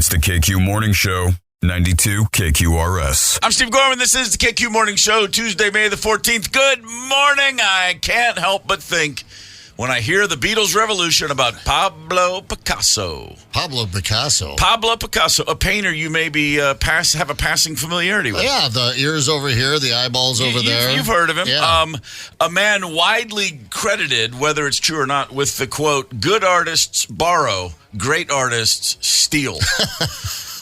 It's the KQ Morning Show, 92 KQRS. I'm Steve Gorman. This is the KQ Morning Show, Tuesday, May the 14th. Good morning. I can't help but think when I hear the Beatles' Revolution about Pablo Picasso. Pablo Picasso, a painter you maybe have a passing familiarity with. Yeah, the ears over here, the eyeballs over there. You've heard of him. Yeah. A man widely credited, whether it's true or not, with the quote, "Good artists borrow, great artists steal."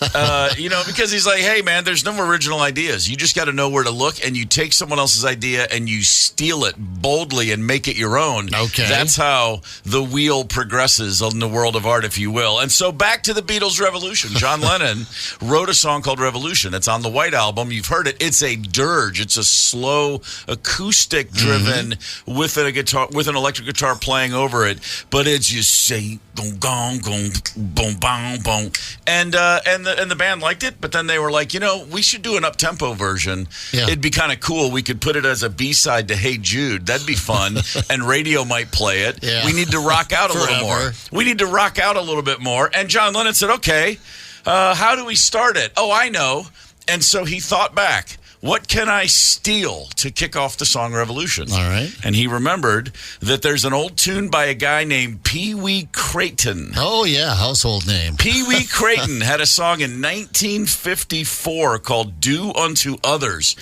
Because he's like, hey, man, there's no original ideas. You just got to know where to look, and you take someone else's idea and you steal it boldly and make it your own. Okay. That's how the wheel progresses in the world of art, if you will. And so back to the Beatles' Revolution. John Lennon wrote a song called Revolution. It's on the White Album. You've heard it. It's a dirge. It's a slow, acoustic-driven with a guitar, with an electric guitar playing over it. But it's just say, gong, gong, gong, boom, boom, boom. And the band liked it, but then they were like, we should do an up-tempo version. Yeah. It'd be kind of cool. We could put it as a B-side to Hey Jude. That'd be fun. And radio might play it. Yeah. We need to rock out a little more. We need to rock out a little bit more. And John Lennon said, okay, how do we start it? Oh, I know. And so he thought back. What can I steal to kick off the song Revolution? All right. And he remembered that there's an old tune by a guy named Pee Wee Crayton. Oh, yeah, household name. Pee Wee Crayton had a song in 1954 called Do Unto Others.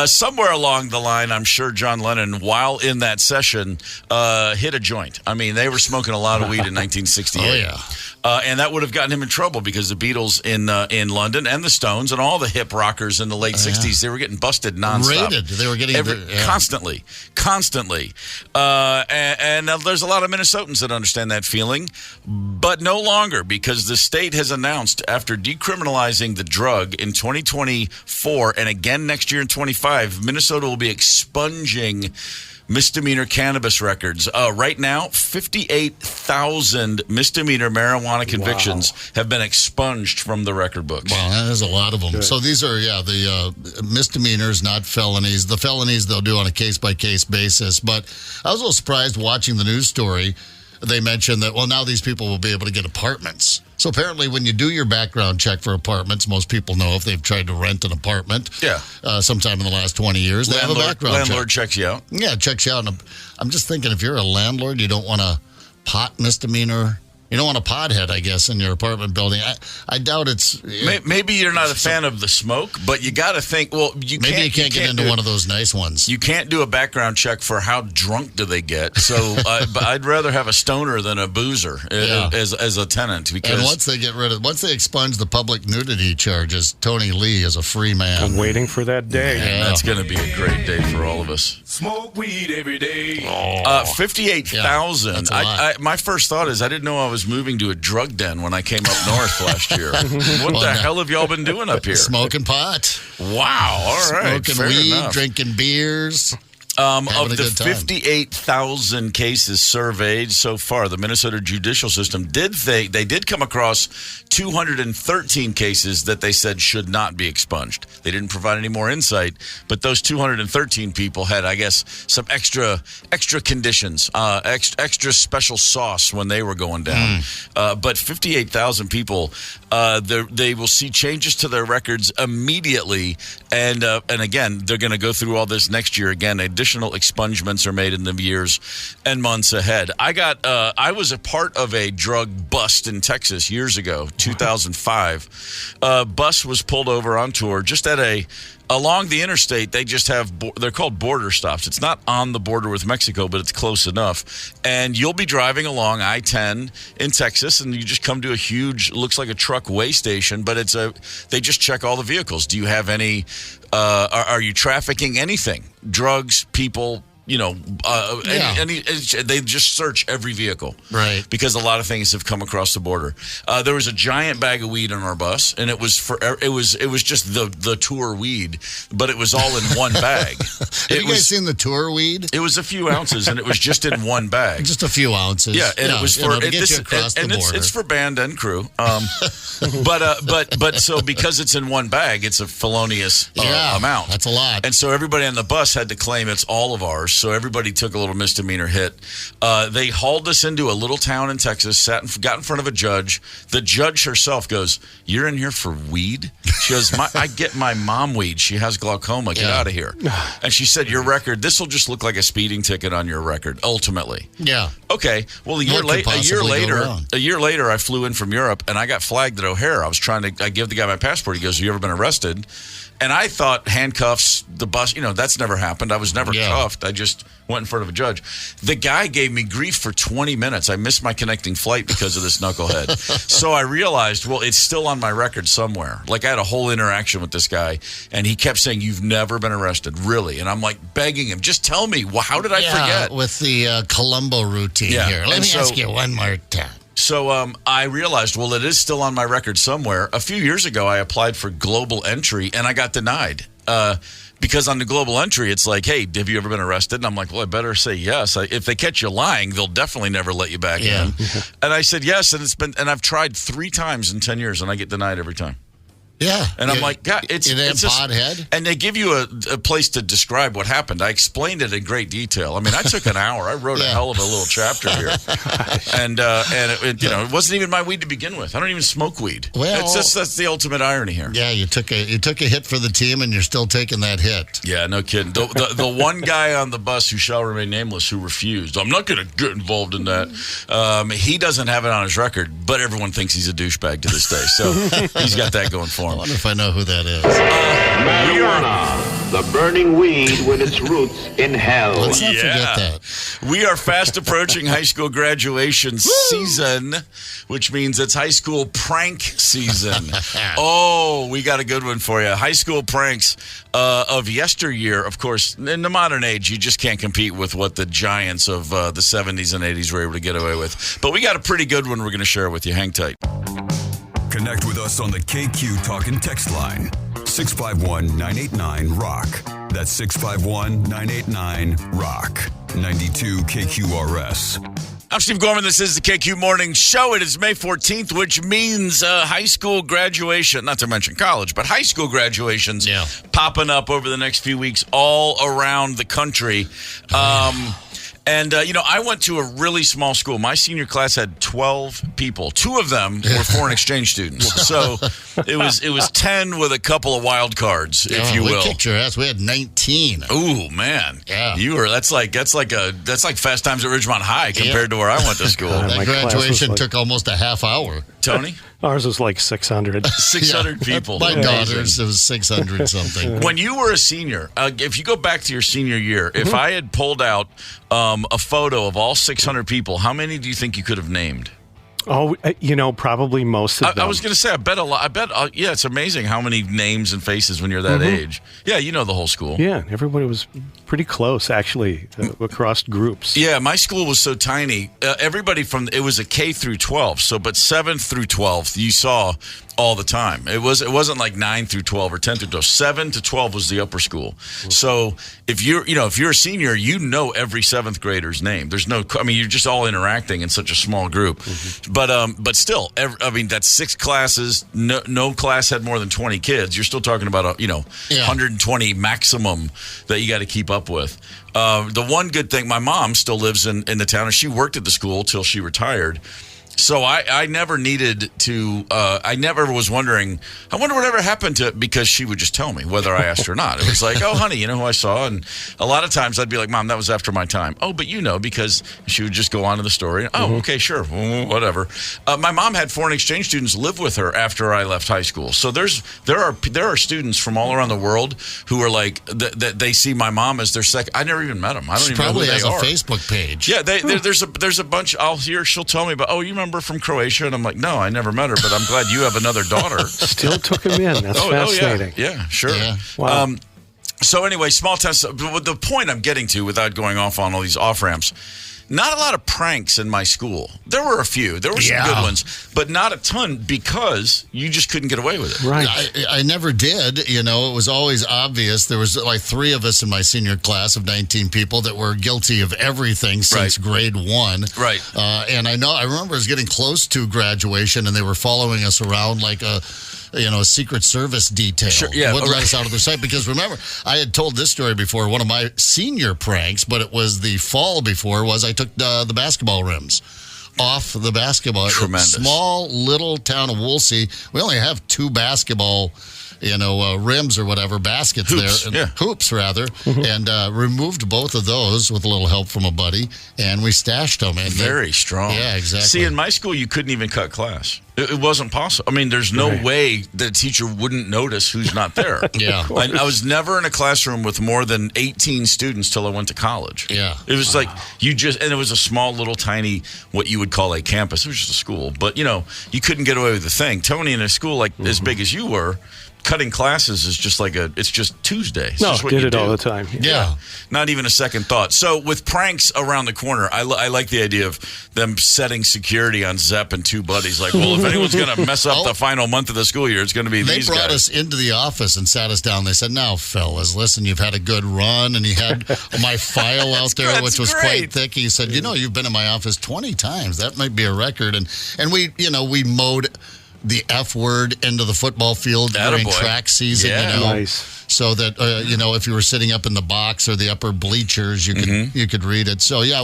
Somewhere along the line, I'm sure John Lennon, while in that session, hit a joint. I mean, they were smoking a lot of weed in 1968. Oh, yeah. And that would have gotten him in trouble because the Beatles in London and the Stones and all the hip rockers in the late 60s, they were getting busted nonstop. Raided. They were getting constantly. And there's a lot of Minnesotans that understand that feeling, but no longer, because the state has announced after decriminalizing the drug in 2024 and again next year in 25, Minnesota will be expunging misdemeanor cannabis records. Right now, 58,000 misdemeanor marijuana convictions have been expunged from the record books. Wow, that is a lot of them. Good. So these are, the misdemeanors, not felonies. The felonies they'll do on a case-by-case basis. But I was a little surprised watching the news story. They mentioned that, now these people will be able to get apartments. So apparently when you do your background check for apartments, most people know if they've tried to rent an apartment sometime in the last 20 years, they have a background check. Landlord checks you out. Yeah, checks you out. And I'm just thinking, if you're a landlord, you don't want a pot misdemeanor. You don't want a pothead, I guess, in your apartment building. I doubt it's... Maybe you're not a fan of the smoke, but you got to think, maybe you can't get into one of those nice ones. You can't do a background check for how drunk do they get. So but I'd rather have a stoner than a boozer as a tenant. Because, and once they expunge the public nudity charges, Tony Lee is a free man. I'm waiting for that day. Yeah. That's going to be a great day for all of us. Smoke weed every day. 58,000. My first thought is I didn't know I was moving to a drug den when I came up north last year. What the hell have y'all been doing up here? Smoking pot. Wow. All right. Smoking weed, drinking beers. Of the 58,000 cases surveyed so far, the Minnesota judicial system did come across 213 cases that they said should not be expunged. They didn't provide any more insight, but those 213 people had, I guess, some extra conditions, extra special sauce when they were going down. But 58,000 people, they will see changes to their records immediately, and again, they're going to go through all this next year again. Additional expungements are made in the years and months ahead. I was a part of a drug bust in Texas years ago, 2005. A bus was pulled over on tour just along the interstate. They just they're called border stops. It's not on the border with Mexico, but it's close enough. And you'll be driving along I-10 in Texas, and you just come to a huge, looks like a truck weigh station, but they just check all the vehicles. Do you have any, are you trafficking anything? Drugs, people, they just search every vehicle, right? Because a lot of things have come across the border. There was a giant bag of weed on our bus, and it was just the tour weed, but it was all in one bag. Have you guys seen the tour weed? It was a few ounces, and it was just in one bag. Just a few ounces. Yeah, and it was for to get you across the border. It's for band and crew. But so because it's in one bag, it's a felonious amount. That's a lot. And so everybody on the bus had to claim it's all of ours. worse. So everybody took a little misdemeanor hit. They hauled us into a little town in Texas, got in front of a judge. The judge herself goes, "You're in here for weed?" She goes, "I get my mom weed. She has glaucoma. Get out of here." And she said, "Your record, this will just look like a speeding ticket on your record, ultimately." Yeah. Okay. Well, a year later, I flew in from Europe, and I got flagged at O'Hare. I give the guy my passport. He goes, "Have you ever been arrested?" And I thought handcuffs, the bus, that's never happened. I was never cuffed. I just went in front of a judge. The guy gave me grief for 20 minutes. I missed my connecting flight because of this knucklehead. So I realized, well, it's still on my record somewhere. Like, I had a whole interaction with this guy, and he kept saying, "You've never been arrested, really?" And I'm like begging him, just tell me. Well, how did I forget? With the Columbo routine here. Let me ask you one more time. So I realized, well, it is still on my record somewhere. A few years ago, I applied for global entry, and I got denied. Because on the global entry, it's like, "Hey, have you ever been arrested?" And I'm like, "Well, I better say yes. If they catch you lying, they'll definitely never let you back in." And I said yes, and I've tried 3 times in 10 years, and I get denied every time. Yeah. And I'm like, God, it's just, podhead. And they give you a place to describe what happened. I explained it in great detail. I mean, I took an hour. I wrote a hell of a little chapter here. And it wasn't even my weed to begin with. I don't even smoke weed. Well, that's the ultimate irony here. Yeah, you took a hit for the team, and you're still taking that hit. Yeah, no kidding. The one guy on the bus who shall remain nameless who refused, "I'm not going to get involved in that." He doesn't have it on his record, but everyone thinks he's a douchebag to this day. So he's got that going for him. I wonder if I know who that is. Marijuana, the burning weed with its roots in hell. Let's not forget that. We are fast approaching high school graduation season, which means it's high school prank season. Oh, we got a good one for you. High school pranks of yesteryear. Of course, in the modern age, you just can't compete with what the giants of the 70s and 80s were able to get away with. But we got a pretty good one we're going to share with you. Hang tight. Connect with us on the KQ Talk and Text line. 651-989-ROCK. That's 651-989-ROCK. 92 KQRS. I'm Steve Gorman. This is the KQ Morning Show. It is May 14th, which means high school graduation, not to mention college, but high school graduations popping up over the next few weeks all around the country. And, I went to a really small school. My senior class had 12 people. 2 of them were foreign exchange students. So it was 10 with a couple of wild cards, if you will. We kicked your ass. We had 19. Ooh, man. Yeah. That's like Fast Times at Ridgemont High compared to where I went to school. That graduation took almost a half hour. Tony? Ours was like 600. 600 people. My daughter's, it was 600 something. When you were a senior, if you go back to your senior year, if I had pulled out a photo of all 600 people, how many do you think you could have named? Oh, probably most of them. I was going to say, I bet a lot. It's amazing how many names and faces when you're that age. Yeah, you know the whole school. Yeah, everybody was pretty close, actually, across groups. Yeah, my school was so tiny. Everybody it was a K through 12, but 7th through 12th, you saw all the time. It wasn't like 9 through 12 or 10 through 12. 7 to 12 was the upper school. So if you're a senior, you know every 7th grader's name. You're just all interacting in such a small group. But still, that's 6 classes. No class had more than 20 kids. You're still talking about 120 maximum that you got to keep up with. The one good thing, my mom still lives in the town, and she worked at the school till she retired. So I never needed to, I never was wondering, I wonder whatever happened to it, because she would just tell me whether I asked or not. It was like, "Oh, honey, you know who I saw?" And a lot of times I'd be like, "Mom, that was after my time." "Oh, but because she would just go on to the story. "Oh, okay, sure, whatever." My mom had foreign exchange students live with her after I left high school. So there are students from all around the world who are like, they see my mom as their second. I never even met them. I don't even know who they are. She probably has a Facebook page. Yeah, there's a bunch. She'll tell me about, "Oh, you remember from Croatia?" And I'm like, "No, I never met her, but I'm glad you have another daughter." Still took him in. That's fascinating. Yeah, sure. Yeah. Wow. So anyway, small test. The point I'm getting to, without going off on all these off-ramps, not a lot of pranks in my school. There were a few. There were some good ones, but not a ton, because you just couldn't get away with it. Right. I never did. It was always obvious. There was like 3 of us in my senior class of 19 people that were guilty of everything since grade 1. Right. And I remember I was getting close to graduation, and they were following us around like a a Secret Service detail. Sure, yeah, wouldn't right. let us out of their sight because remember, I had told this story before. One of my senior pranks, but it was the fall before, was I took the basketball rims off the basketball. Tremendous. Small little town of Woolsey. We only have 2 basketball rims or whatever, baskets Hoops, there. yeah. Hoops, rather. And removed both of those with a little help from a buddy, and we stashed them. And Very strong. Yeah, exactly. See, in my school, you couldn't even cut class. It wasn't possible. I mean, there's no way that a teacher wouldn't notice who's not there. Yeah. I was never in a classroom with more than 18 students till I went to college. Yeah. It was like and it was a small little tiny, what you would call a campus. It was just a school. But, you couldn't get away with the thing. Tony, in a school like as big as you were, cutting classes is just it's just Tuesday. It's just what did you it do. all the time. Yeah. Not even a second thought. So with pranks around the corner, I like the idea of them setting security on Zepp and 2 buddies. Like, well, if anyone's going to mess up the final month of the school year, it's going to be They these brought guys. us into the office and sat us down. They said, now, fellas, listen, you've had a good run. And he had my file out there, which was quite thick. He said, you've been in my office 20 times. That might be a record. And we mowed the F word into the football field during track season, Yeah. Nice. so that if you were sitting up in the box or the upper bleachers, you could read it. So yeah,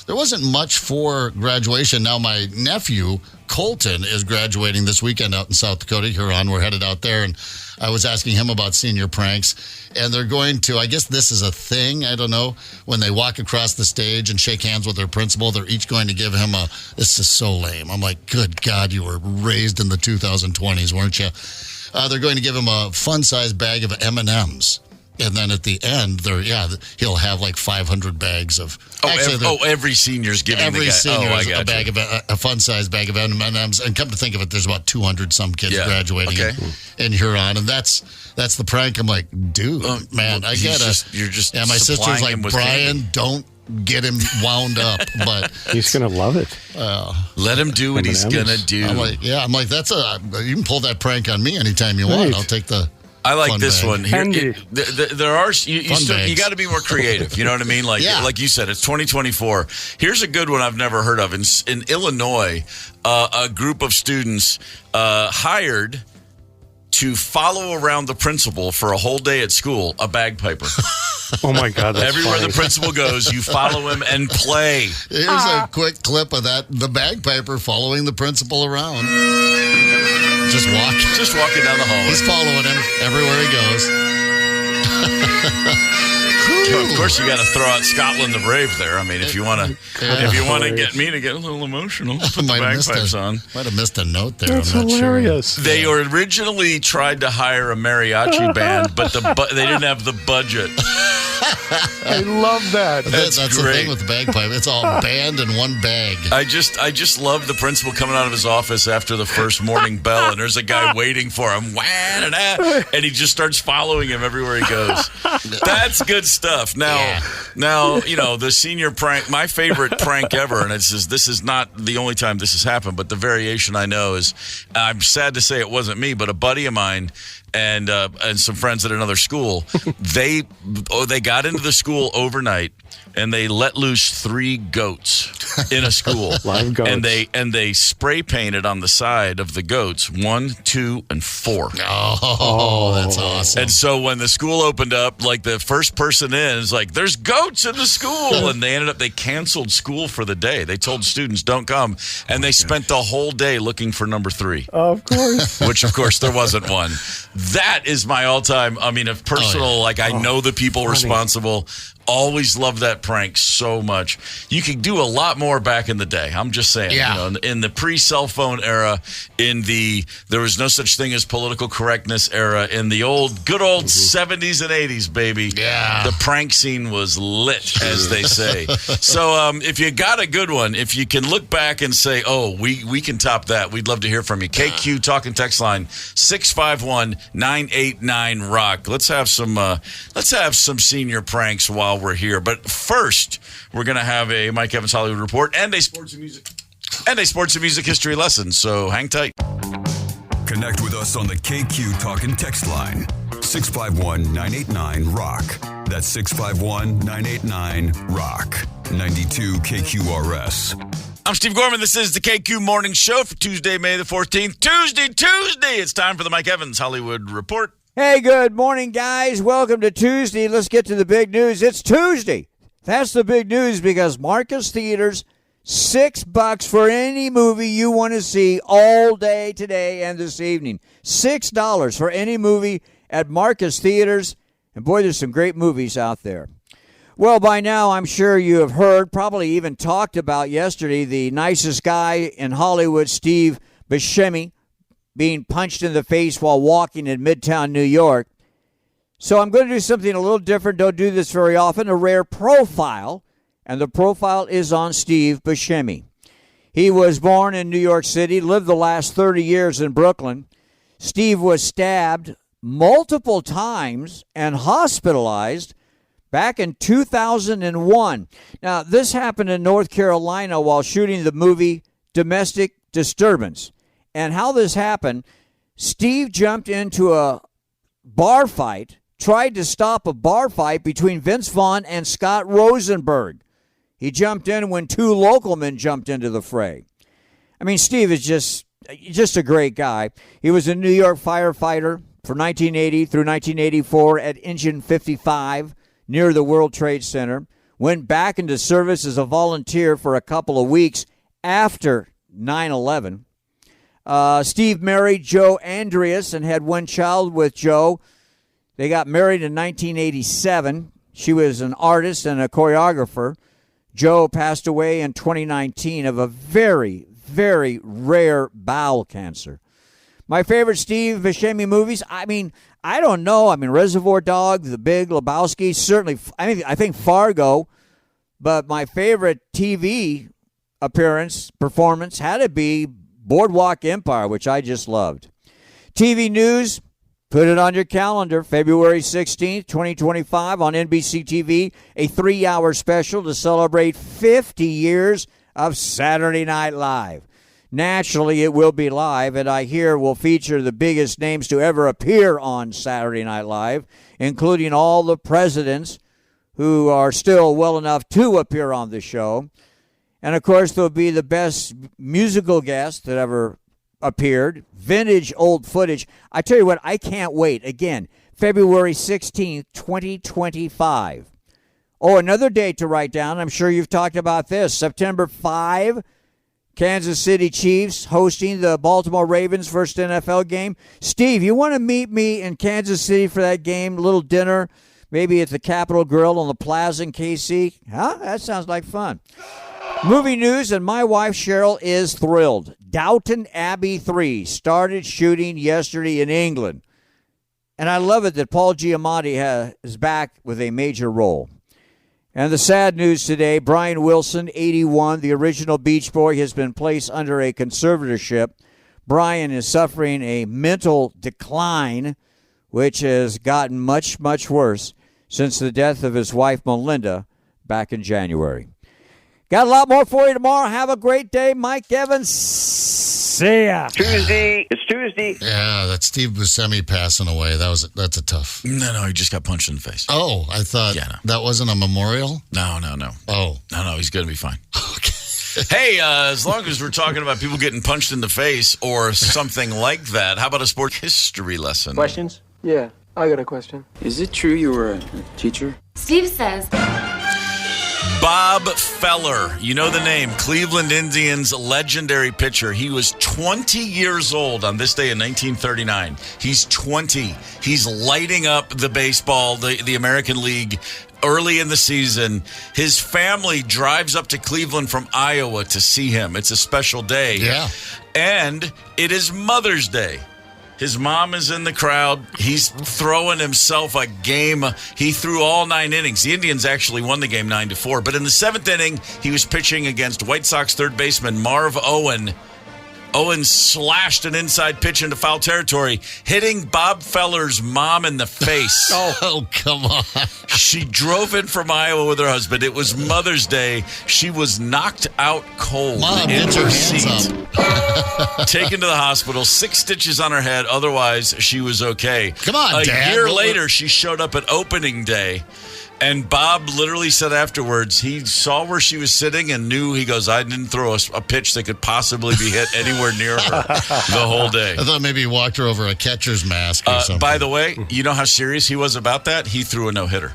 there wasn't much for graduation. Now my nephew Colton is graduating this weekend out in South Dakota, Huron. We're headed out there, and I was asking him about senior pranks, and they're going to, I guess this is a thing, I don't know, when they walk across the stage and shake hands with their principal, they're each going to give him this is so lame. I'm like, good God, you were raised in the 2020s, weren't you? They're going to give him a fun-sized bag of M&Ms. And then at the end, he'll have like 500 bags of. Every senior's giving every senior I a bag of a fun-sized bag of M&Ms. And come to think of it, there's about 200 some kids graduating in Huron, and that's the prank. I'm like, dude, man, I gotta. You're just. Yeah, my sister's like, Brian, don't get him wound up, but He's gonna love it. let him do what he's M&Ms. gonna do. I'm like, you can pull that prank on me anytime you want. Right. I'll take the. I like fun this bag. one. Here, Handy. there are you bags. got to be more creative. You know what I mean? Like like you said, it's 2024. Here's a good one I've never heard of. In Illinois, a group of students hired to follow around the principal for a whole day at school, a bagpiper. Oh my God, that's Everywhere funny. the principal goes, you follow him and play. Here's a quick clip of the bagpiper following the principal around. Just walking down the hallway. He's following him everywhere he goes. Of course, you got to throw out Scotland the Brave there. I mean, if you want to get me to get a little emotional, put the bagpipes on. Might have missed a note there. That's I'm not hilarious. They originally tried to hire a mariachi band, but they didn't have the budget. I love that. Sure. That's the great. thing with the bagpipe. It's all band in one bag. I just love the principal coming out of his office after the first morning bell, and there's a guy waiting for him, and he just starts following him everywhere he goes. That's good stuff. Now, the senior prank, my favorite prank ever, and this is not the only time this has happened, but the variation I know is, I'm sad to say it wasn't me, but a buddy of mine and some friends at another school, they got into the school overnight and they let loose 3 goats in a school. Live goats. And they spray painted on the side of the goats 1, 2, and 4. Oh, that's awesome. And so when the school opened up, like the first person in is like, there's goats in the school. And they canceled school for the day. They told students, don't come. And they spent the whole day looking for number 3. Of course. Which, of course, there wasn't one. That is my all-time, of personal, I know the people responsible. Always loved that prank so much. You could do a lot more back in the day. I'm just saying. Yeah. In the pre-cell phone era, there was no such thing as political correctness era, in the good old 70s and 80s, baby. Yeah. The prank scene was lit, as they say. So if you got a good one, if you can look back and say, oh, we can top that, we'd love to hear from you. KQ Talk and Text line 651-989-ROCK. Let's have some senior pranks while we're here. But first, we're going to have a Mike Evans Hollywood Report and a sports and music history lesson. So hang tight. Connect with us on the KQ Talk and Text line. 651-989-ROCK. That's 651-989-ROCK. 92 KQRS. I'm Steve Gorman. This is the KQ Morning Show for Tuesday, May the 14th. Tuesday. It's time for the Mike Evans Hollywood Report. Hey, good morning, guys. Welcome to Tuesday. Let's get to the big news. It's Tuesday. That's the big news because Marcus Theaters, $6 for any movie you want to see all day today and this evening. $6 for any movie at Marcus Theaters. And boy, there's some great movies out there. Well, by now, I'm sure you have heard, probably even talked about yesterday, the nicest guy in Hollywood, Steve Buscemi, being punched in the face while walking in Midtown New York. So I'm going to do something a little different. Don't do this very often. A rare profile, and the profile is on Steve Buscemi. He was born in New York City, lived the last 30 years in Brooklyn. Steve was stabbed multiple times and hospitalized back in 2001. Now, this happened in North Carolina while shooting the movie Domestic Disturbance. And how this happened, Steve jumped into a bar fight, tried to stop a bar fight between Vince Vaughn and Scott Rosenberg. He jumped in when two local men jumped into the fray. I mean, Steve is just a great guy. He was a New York firefighter from 1980 through 1984 at Engine 55 near the World Trade Center. Went back into service as a volunteer for a couple of weeks after 9/11. Steve married Joe Andreas and had one child with Joe. They got married in 1987. She was an artist and a choreographer. Joe passed away in 2019 of a very, very rare bowel cancer. My favorite Steve Buscemi movies, I don't know. Reservoir Dogs, The Big Lebowski, certainly, I think Fargo. But my favorite TV performance had to be Boardwalk Empire, which I just loved. TV news, put it on your calendar, February 16th, 2025 on NBC TV, a 3-hour special to celebrate 50 years of Saturday Night Live. Naturally, it will be live, and I hear will feature the biggest names to ever appear on Saturday Night Live, including all the presidents who are still well enough to appear on the show. And, of course, there'll be the best musical guest that ever appeared, vintage old footage. I tell you what, I can't wait. Again, February 16th, 2025. Oh, another date to write down. I'm sure you've talked about this. September 5, Kansas City Chiefs hosting the Baltimore Ravens' first NFL game. Steve, you want to meet me in Kansas City for that game, a little dinner, maybe at the Capitol Grill on the Plaza in KC? Huh? That sounds like fun. Movie news, and my wife Cheryl is thrilled. Downton Abbey 3 started shooting yesterday in England. And I love it that Paul Giamatti is back with a major role. And the sad news today, Brian Wilson, 81, the original Beach Boy, has been placed under a conservatorship. Brian is suffering a mental decline, which has gotten much, much worse since the death of his wife Melinda back in January. Got a lot more for you tomorrow. Have a great day. Mike Evans. See ya. Tuesday. It's Tuesday. Yeah, that's Steve Buscemi passing away. That's a tough. No, he just got punched in the face. Oh, I thought that wasn't a memorial? No. Oh. No, he's going to be fine. Okay. Hey, as long as we're talking about people getting punched in the face or something like that, how about a sport history lesson? Questions? Yeah, I got a question. Is it true you were a teacher? Steve says... Bob Feller, you know the name, Cleveland Indians legendary pitcher. He was 20 years old on this day in 1939. He's 20. He's lighting up the baseball, the American League early in the season. His family drives up to Cleveland from Iowa to see him. It's a special day. Yeah. And it is Mother's Day. His mom is in the crowd. He's throwing himself a game. He threw all 9 innings. The Indians actually won the game 9-4. But in the 7th inning, he was pitching against White Sox third baseman Marv Owen. Owen slashed an inside pitch into foul territory, hitting Bob Feller's mom in the face. Oh, come on. She drove in from Iowa with her husband. It was Mother's Day. She was knocked out cold Mom, in get her your hands seat. Taken to the hospital, 6 stitches on her head. Otherwise, she was okay. Come on, A Dad. year later, she showed up at opening day. And Bob literally said afterwards, he saw where she was sitting and knew, he goes, I didn't throw a pitch that could possibly be hit anywhere near her the whole day. I thought maybe he walked her over a catcher's mask or something. By the way, you know how serious he was about that? He threw a no-hitter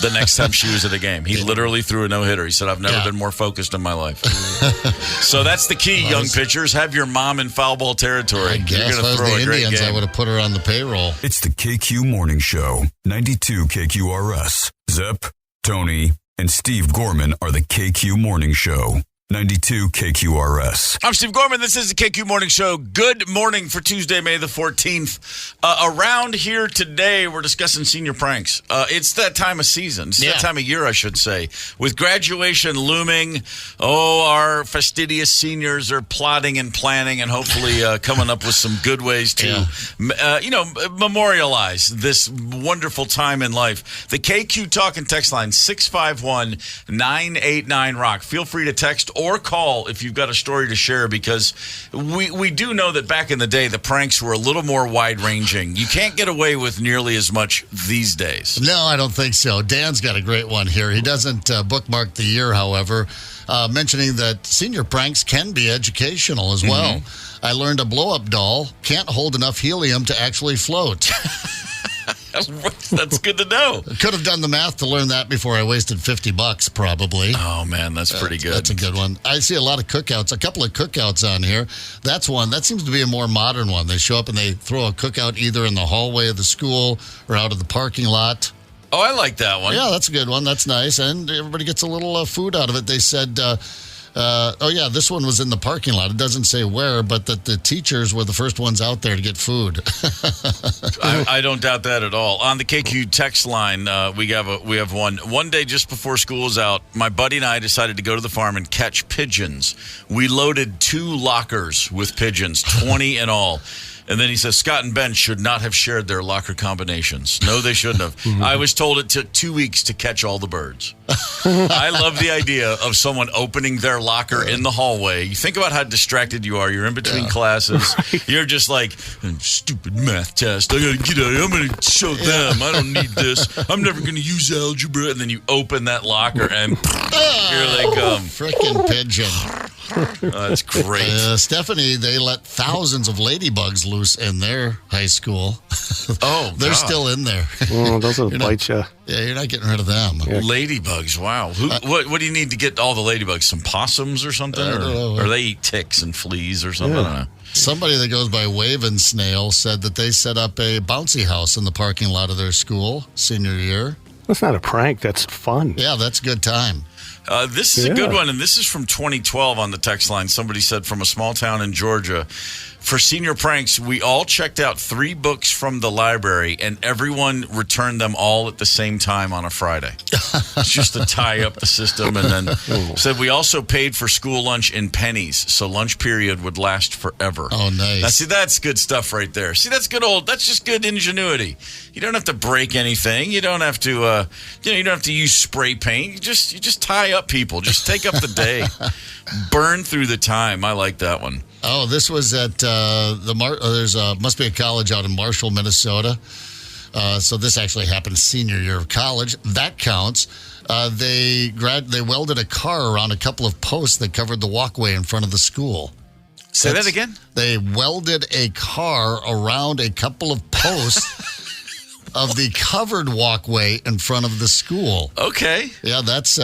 the next time she was at a game. He literally threw a no-hitter. He said, I've never been more focused in my life. So that's the key, young pitchers. Have your mom in foul ball territory. I guess You're if I going to was throw the a great Indians, game. I would have put her on the payroll. It's the KQ Morning Show, 92 KQRS. Zep, Tony, and Steve Gorman are the KQ Morning Show, 92 KQRS. I'm Steve Gorman. This is the KQ Morning Show. Good morning for Tuesday, May the 14th. Around here today, we're discussing senior pranks. It's that time of season. It's that time of year, I should say. With graduation looming, our fastidious seniors are plotting and planning and hopefully coming up with some good ways to, memorialize this wonderful time in life. The KQ Talk and Text line, 651-989-ROCK. Feel free to text or call if you've got a story to share, because we do know that back in the day, the pranks were a little more wide-ranging. You can't get away with nearly as much these days. No, I don't think so. Dan's got a great one here. He doesn't bookmark the year, however, mentioning that senior pranks can be educational as well. I learned a blow-up doll can't hold enough helium to actually float. That's good to know. Could have done the math to learn that before I wasted $50, probably. Oh, man, that's pretty good. That's a good one. I see a lot of cookouts, a couple of cookouts on here. That's one. That seems to be a more modern one. They show up and they throw a cookout either in the hallway of the school or out of the parking lot. Oh, I like that one. Yeah, that's a good one. That's nice. And everybody gets a little food out of it. They said, this one was in the parking lot. It doesn't say where, but that the teachers were the first ones out there to get food. I don't doubt that at all. On the KQ text line, we have one. One day just before school is out, my buddy and I decided to go to the farm and catch pigeons. We loaded 2 lockers with pigeons, 20 in all. And then he says, Scott and Ben should not have shared their locker combinations. No, they shouldn't have. I was told it took 2 weeks to catch all the birds. I love the idea of someone opening their locker in the hallway. You think about how distracted you are. You're in between classes. You're just like, stupid math test. I got to get out. I'm going to show them. I don't need this. I'm never going to use algebra. And then you open that locker and here they come. Frickin' pigeon. That's great. Stephanie, they let thousands of ladybugs loose in their high school. They're God. still in there. Those will bite you. Yeah, you're not getting rid of them. Ladybugs, wow. What do you need to get all the ladybugs? Some possums or something? I don't know. Or they eat ticks and fleas or something? I don't know. Somebody that goes by Wave and Snail said that they set up a bouncy house in the parking lot of their school senior year. That's not a prank. That's fun. Yeah, that's a good time. This is a good one, and this is from 2012 on the text line. Somebody said from a small town in Georgia, for senior pranks, we all checked out 3 books from the library, and everyone returned them all at the same time on a Friday. Just to tie up the system, and then said we also paid for school lunch in pennies, so lunch period would last forever. Oh, nice. Now, see, that's good stuff right there. See, that's that's just good ingenuity. You don't have to break anything. You don't have to, you don't have to use spray paint. You just tie up people. Just take up the day. Burn through the time. I like that one. Oh, this was at must be a college out in Marshall, Minnesota. So this actually happened senior year of college. That counts. They welded a car around a couple of posts that covered the walkway in front of the school. Say that again? They welded a car around a couple of posts of the covered walkway in front of the school. Okay. Yeah, that's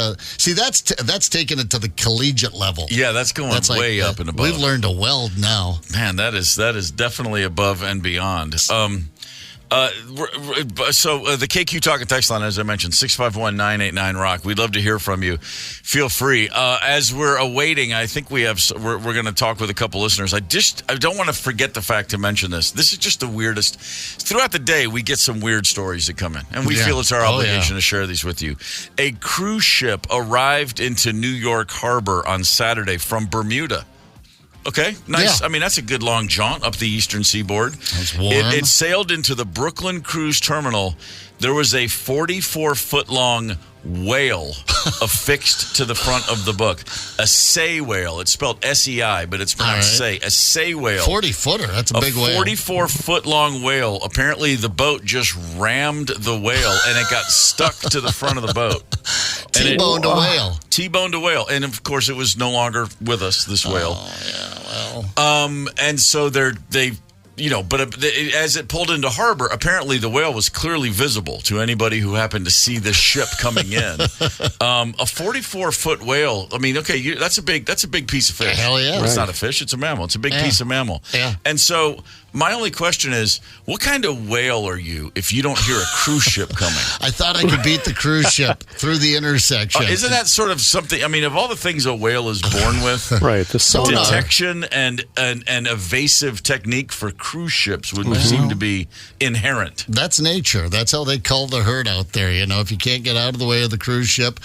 taking it to the collegiate level. Yeah, that's going way up and above. We've learned to weld now. Man, that is definitely above and beyond. So the KQ Talk and Text line, as I mentioned, 651-989-ROCK. We'd love to hear from you. Feel free. As we're awaiting, I think we're going to talk with a couple listeners. I don't want to forget the fact to mention this. This is just the weirdest. Throughout the day, we get some weird stories that come in, and we feel it's our obligation to share these with you. A cruise ship arrived into New York Harbor on Saturday from Bermuda. Okay, nice. Yeah. I mean, that's a good long jaunt up the eastern seaboard. It's warm. It sailed into the Brooklyn Cruise Terminal. There was a 44-foot-long whale affixed to the front of the book. A sei whale. It's spelled S-E-I, but it's pronounced sei. A sei whale. 40-footer. That's a big whale. 44-foot-long whale. Apparently, the boat just rammed the whale, and it got stuck to the front of the boat. T-boned a whale. T-boned a whale. And, of course, it was no longer with us, this whale. Oh, yeah, well. And so they but as it pulled into harbor, apparently the whale was clearly visible to anybody who happened to see the ship coming in. A 44-foot whale. I mean, okay, that's a big piece of fish. Hell yeah. It's not a fish; it's a mammal. It's a big piece of mammal. Yeah. And so my only question is, what kind of whale are you if you don't hear a cruise ship coming? I thought I could beat the cruise ship through the intersection. Isn't that sort of something? I mean, of all the things a whale is born with, Right. The sonar. detection and an evasive technique for cruise ships would seem to be inherent. That's nature. That's how they cull the herd out there. You know, if you can't get out of the way of the cruise ship,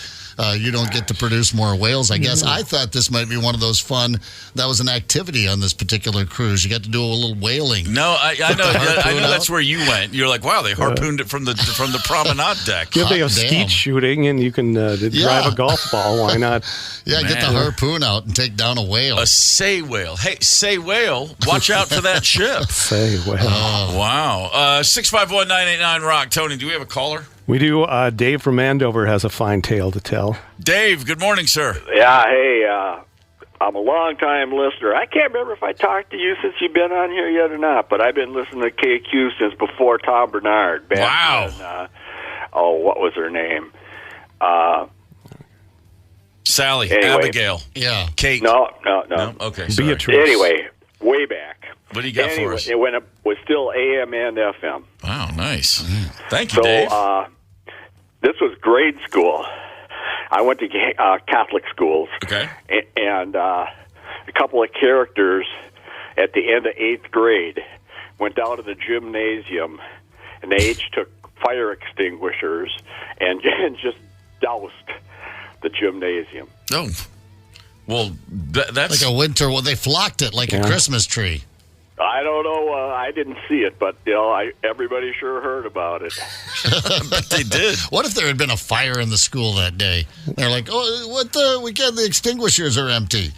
you don't get to produce more whales, I guess. I thought this might be one of those fun. That was an activity on this particular cruise. You got to do a little whaling. No, I know that's where you went. You're like, wow, they harpooned it from the promenade deck. Yeah, they have Damn. skeet shooting, and you can drive a golf ball. Why not? Yeah, get the harpoon out and take down a whale. A sei whale. Hey, sei whale, watch out for that ship. Say, well. Wow. 651-989-ROCK. Tony, do we have a caller? We do. Dave from Andover has a fine tale to tell. Dave, good morning, sir. Yeah, hey, I'm a long-time listener. I can't remember if I talked to you since you've been on here yet or not, but I've been listening to KQ since before Tom Bernard. Wow. What was her name? Sally, Anyway. Abigail, Yeah. Kate. No. Okay, sorry. Beatrice. Anyway, way back. What do you got for us? When it was still AM and FM. Wow, nice. Thank you, So, Dave. this was grade school. I went to Catholic schools. Okay. And a couple of characters at the end of 8th grade went down to the gymnasium, and they each took fire extinguishers and just doused the gymnasium. Oh, well, that's Like a winter, well, they flocked it like a Christmas tree. I don't know. I didn't see it, but everybody sure heard about it. but they did. What if there had been a fire in the school that day? They're like, oh, the extinguishers are empty.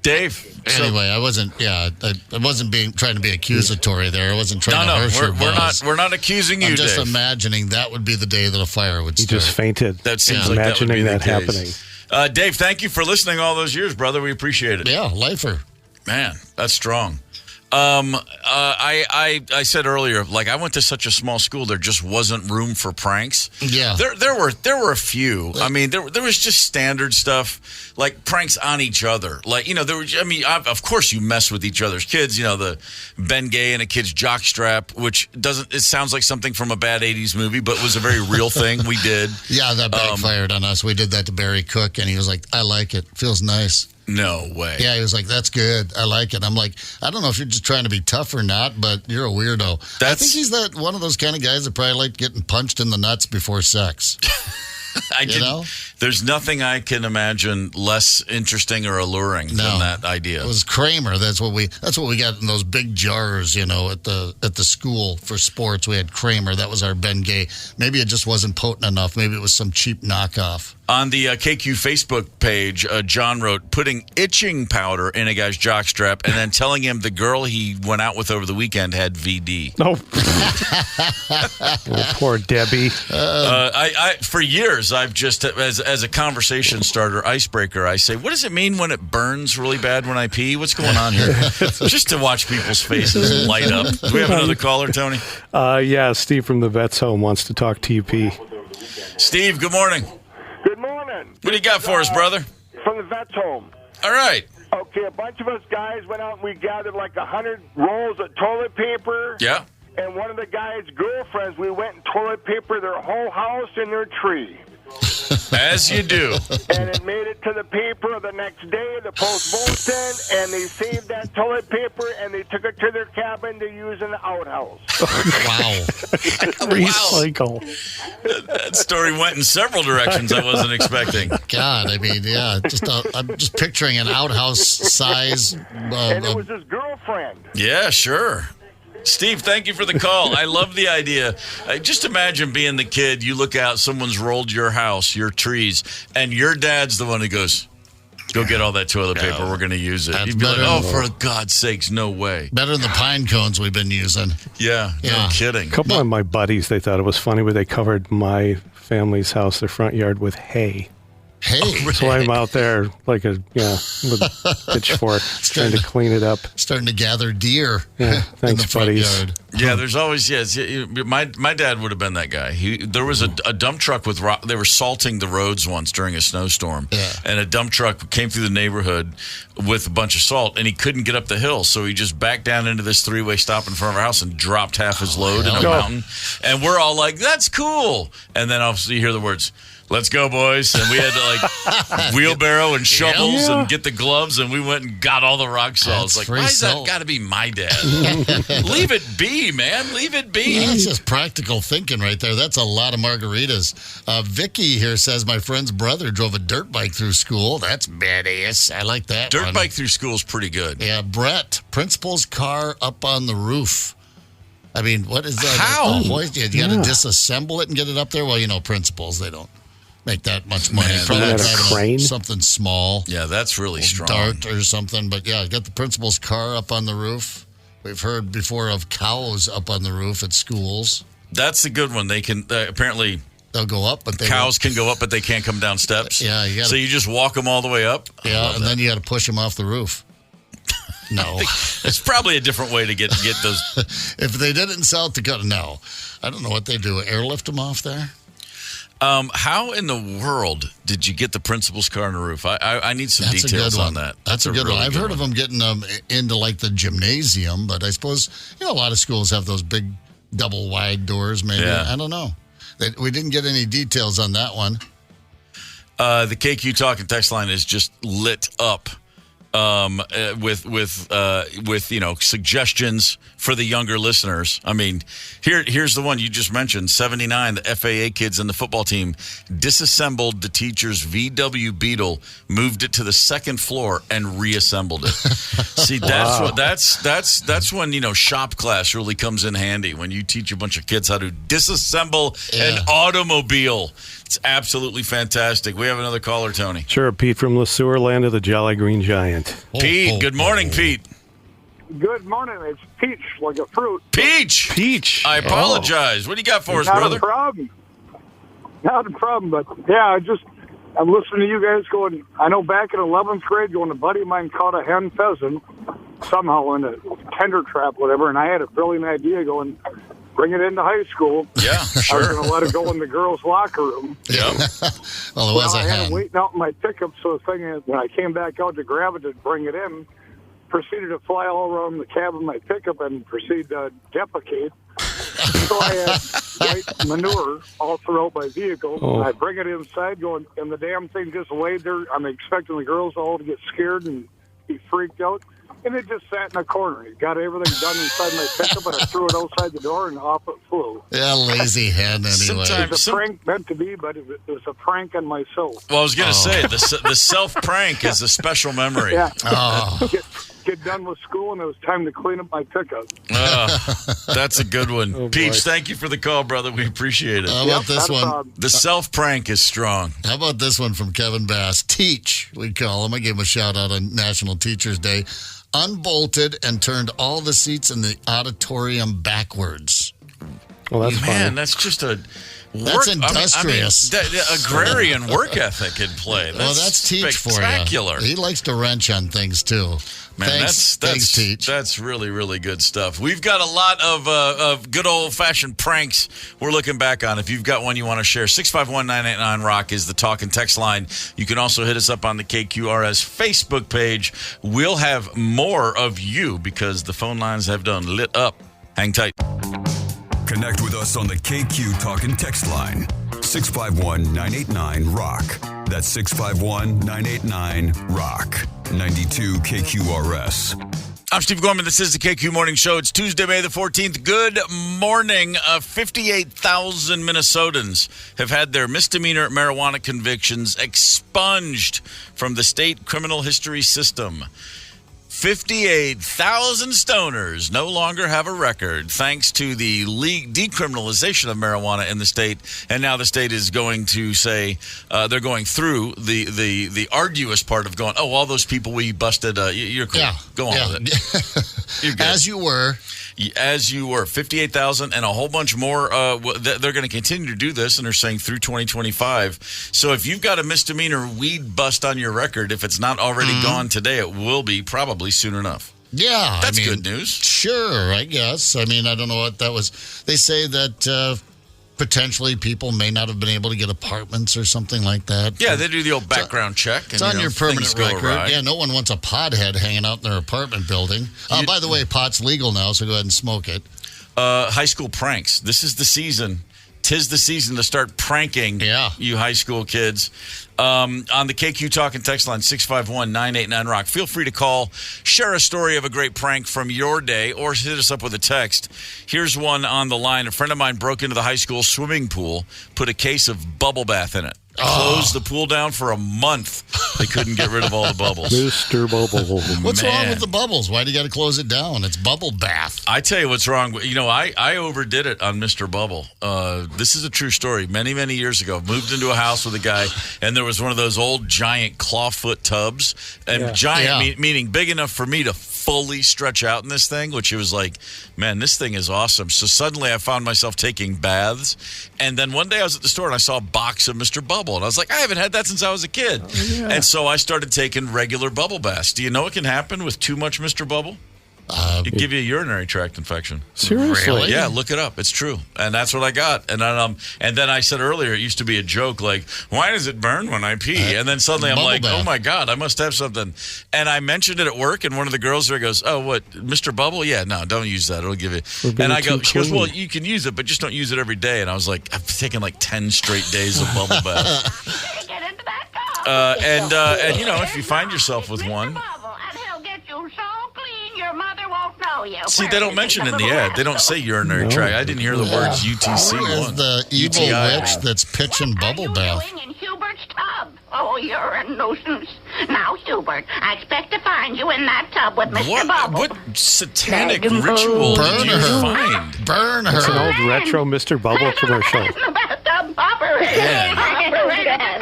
Dave. Anyway, I wasn't trying to be accusatory there. I wasn't trying to hurt your buzz. We're not accusing you, I'm just Dave. imagining that would be the day that a fire would He start. just fainted. That seems like that would be imagining the that case. happening. Dave, thank you for listening all those years, brother. We appreciate it. Yeah, lifer. Man, that's strong. I said earlier, like, I went to such a small school, there just wasn't room for pranks. Yeah. There were a few. I mean, there was just standard stuff, like pranks on each other. Like, of course you mess with each other's kids. The Ben Gay and a kid's jockstrap, which it sounds like something from a bad 80s movie, but was a very real thing we did. Yeah, that backfired on us. We did that to Barry Cook, and he was like, I like it. Feels nice. No way. Yeah, he was like, that's good. I like it. I'm like, I don't know if you're just trying to be tough or not, but you're a weirdo. I think he's one of those kind of guys that probably like getting punched in the nuts before sex. There's nothing I can imagine less interesting or alluring than that idea. It was Kramer. That's what we got in those big jars, at the school for sports. We had Kramer. That was our Ben Gay. Maybe it just wasn't potent enough. Maybe it was some cheap knockoff. On the KQ Facebook page, John wrote, putting itching powder in a guy's jockstrap and then telling him the girl he went out with over the weekend had VD. Oh, poor Debbie. I for years, I've just, as a conversation starter, icebreaker, I say, what does it mean when it burns really bad when I pee? What's going on here? Just to watch people's faces light up. Do we have another caller, Tony? Yeah, Steve from the Vets Home wants to talk TP. Steve, good morning. Good morning. What do you got for us, brother? From the Vets Home. All right. Okay, a bunch of us guys went out and we gathered like 100 rolls of toilet paper. Yeah. And one of the guys' girlfriends, we went and toilet paper their whole house and their tree. As you do. And it made it to the paper the next day, the Post Bulletin, and they saved that toilet paper and they took it to their cabin to use in the outhouse. Wow. Recycle. That story went in several directions I wasn't expecting. God, I mean, yeah, I'm just picturing an outhouse size. And it was his girlfriend. Yeah, sure. Steve, thank you for the call. I love the idea. Just imagine being the kid. You look out, someone's rolled your house, your trees, and your dad's the one who goes, go get all that toilet paper. We're going to use it. You'd be like, oh, for God's sakes, no way. Better than the pine cones we've been using. Yeah, no kidding. A couple of my buddies, they thought it was funny, but they covered my family's house, their front yard, with hay. Hey, So I'm out there with a pitchfork trying to clean it up. starting to gather deer Yeah, in thanks, the front buddies. yard. Yeah, there's always, my dad would have been that guy. There was a dump truck with rock. They were salting the roads once during a snowstorm. Yeah. And a dump truck came through the neighborhood with a bunch of salt, and he couldn't get up the hill. So he just backed down into this three-way stop in front of our house and dropped half his load in a mountain. And we're all like, that's cool. And then obviously you hear the words, let's go, boys. And we had to wheelbarrow and shovels and get the gloves, and we went and got all the rock salt. It's like, why has that got to be my dad? Leave it be, man. Leave it be. That's just practical thinking right there. That's a lot of margaritas. Vicky here says my friend's brother drove a dirt bike through school. That's badass. I like that Dirt one. bike through school is pretty good. Yeah, Brett, principal's car up on the roof. I mean, what is that? How? You got to disassemble it and get it up there? Well, principals, they don't make that much money. Man, Probably that's driving a crane? something small. Yeah, that's really strong. Dart or something. But yeah, get the principal's car up on the roof. We've heard before of cows up on the roof at schools. That's a good one. They can apparently They'll go up, but cows can go up, but they can't come down steps. Yeah, so you just walk them all the way up. Yeah, and then you got to push them off the roof. No, it's probably a different way to get those. If they did it in South Dakota, no, I don't know what they do. Airlift them off there. How in the world did you get the principal's car on the roof? I need some That's details a good on one. that. That's a good really one. I've good heard of them getting into like the gymnasium, but I suppose a lot of schools have those big double wide doors. Maybe I don't know. We didn't get any details on that one. The KQ Talk and text line is just lit up with suggestions for the younger listeners. I mean, here's the one you just mentioned. 79, the FAA kids in the football team disassembled the teacher's VW Beetle, moved it to the second floor, and reassembled it. See, that's when shop class really comes in handy, when you teach a bunch of kids how to disassemble an automobile. It's absolutely fantastic. We have another caller, Tony. Sure, Pete from LeSueur, land of the Jolly Green Giant. Pete, good morning, Pete. Good morning. It's peach, like a fruit. Peach. I apologize. What do you got for us, brother? Not a problem, but yeah, I'm listening to you guys going. I know back in 11th grade, a buddy of mine caught a hen pheasant somehow in a tender trap, whatever, and I had a brilliant idea going, bring it into high school. Yeah, sure. I was going to let it go in the girls' locker room. Yeah. Well, it was a I had hen. it waiting out in my pickup, so the thing is, when I came back out to grab it to bring it in, proceeded to fly all around the cab of my pickup and proceed to defecate. So I had white manure all throughout my vehicle. And I bring it inside, and the damn thing just laid there. I'm expecting the girls all to get scared and be freaked out. And it just sat in a corner. It got everything done inside my pickup, and I threw it outside the door, and off it flew. Yeah, lazy hen anyway. It was a prank meant to be, but it was a prank on myself. Well, I was going to say, the self-prank is a special memory. Yeah. Oh. Get done with school, and it was time to clean up my pickup. That's a good one. Peach, thank you for the call, brother. We appreciate it. How about this one? The self-prank is strong. How about this one from Kevin Bass? Teach, we call him. I gave him a shout-out on National Teachers Day. Unbolted and turned all the seats in the auditorium backwards. Well, that's funny. That's just a... That's industrious. Agrarian work ethic in play. That's Teach for you. Spectacular. He likes to wrench on things, too. Man, Thanks, Teach. That's really, really good stuff. We've got a lot of good old-fashioned pranks we're looking back on. If you've got one you want to share, 651-989-ROCK is the talk and text line. You can also hit us up on the KQRS Facebook page. We'll have more of you because the phone lines have done lit up. Hang tight. Connect with us on the KQ Talk and Text line. 651-989-ROCK. That's 651-989-ROCK. 92 KQRS. I'm Steve Gorman. This is the KQ Morning Show. It's Tuesday, May the 14th. Good morning. 58,000 Minnesotans have had their misdemeanor marijuana convictions expunged from the state criminal history system. 58,000 stoners no longer have a record thanks to the decriminalization of marijuana in the state. And now the state is going to say they're going through the arduous part of going, all those people we busted, you're cool. Yeah. Go on with it. You're good. As you were. 58,000 and a whole bunch more. They're going to continue to do this, and they're saying through 2025. So if you've got a misdemeanor weed bust on your record, if it's not already gone today, it will be probably soon enough. Yeah. That's good news. Sure, I guess. I mean, I don't know what that was. They say that potentially people may not have been able to get apartments or something like that. Yeah, they do the old background check. And, it's on your permanent record. Awry. Yeah, no one wants a pothead hanging out in their apartment building. By the way, pot's legal now, so go ahead and smoke it. High school pranks. This is the season. 'Tis the season to start pranking you high school kids. On the KQ Talk and text line 651-989-ROCK. Feel free to call, share a story of a great prank from your day, or hit us up with a text. Here's one on the line. A friend of mine broke into the high school swimming pool, put a case of bubble bath in it. Closed the pool down for a month. They couldn't get rid of all the bubbles. Mr. Bubble. What's wrong with the bubbles? Why do you got to close it down? It's bubble bath. I tell you what's wrong. I overdid it on Mr. Bubble. This is a true story. Many, many years ago, moved into a house with a guy, and there was one of those old giant clawfoot tubs. And giant meaning big enough for me to fully stretch out in this thing, which it was like, man, this thing is awesome. So suddenly I found myself taking baths. And then one day I was at the store and I saw a box of Mr. Bubble. And I was like, I haven't had that since I was a kid. And so I started taking regular bubble baths. Do you know what can happen with too much Mr. Bubble? It give you a urinary tract infection. Seriously? Really? Yeah, look it up. It's true, and that's what I got. And then I said earlier, it used to be a joke, like, why does it burn when I pee? And then suddenly I'm like, oh my God, I must have something. And I mentioned it at work, and one of the girls there goes, oh, what, Mr. Bubble? Yeah, no, don't use that. It'll give you. And I go, she goes, well, you can use it, but just don't use it every day. And I was like, I've taken like 10 straight days of bubble bath. And if you find yourself with one. See, they don't mention in the ad. They don't say urinary tract. I didn't hear the words UTC. Who is the evil witch that's pitching bubble bath? In Hubert's tub? Oh, you're a nuisance. Now, Hubert, I expect to find you in that tub with Mr. Bubble. What satanic ritual did you find? Burn her. It's an old retro Mr. Bubble commercial. The bathtub bopper.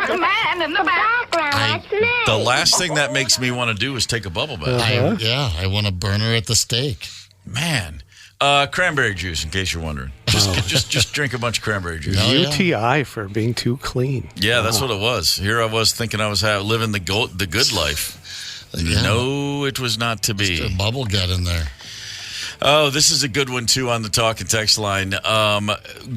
The man in the background. The last thing that makes me want to do is take a bubble bath. I want to burn her at the stake. Man. Cranberry juice, in case you're wondering. Just drink a bunch of cranberry juice. UTI for being too clean. Yeah, that's what it was. Here I was thinking I was living the good life. No, it was not to be. Mr. Bubble got in there. Oh, this is a good one, too, on the talk and text line.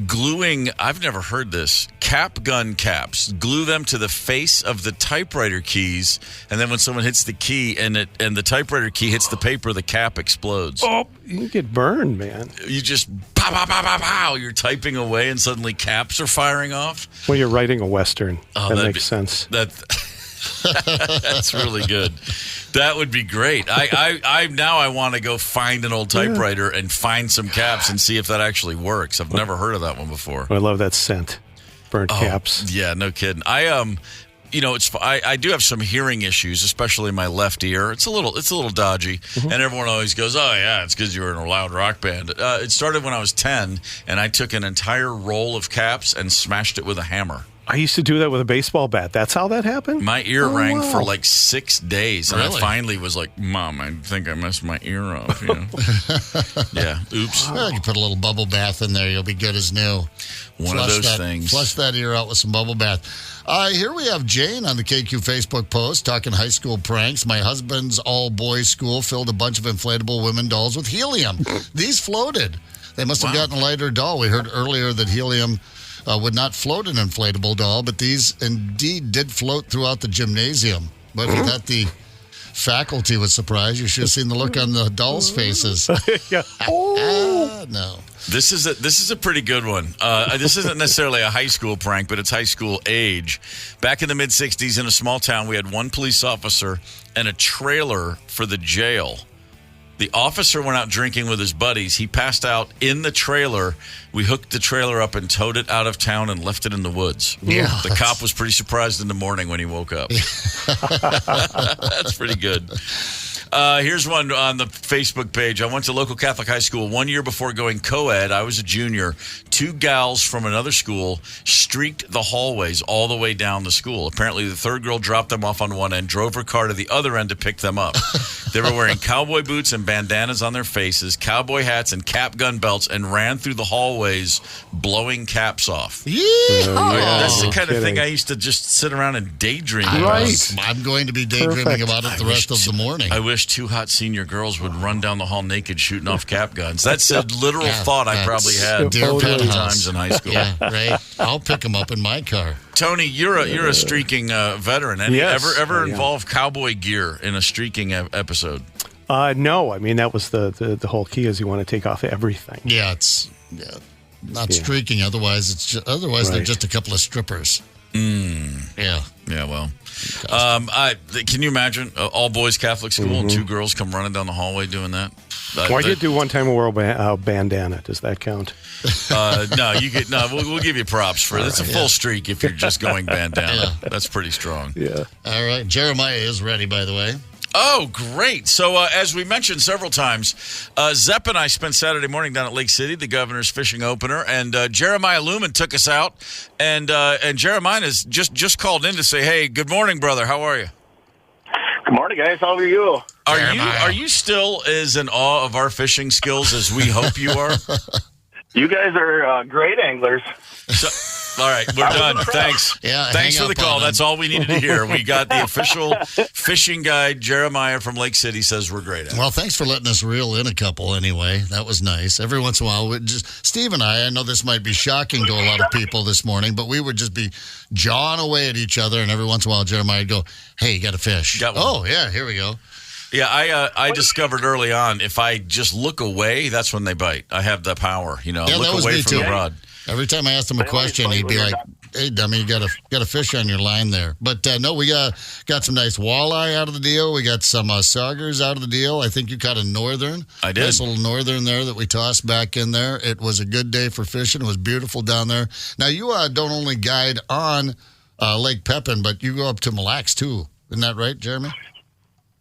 Gluing, I've never heard this, cap gun caps. Glue them to the face of the typewriter keys, and then when someone hits the key and the typewriter key hits the paper, the cap explodes. Oh, you can get burned, man. You just pow, pow, pow, pow, pow. You're typing away, and suddenly caps are firing off. Well, you're writing a Western. That makes sense. That's really good. That would be great. I want to go find an old typewriter and find some caps and see if that actually works. I've never heard of that one before. I love that scent. Burnt caps. Yeah, no kidding. I do have some hearing issues, especially in my left ear. It's a little dodgy, and everyone always goes, "Oh yeah, it's because you were in a loud rock band." It started when I was 10, and I took an entire roll of caps and smashed it with a hammer. I used to do that with a baseball bat. That's how that happened? My ear rang for like 6 days, and Really? I finally was like, Mom, I think I messed my ear off. Yeah, oops. Well, you put a little bubble bath in there, you'll be good as new. One of those things. Flush that ear out with some bubble bath. Here we have Jane on the KQ Facebook post talking high school pranks. My husband's all-boys school filled a bunch of inflatable women dolls with helium. These floated. They must have gotten a lighter doll. We heard earlier that helium would not float an inflatable doll, but these indeed did float throughout the gymnasium. But if you thought the faculty was surprised, you should have seen the look on the dolls' faces. No. This is a pretty good one. This isn't necessarily a high school prank, but it's high school age. Back in the mid-'60s in a small town, we had one police officer and a trailer for the jail. The officer went out drinking with his buddies. He passed out in the trailer. We hooked the trailer up and towed it out of town and left it in the woods. Yeah, the cop was pretty surprised in the morning when he woke up. That's pretty good. Here's one on the Facebook page. I went to local Catholic high school 1 year before going co-ed. I was a junior. 2 gals from another school streaked the hallways all the way down the school. Apparently, the third girl dropped them off on one end, drove her car to the other end to pick them up. They were wearing cowboy boots and bandanas on their faces, cowboy hats and cap gun belts, and ran through the hallways blowing caps off. That's the kind of thing I used to just sit around and daydream about. I'm going to be daydreaming about it the rest of the morning. I wish 2 hot senior girls would run down the hall naked shooting off cap guns. That's a literal thought I probably had many times in high school. Yeah, right. I'll pick them up in my car. Tony, you're a streaking veteran. Ever involve cowboy gear in a streaking episode? No. I mean, that was the whole key is you want to take off everything. Yeah, it's not streaking. Otherwise, they're just a couple of strippers. Yeah. Yeah, well. Can you imagine all boys Catholic school and 2 girls come running down the hallway doing that? I did do one time a bandana. Does that count? No, we'll give you props for it. It's a full streak if you're just going bandana. That's pretty strong. Yeah. All right. Jeremiah is ready, by the way. Oh, great. So, as we mentioned several times, Zepp and I spent Saturday morning down at Lake City, the governor's fishing opener, and Jeremiah Lumen took us out. And Jeremiah has just called in to say, hey, good morning, brother. How are you? Good morning, guys. How are you? Are you still as in awe of our fishing skills as we hope you are? You guys are great anglers. All right, we're done. Thanks. Yeah, thanks for the call. That's all we needed to hear. We got the official fishing guide, Jeremiah from Lake City, says we're great at it. Well, thanks for letting us reel in a couple anyway. That was nice. Every once in a while, Steve and I know this might be shocking to a lot of people this morning, but we would just be jawing away at each other, and every once in a while, Jeremiah would go, hey, you got a fish. Oh, yeah, here we go. Yeah, I discovered early on, if I just look away, that's when they bite. I have the power, look away from the rod. Every time I asked him a question, he'd be like, hey, dummy, you got a fish on your line there. But, no, we got some nice walleye out of the deal. We got some saugers out of the deal. I think you caught a northern. I did. Nice little northern there that we tossed back in there. It was a good day for fishing. It was beautiful down there. Now, you don't only guide on Lake Pepin, but you go up to Mille Lacs, too. Isn't that right, Jeremy?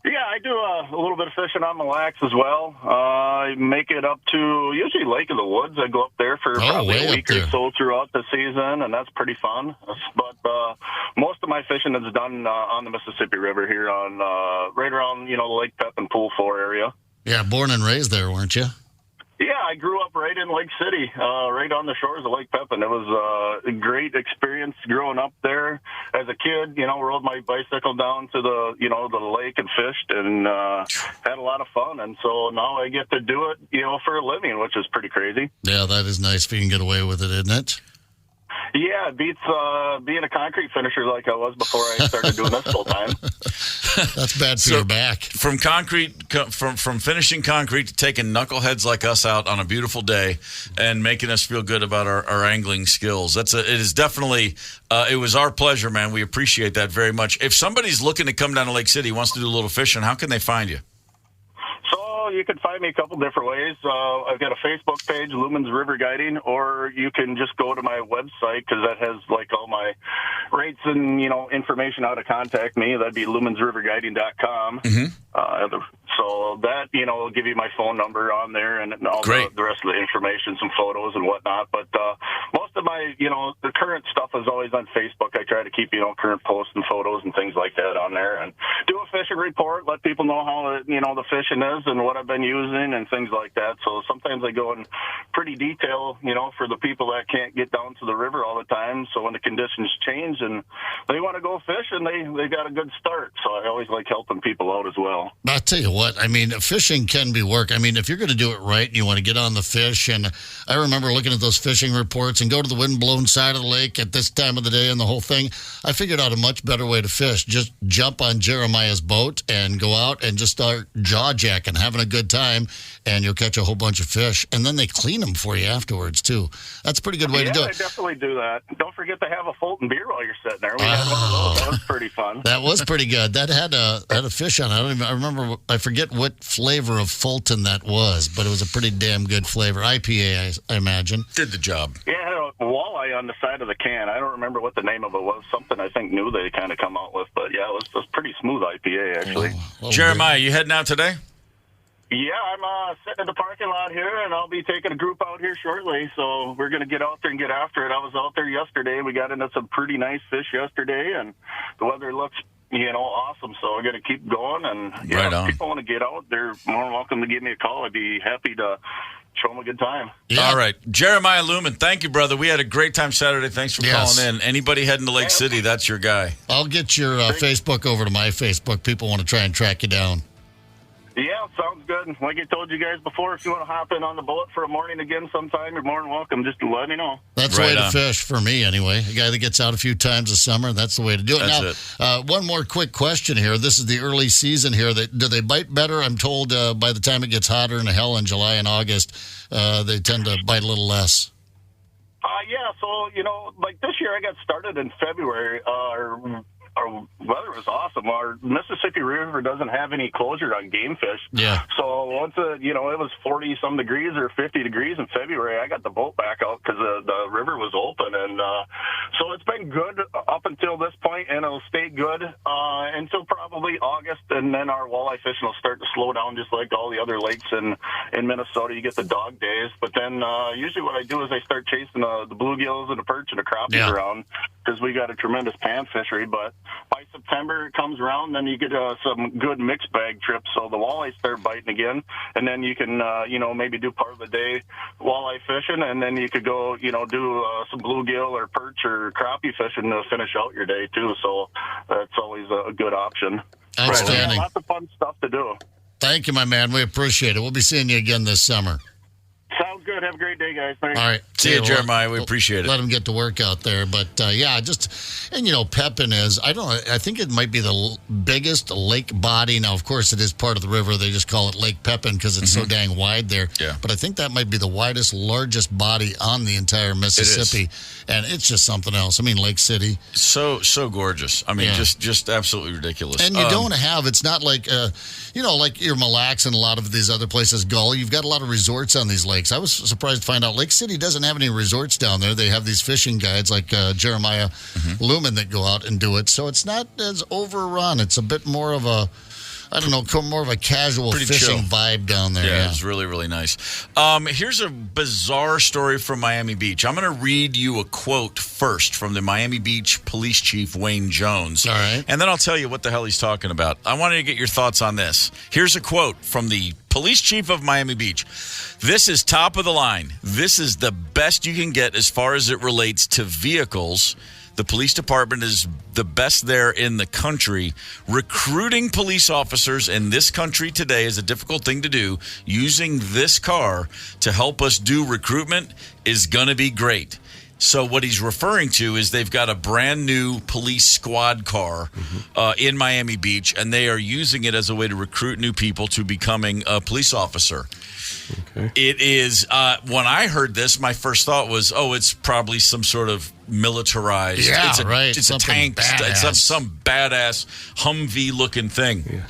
Yeah, I do a little bit of fishing on Mille Lacs as well. I make it up to usually Lake of the Woods. I go up there for probably a week or so throughout the season, and that's pretty fun. But most of my fishing is done on the Mississippi River here on right around the Lake Pepin Pool 4 area. Yeah, born and raised there, weren't you? Yeah, I grew up right in Lake City, right on the shores of Lake Pepin. It was a great experience growing up there. As a kid, rode my bicycle down to the lake and fished and had a lot of fun. And so now I get to do it, for a living, which is pretty crazy. Yeah, that is nice if you can get away with it, isn't it? Yeah, it beats being a concrete finisher like I was before I started doing this full time. That's bad for your back. From finishing concrete to taking knuckleheads like us out on a beautiful day and making us feel good about our angling skills. It is definitely it was our pleasure, man. We appreciate that very much. If somebody's looking to come down to Lake City, wants to do a little fishing, how can they find you? You can find me a couple different ways. I've got a Facebook page, Lumen's River Guiding, or you can just go to my website because that has all my rates and information how to contact me. That'd be lumensriverguiding.com. So that will give you my phone number on there and all the rest of the information, some photos and whatnot. But most of my the current stuff is always on Facebook. I try to keep current posts and photos and things like that on there, and do a fishing report, let people know how the fishing is and what I've been using and things like that. So sometimes I go in pretty detail, for the people that can't get down to the river all the time. So when the conditions change and they want to go fishing, they got a good start. So I always like helping people out as well. I'll tell you what, fishing can be work. If you're going to do it right and you want to get on the fish, and I remember looking at those fishing reports and go to the wind-blown side of the lake at this time of the day and the whole thing, I figured out a much better way to fish. Just jump on Jeremiah's boat and go out and just start jaw-jacking, having a good time, and you'll catch a whole bunch of fish. And then they clean them for you afterwards, too. That's a pretty good way to do it. I definitely do that. Don't forget to have a Fulton beer while you're sitting there. We had one of those. That was pretty fun. That was pretty good. That had a fish on it. I forget what flavor of Fulton that was, but it was a pretty damn good flavor. IPA, I imagine. Did the job. Yeah, it had a walleye on the side of the can. I don't remember what the name of it was. Something I think new they kind of come out with. But, yeah, it was pretty smooth IPA, actually. Jeremiah, you heading out today? Yeah, I'm sitting in the parking lot here, and I'll be taking a group out here shortly. So we're going to get out there and get after it. I was out there yesterday. We got into some pretty nice fish yesterday, and the weather looks, awesome. So we're going to keep going. And if people want to get out, they're more than welcome to give me a call. I'd be happy to show them a good time. Yeah. All right. Jeremiah Lumen, thank you, brother. We had a great time Saturday. Thanks for calling in. Anybody heading to Lake City, that's your guy. I'll get your Facebook over to my Facebook. People want to try and track you down. Yeah, sounds good. Like I told you guys before, if you want to hop in on the boat for a morning again sometime, you're more than welcome. Just let me know. That's the way to fish for me, anyway. A guy that gets out a few times a summer, that's the way to do it. Now, one more quick question here. This is the early season here. Do they bite better? I'm told by the time it gets hotter in hell in July and August, they tend to bite a little less. Yeah, so, like this year I got started in February. Our weather was awesome. Our Mississippi River doesn't have any closure on game fish. Yeah. So once it was 40-some degrees or 50 degrees in February, I got the boat back out because the river was open. And so it's been good up until this point, and it'll stay good until probably August. And then our walleye fishing will start to slow down just like all the other lakes in Minnesota. You get the dog days. But then usually what I do is I start chasing the bluegills and the perch and the crappies around because we got a tremendous pan fishery. But by September it comes around, then you get some good mixed bag trips, so the walleyes start biting again, and then you can maybe do part of the day walleye fishing, and then you could go do some bluegill or perch or crappie fishing to finish out your day too. So that's always a good option. Outstanding. Lots of fun stuff to do. Thank you, my man. We appreciate it. We'll be seeing you again this summer. Sounds good. Have a great day, guys. Thanks. All right. See you, Jeremiah. We appreciate it. Let him get to work out there. But, Pepin is, I think it might be the biggest lake body. Now, of course, it is part of the river. They just call it Lake Pepin because it's so dang wide there. Yeah. But I think that might be the largest body on the entire Mississippi. And it's just something else. I mean, Lake City. So gorgeous. I mean, just absolutely ridiculous. And you don't have, it's not like, like your Mille Lacs and a lot of these other places, Gull. You've got a lot of resorts on these lakes. I was surprised to find out Lake City doesn't have any resorts down there. They have these fishing guides like Jeremiah Lumen that go out and do it. So it's not as overrun. It's a bit more of a, more of a casual fishing vibe down there. Yeah, it's really, really nice. Here's a bizarre story from Miami Beach. I'm going to read you a quote first from the Miami Beach Police Chief, Wayne Jones. All right. And then I'll tell you what the hell he's talking about. I wanted to get your thoughts on this. Here's a quote from the Police Chief of Miami Beach. This is top of the line. This is the best you can get as far as it relates to vehicles. The police department is the best there in the country. Recruiting police officers in this country today is a difficult thing to do. Using this car to help us do recruitment is going to be great. So what he's referring to is they've got a brand new police squad car in Miami Beach, and they are using it as a way to recruit new people to becoming a police officer. Okay. It is, when I heard this, my first thought was, it's probably some sort of militarized. Yeah, It's a tank. Badass. It's some badass Humvee-looking thing. Yeah.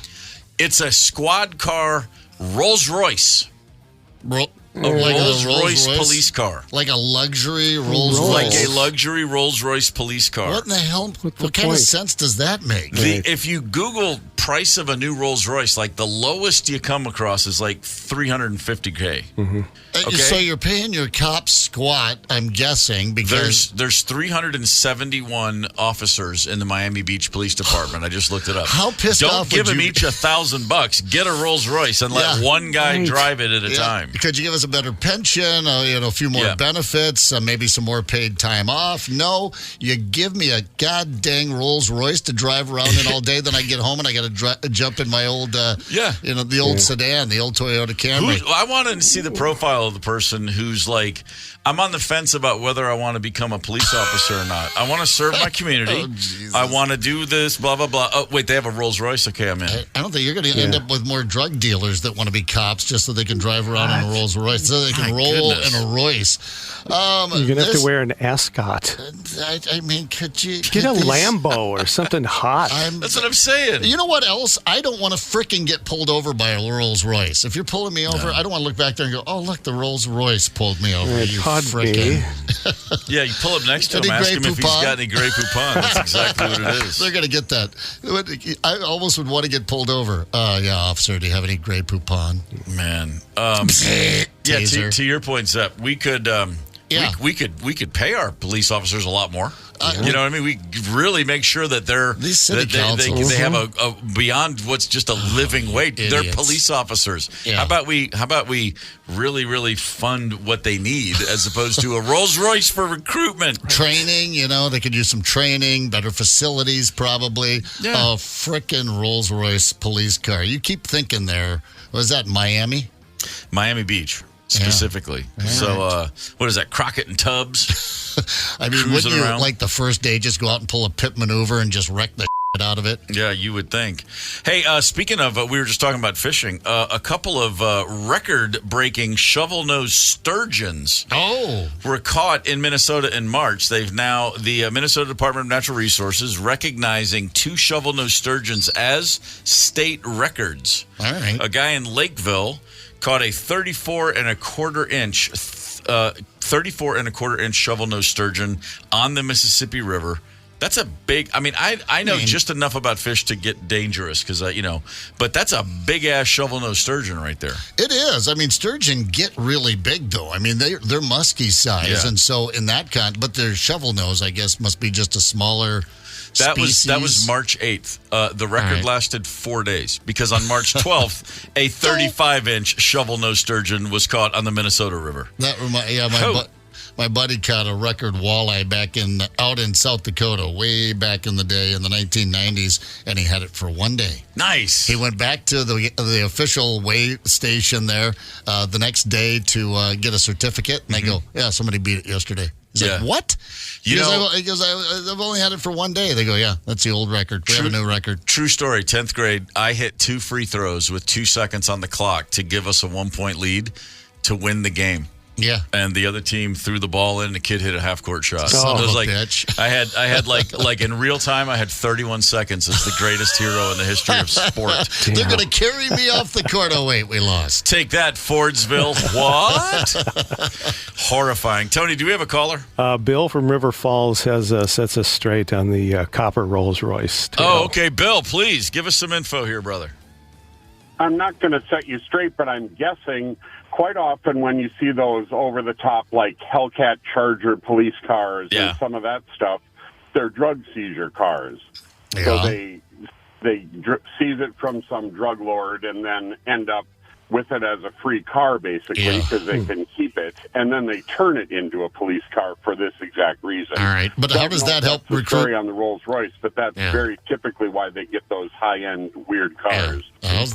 It's a squad car Rolls Royce. A Like Rolls a Royce police car. Like a luxury Rolls Royce. Like a luxury Rolls Royce police car. What in the hell? What kind of sense does that make? If you Google price of a new Rolls Royce, like the lowest you come across is like $350K. Okay? So you're paying your cops squat, I'm guessing, because there's 371 officers in the Miami Beach Police Department. I just looked it up. How pissed off Don't give would them you each $1,000. Get a Rolls Royce and let one guy drive it at a time. Could you give us a better pension? A few more benefits, maybe some more paid time off? No, you give me a god dang Rolls Royce to drive around in all day. Then I get home and I got to jump in my old, the old sedan, the old Toyota Camry. I want to see the profile of the person who's like, I'm on the fence about whether I want to become a police officer or not. I want to serve my community. I want to do this, blah, blah, blah. Oh, wait, they have a Rolls Royce? Okay, I'm in. I don't think you're going to end up with more drug dealers that want to be cops just so they can drive around in a Rolls Royce, so they can roll in a Royce. You're going to have to wear an ascot. I mean, could you... Get a Lambo or something hot. That's what I'm saying. You know what else? I don't want to freaking get pulled over by a Rolls Royce. If you're pulling me over, I don't want to look back there and go, oh, look, the Rolls Royce pulled me over. You freaking... Yeah, you pull up next to him, ask him if he's got any Grey Poupon. That's exactly what it is. They're going to get that. I almost would want to get pulled over. Yeah, officer, do you have any Grey Poupon? Man. Yeah, to your point, Zepp, we could we could pay our police officers a lot more. You know what I mean? We really make sure that they have a beyond what's just a living wage. They're police officers. Yeah. How about we really, really fund what they need as opposed to a Rolls Royce for recruitment? Training, they could use some training, better facilities probably. Yeah. A frickin' Rolls Royce police car. You keep thinking there. Was that Miami? Miami Beach. Specifically. Yeah. So, what is that, Crockett and Tubbs? I mean, wouldn't you, like the first day, just go out and pull a pit maneuver and just wreck the shit out of it? Yeah, you would think. Hey, speaking of, we were just talking about fishing. A couple of record-breaking shovel-nosed sturgeons were caught in Minnesota in March. The Minnesota Department of Natural Resources recognizing 2 shovel-nosed sturgeons as state records. All right. A guy in Lakeville caught a 34 1/4 inch shovel-nosed sturgeon on the Mississippi River. That's a big. I mean, I know just enough about fish to get dangerous because but that's a big ass shovel-nosed sturgeon right there. It is. I mean, sturgeon get really big though. I mean, they're musky size, and so in that but their shovel-nose, I guess, must be just a smaller. That was March 8th. The record lasted 4 days because on March 12th, a 35-inch shovel-nosed sturgeon was caught on the Minnesota River. My buddy caught a record walleye out in South Dakota way back in the day in the 1990s, and he had it for 1 day. Nice. He went back to the official weigh station there the next day to get a certificate, and they go, yeah, somebody beat it yesterday. He's like, what? He goes, I've only had it for 1 day. They go, yeah, that's the old record. We have a new record. True story. 10th grade, I hit 2 free throws with 2 seconds on the clock to give us a 1-point lead to win the game. Yeah. And the other team threw the ball in and the kid hit a half-court shot. Son it was of a like bitch. I had like in real time I had 31 seconds as the greatest hero in the history of sport. They're going to carry me off the court. Oh wait, we lost. Take that, Fordsville. What? Horrifying. Tony, do we have a caller? Bill from River Falls sets us straight on the copper Rolls Royce. Oh, okay, Bill, please give us some info here, brother. I'm not going to set you straight, but I'm guessing quite often when you see those over-the-top, like Hellcat Charger police cars and some of that stuff, they're drug seizure cars. Yeah. So they seize it from some drug lord and then end up with it as a free car, basically, because they can keep it, and then they turn it into a police car for this exact reason. All right, but how does that help recruit? Sorry on the Rolls Royce, but that's very typically why they get those high-end weird cars. Yeah.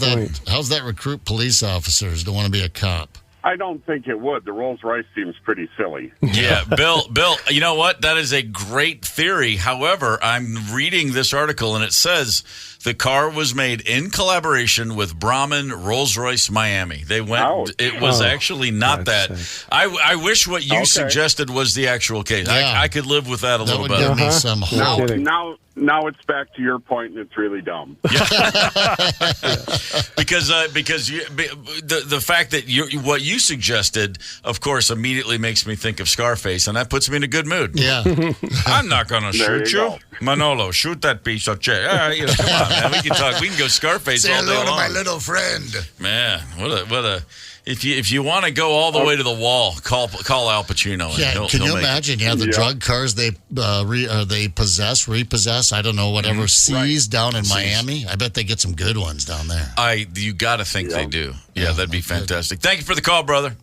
How's that recruit police officers to want to be a cop? I don't think it would. The Rolls Royce seems pretty silly. Yeah, Bill, you know what? That is a great theory. However, I'm reading this article, and it says the car was made in collaboration with Brahman Rolls-Royce Miami. They went. Ouch. It was actually not that. I wish what you suggested was the actual case. Yeah. I could live with that a little better. Give me some hope. Now it's back to your point, and it's really dumb. Because the fact that what you suggested, of course, immediately makes me think of Scarface, and that puts me in a good mood. Yeah, I'm not going to shoot you, Manolo. Shoot that piece of shit. Come on, man. We can talk. We can go Scarface all day long. Say hello to my little friend. Man, what a. If you want to go all the way to the wall, call Al Pacino. Can you imagine? Yeah, the drug cars they repossess. I don't know, whatever seized down in Miami. I bet they get some good ones down there. You got to think they do. Yeah, that'd be fantastic. Thank you for the call, brother.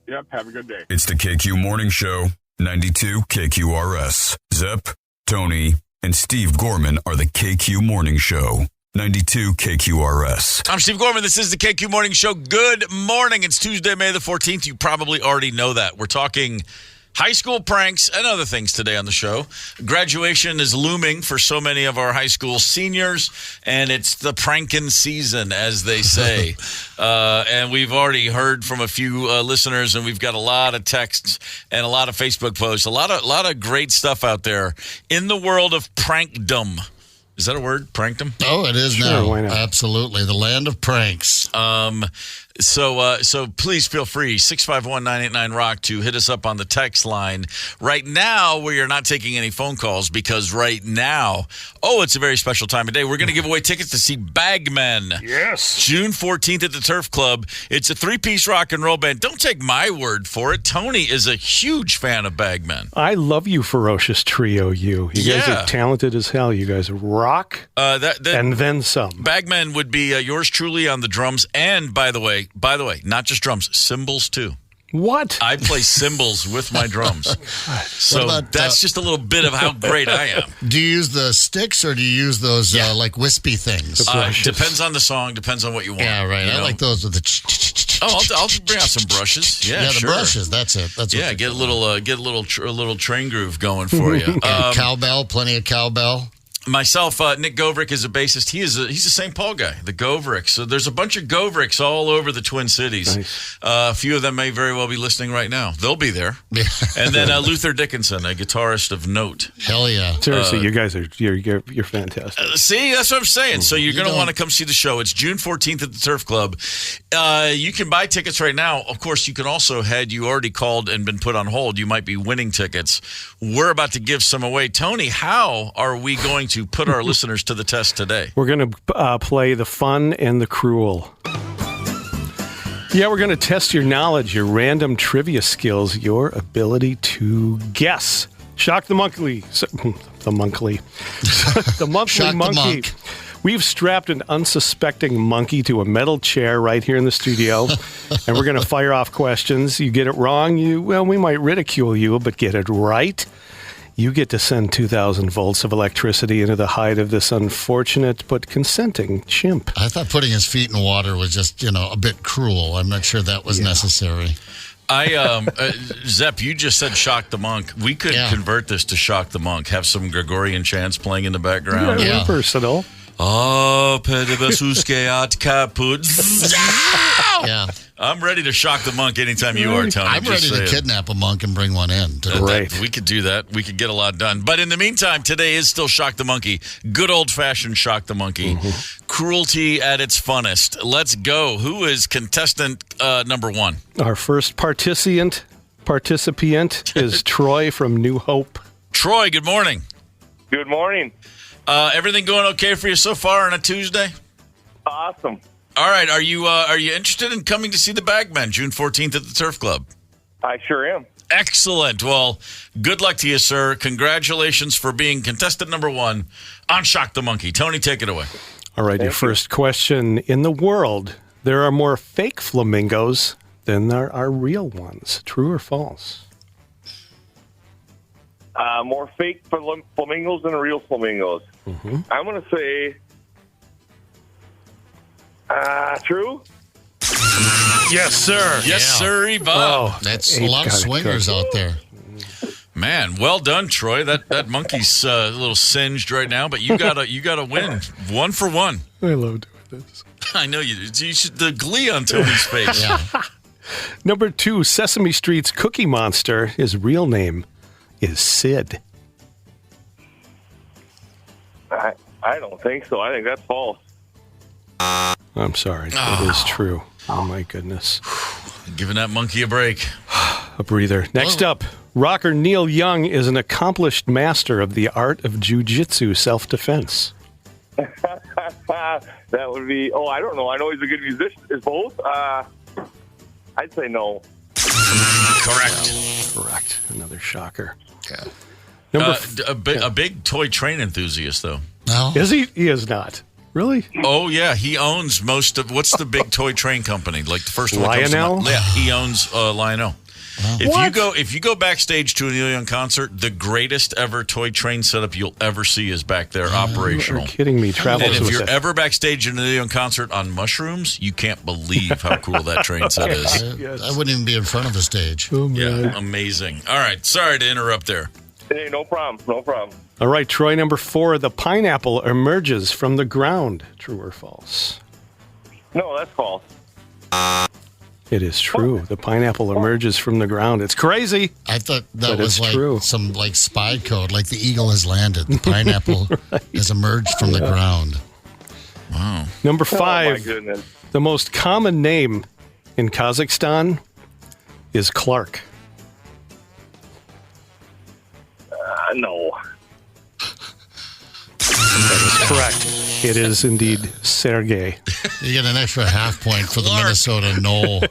Yep. Have a good day. It's the KQ Morning Show, 92 KQRS. Zep, Tony, and Steve Gorman are the KQ Morning Show. 92 KQRS. I'm Steve Gorman. This is the KQ Morning Show. Good morning. It's Tuesday, May the 14th. You probably already know that. We're talking High school pranks and other things today on the show. Graduation is looming for so many of our high school seniors, and it's the pranking season, as they say. And we've already heard from a few listeners, and we've got a lot of texts and a lot of Facebook posts, a lot of great stuff out there in the world of prankdom. Is that a word? Prankdom? Oh, it is now. Why not? Absolutely. The land of pranks. So please feel free, 651-989-ROCK, to hit us up on the text line. Right now, we are not taking any phone calls because right now, it's a very special time of day. We're going to give away tickets to see Bagmen. Yes. June 14th at the Turf Club. It's a 3-piece rock and roll band. Don't take my word for it. Tony is a huge fan of Bagmen. I love you, Ferocious Trio, you. You guys are talented as hell. You guys rock and then some. Bagmen would be yours truly on the drums and, by the way, not just drums, cymbals too. What? I play cymbals with my drums. So that's just a little bit of how great I am. Do you use the sticks or do you use those like wispy things? Depends on the song, depends on what you want. Yeah, right. I like those with the. I'll bring out some brushes. Yeah, the brushes. That's it. That's what get a little train groove going for you. Cowbell, plenty of cowbell. Myself, Nick Goverick is a bassist. He's a St. Paul guy, the Govericks. So there's a bunch of Govericks all over the Twin Cities. Nice. A few of them may very well be listening right now. They'll be there. Yeah. And then Luther Dickinson, a guitarist of note. Hell yeah! Seriously, you guys are you're fantastic. See, that's what I'm saying. So you're going to want to come see the show. It's June 14th at the Turf Club. You can buy tickets right now. Of course, you can also you already called and been put on hold. You might be winning tickets. We're about to give some away. Tony, how are we going to put our listeners to the test today? We're going to play the fun and the cruel. Yeah, we're going to test your knowledge, your random trivia skills, your ability to guess. Shock the monkey. The monthly monkey. We've strapped an unsuspecting monkey to a metal chair right here in the studio, and we're going to fire off questions. You get it wrong, we might ridicule you, but get it right, you get to send 2,000 volts of electricity into the hide of this unfortunate but consenting chimp. I thought putting his feet in water was just, a bit cruel. I'm not sure that was necessary. Zepp, you just said Shock the Monk. We could convert this to Shock the Monk. Have some Gregorian chants playing in the background. Yeah. Personal. Oh, Pedibasuske at Kaput. Yeah. I'm ready to shock the monk anytime you are, Tony. I'm ready to kidnap a monk and bring one in. We could do that. We could get a lot done. But in the meantime, today is still Shock the Monkey. Good old-fashioned Shock the Monkey. Mm-hmm. Cruelty at its funnest. Let's go. Who is contestant number one? Our first participant is Troy from New Hope. Troy, good morning. Good morning. Everything going okay for you so far on a Tuesday? Awesome. All right. Are you interested in coming to see the Bagmen June 14th at the Turf Club? I sure am. Excellent. Well, good luck to you, sir. Congratulations for being contestant number one on Shock the Monkey. Tony, take it away. All right. Your first question. In the world, there are more fake flamingos than there are real ones. True or false? More fake flamingos than real flamingos. Mm-hmm. I'm going to say true. Yes, sir. Yes, sir, Bob. Oh, that's a lot of swingers out there. Man, well done, Troy. That monkey's a little singed right now, but you gotta win 1 for 1. I love doing this. I know you do. The glee on Tony's face. Yeah. Number 2, Sesame Street's Cookie Monster. His real name is Sid. I don't think so. I think that's false. I'm sorry. It is true. Oh, my goodness. Giving that monkey a break. A breather. Next up, rocker Neil Young is an accomplished master of the art of jiu-jitsu self-defense. That would be... Oh, I don't know. I know he's a good musician. Is both? I'd say no. Correct. Another shocker. Yeah. A big toy train enthusiast, though. No. Is he? He is not. Really? Oh, yeah. He owns most of... What's the big toy train company? Like the first one. Lionel? Yeah, he owns Lionel. If you go backstage to a Neil Young concert, the greatest ever toy train setup you'll ever see is back there, operational. You're kidding me. And if you're ever backstage in a Neil Young concert on mushrooms, you can't believe how cool that train set is. I wouldn't even be in front of the stage. Oh, yeah, amazing. All right, sorry to interrupt there. Hey, no problem. No problem. All right, Troy, number 4, the pineapple emerges from the ground. True or false? No, that's false. It is true. The pineapple emerges from the ground. It's crazy. I thought that was like some spy code, like the eagle has landed. The pineapple has emerged from the ground. Wow. Number 5, Oh, my goodness. the most common name in Kazakhstan is Clark. No. That is correct. It is indeed Sergey. You get an extra half point for the Minnesota no.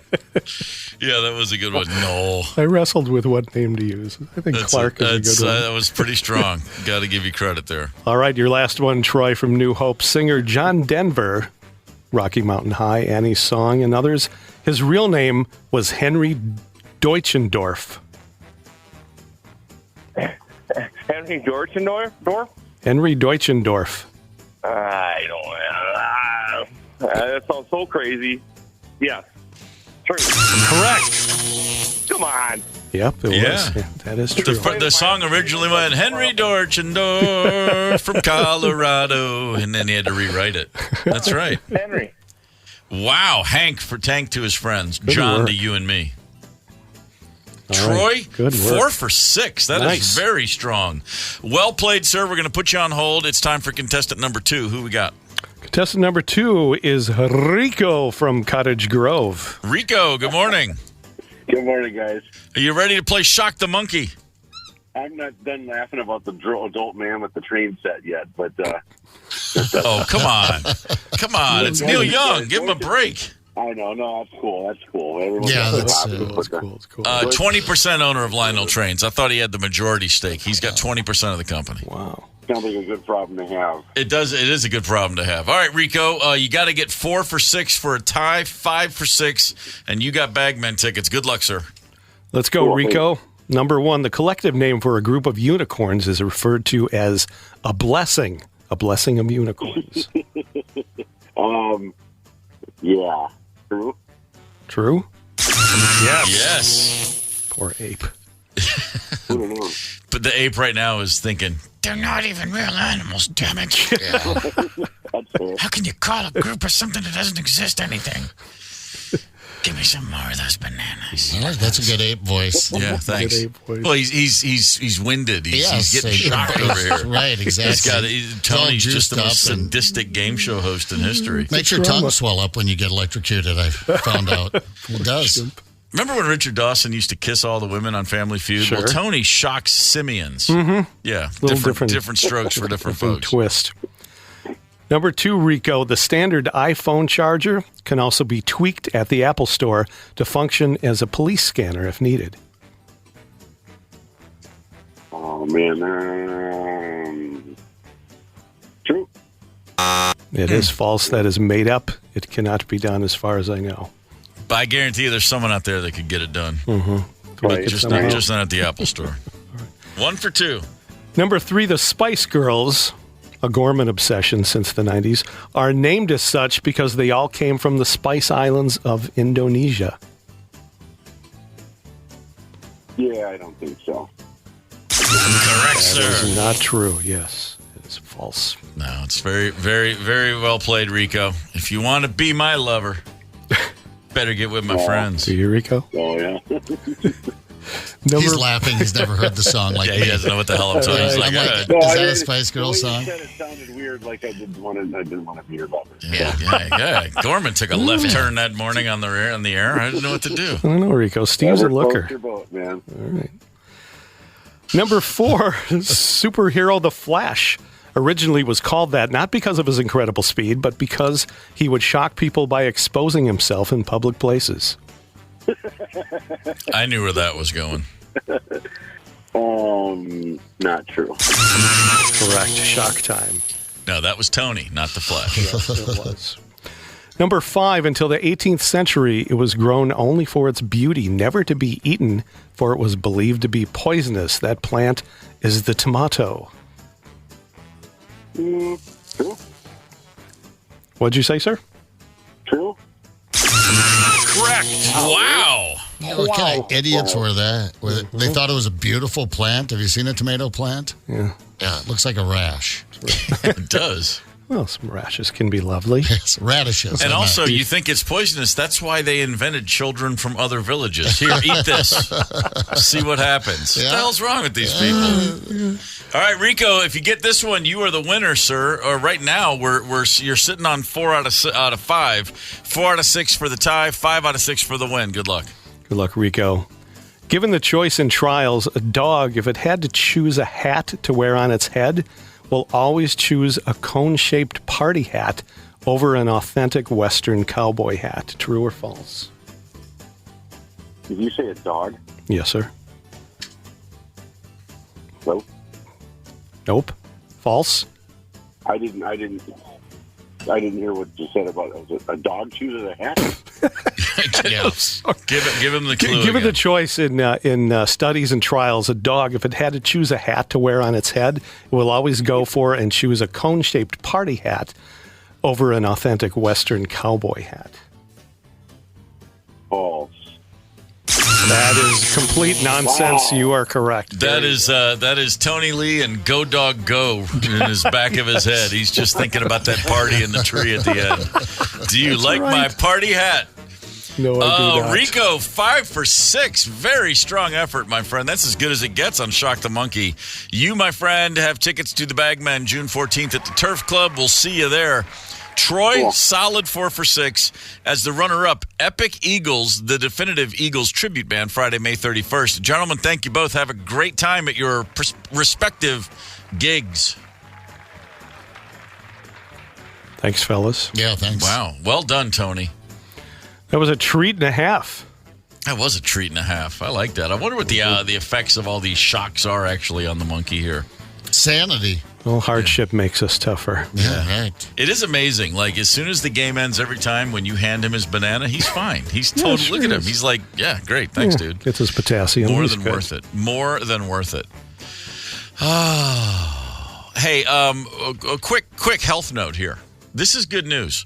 Yeah, that was a good one. No. I wrestled with what name to use. I think Clark is a good one. That was pretty strong. Got to give you credit there. All right, your last one, Troy, from New Hope. Singer John Denver, Rocky Mountain High, Annie's Song, and others. His real name was Henry Deutschendorf. Henry Deutschendorf? Henry Deutschendorf. I don't know. That sounds so crazy. Yes. True. Correct. Come on. Yep, it was. Yeah, that is true. The song originally went Henry Deutschendorf from Colorado, and then he had to rewrite it. That's right. Henry. Wow, Hank for Tank to his friends, Good John work. to you and me. All Troy, right. Good work. 4 for 6. That is very strong. Well played, sir. We're going to put you on hold. It's time for contestant number 2. Who we got? Contestant number 2 is Rico from Cottage Grove. Rico, good morning. Good morning, guys. Are you ready to play Shock the Monkey? I'm not done laughing about the adult man with the train set yet, but... Oh, come on. Come on. It's Neil Young. Give him a break. I know. No, that's cool. That's cool. Everyone's That's cool. It's cool. 20% owner of Lionel Trains. I thought he had the majority stake. He's got 20% of the company. Wow. Sounds like a good problem to have. It does. It is a good problem to have. All right, Rico, you got to get 4 for 6 for a tie, 5 for 6, and you got Bagman tickets. Good luck, sir. Let's go, Rico. Number 1, the collective name for a group of unicorns is referred to as a blessing of unicorns. Yeah. True? True? Yes. Poor ape. But the ape right now is thinking, they're not even real animals, damn it. How can you call a group of something that doesn't exist anything? Give me some more of those bananas. All right, that's a good ape voice. Yeah, thanks. Well, he's winded. He's getting shocked over here. Right, exactly. Tony's just the most sadistic game show host in history. Makes your tongue swell up when you get electrocuted, I found out. It does. Remember when Richard Dawson used to kiss all the women on Family Feud? Sure. Well, Tony shocks simians. Mm-hmm. Yeah, Different strokes for different folks. Twist. Number 2, Rico, the standard iPhone charger can also be tweaked at the Apple Store to function as a police scanner if needed. Oh, man. True. It is false. That is made up. It cannot be done as far as I know. But I guarantee you there's someone out there that could get it done. Mm-hmm. Right. Just not at the Apple Store. 1 for 2. Number 3, the Spice Girls, a Gorman obsession since the 90s, are named as such because they all came from the Spice Islands of Indonesia. Yeah, I don't think so. Correct, sir. That is not true. Yes, it is false. No, it's very, very, very well played, Rico. If you want to be my lover, better get with my friends. Do you, Rico? Oh, yeah. He's laughing. He's never heard the song like he doesn't know what the hell I'm talking about. Is that a Spice Girls song? It sounded weird, like I didn't want to be your lover. Yeah. Gorman took a left turn that morning on the air. I didn't know what to do. I don't know, Rico. Steve's a looker. Your boat, man. All right. Number 4, superhero The Flash. Originally was called that not because of his incredible speed, but because he would shock people by exposing himself in public places. I knew where that was going. Not true. Correct. Shock time. No, that was Tony, not the Flash. Yes, it was. Number 5, until the 18th century, it was grown only for its beauty, never to be eaten, for it was believed to be poisonous. That plant is the tomato. True. What'd you say, sir? True. Correct. Wow. What kind of idiots were that? They thought it was a beautiful plant. Have you seen a tomato plant? Yeah. Yeah, it looks like a rash. It does. Well, some rashes can be lovely. Yes, radishes. And also, you think it's poisonous. That's why they invented children from other villages. Here, eat this. See what happens. Yeah. What the hell's wrong with these people? All right, Rico, if you get this one, you are the winner, sir. Right now, you're sitting on 4 out of 5. 4 out of 6 for the tie, 5 out of 6 for the win. Good luck. Good luck, Rico. Given the choice in trials, a dog, if it had to choose a hat to wear on its head, will always choose a cone-shaped party hat over an authentic Western cowboy hat. True or false? Did you say a dog? Yes, sir. Nope. Nope. False? I didn't hear what you said about a dog chooses a hat. Yes. Give him the clue. Given the choice in studies and trials, a dog, if it had to choose a hat to wear on its head, it will always go for and choose a cone-shaped party hat over an authentic Western cowboy hat. False. That is complete nonsense. Wow. You are correct. That is Tony Lee and Go Dog Go in his back of his head. He's just thinking about that party in the tree at the end. Do you like my party hat? No, I do not. Rico, 5 for 6. Very strong effort, my friend. That's as good as it gets on Shock the Monkey. You, my friend, have tickets to the Bagman June 14th at the Turf Club. We'll see you there. Troy, solid 4 for 6 as the runner-up. Epic Eagles, the definitive Eagles tribute band, Friday, May 31st. Gentlemen, thank you both. Have a great time at your respective gigs. Thanks, fellas. Yeah, thanks. Wow. Well done, Tony. That was a treat and a half. That was a treat and a half. I like that. I wonder what the effects of all these shocks are actually on the monkey here. Sanity. Well, hardship makes us tougher. Yeah, right. It is amazing. Like, as soon as the game ends, every time when you hand him his banana, he's fine. He's totally, sure look at him. is. He's like, yeah, great. Thanks, dude. Gets his potassium. More He's than good. worth it. More than worth it. Oh. Hey, a quick health note here. This is good news.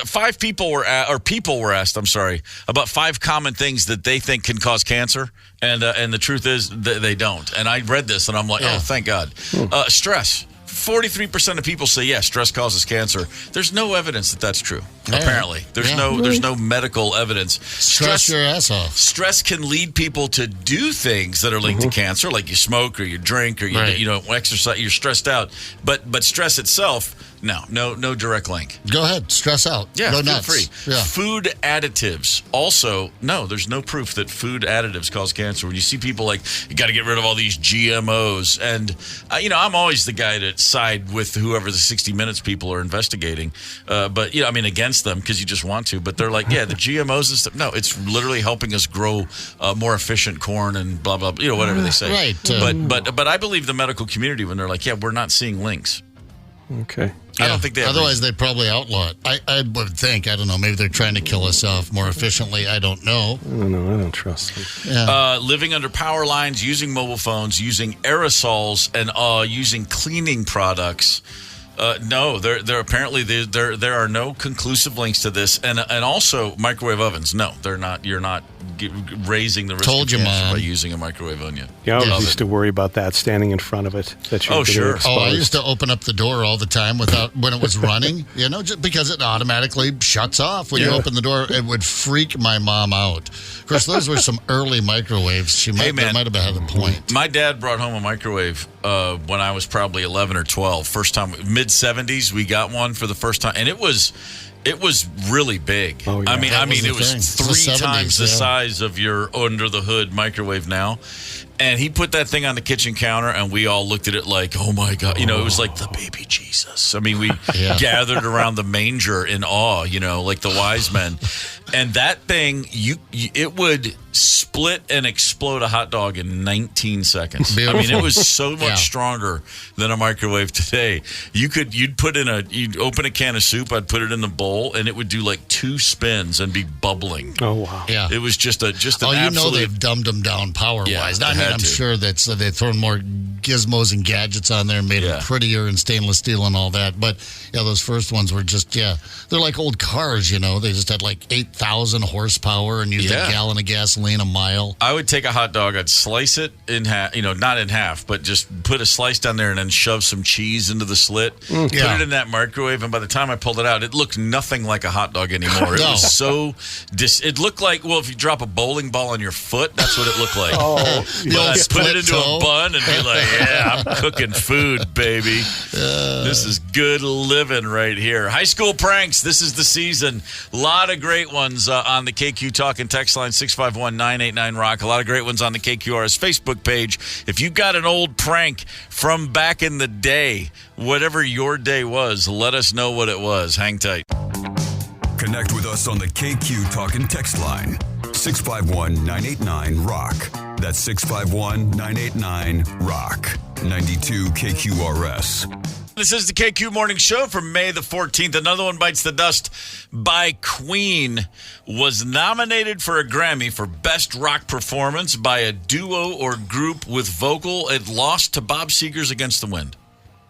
5 people were asked, I'm sorry, about 5 common things that they think can cause cancer, and the truth is they don't. And I read this, and I'm like, oh, thank God. Stress. 43% of people say, yes, stress causes cancer. There's no evidence that that's true, apparently. There's no medical evidence. Stress your ass off. Stress can lead people to do things that are linked to cancer, like you smoke or you drink or you don't exercise, you're stressed out. But stress itself, no direct link. Go ahead, stress out. Yeah, go feel nuts. free. Yeah. Food additives. Also, no, there's no proof that food additives cause cancer. When you see people like, you got to get rid of all these GMOs. And, I'm always the guy to side with whoever the 60 Minutes people are investigating. But, against them because you just want to. But they're like, yeah, the GMOs and stuff. No, it's literally helping us grow more efficient corn and blah, blah, blah, whatever they say. Right. But I believe the medical community when they're like, yeah, we're not seeing links. Okay. I don't think they have otherwise they'd probably outlaw it. I would think. I don't know. Maybe they're trying to kill us off more efficiently. I don't know. I don't know. I don't trust them. Yeah. Living under power lines, using mobile phones, using aerosols, and using cleaning products. No, there apparently there are no conclusive links to this, and also microwave ovens. No, they're not. You're not raising the risk of cancer by using a microwave onion. Yeah, I used to worry about that, standing in front of it. That you're sure. exposed. I used to open up the door all the time when it was running, just because it automatically shuts off when you open the door. It would freak my mom out. Of course, those were some early microwaves. They might have had a point. My dad brought home a microwave when I was probably 11 or 12. First time, mid-70s, we got one for the first time, and it was really big. Oh, yeah. I mean, it was 3 times the size of your under the hood microwave now. And he put that thing on the kitchen counter, and we all looked at it like, oh, my God. You know, it was like the baby Jesus. I mean, we gathered around the manger in awe, you know, like the wise men. And that thing, it would split and explode a hot dog in 19 seconds. Beautiful. I mean, it was so much stronger than a microwave today. You'd open a can of soup, I'd put it in the bowl, and it would do like 2 spins and be bubbling. Oh, wow. Yeah. It was just an absolute... you know they've dumbed them down power-wise. I'm sure that they've thrown more gizmos and gadgets on there and made them prettier and stainless steel and all that. But, yeah, those first ones were just, they're like old cars, you know. They just had like 8,000 horsepower and used a gallon of gasoline a mile. I would take a hot dog, I'd slice it in half, you know, not in half, but just put a slice down there and then shove some cheese into the slit, put it in that microwave, and by the time I pulled it out, it looked nothing like a hot dog anymore. It was so... it looked like, well, if you drop a bowling ball on your foot, that's what it looked like. But I'd put it into a bun and be like, yeah, I'm cooking food, baby. This is good living right here. High school pranks, this is the season. A lot of great ones on the KQ Talk and text line 651-989-ROCK. A lot of great ones on the KQRS Facebook page. If you've got an old prank from back in the day, whatever your day was, let us know what it was. Hang tight. Connect with us on the KQ Talk and text line 651-989-ROCK. That's 651-989-ROCK. 92 KQRS. This is the KQ Morning Show for May the 14th. Another One Bites the Dust by Queen was nominated for a Grammy for Best Rock Performance by a duo or group with vocal. It lost to Bob Seger's Against the Wind.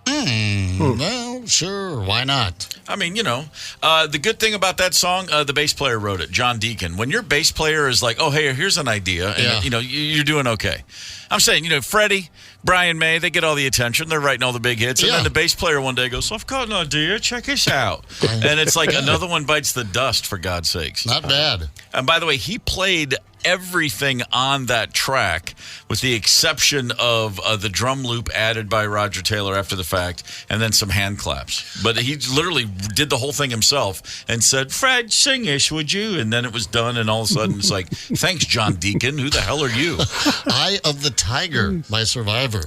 Well, sure. Why not? I mean, you know, the good thing about that song, the bass player wrote it, John Deacon. When your bass player is like, oh, hey, here's an idea, and, you know, you're doing okay. I'm saying, you know, Freddie, Brian May, they get all the attention. They're writing all the big hits. And then the bass player one day goes, I've got an idea. Check this out. And it's like Another One Bites the Dust, for God's sakes. Not bad. And by the way, he played everything on that track with the exception of the drum loop added by Roger Taylor after the fact and then some hand claps. But he literally did the whole thing himself and said, Fred, sing this, would you? And then it was done, and all of a sudden it's like, thanks, John Deacon. Who the hell are you? Eye of the Tiger by Survivor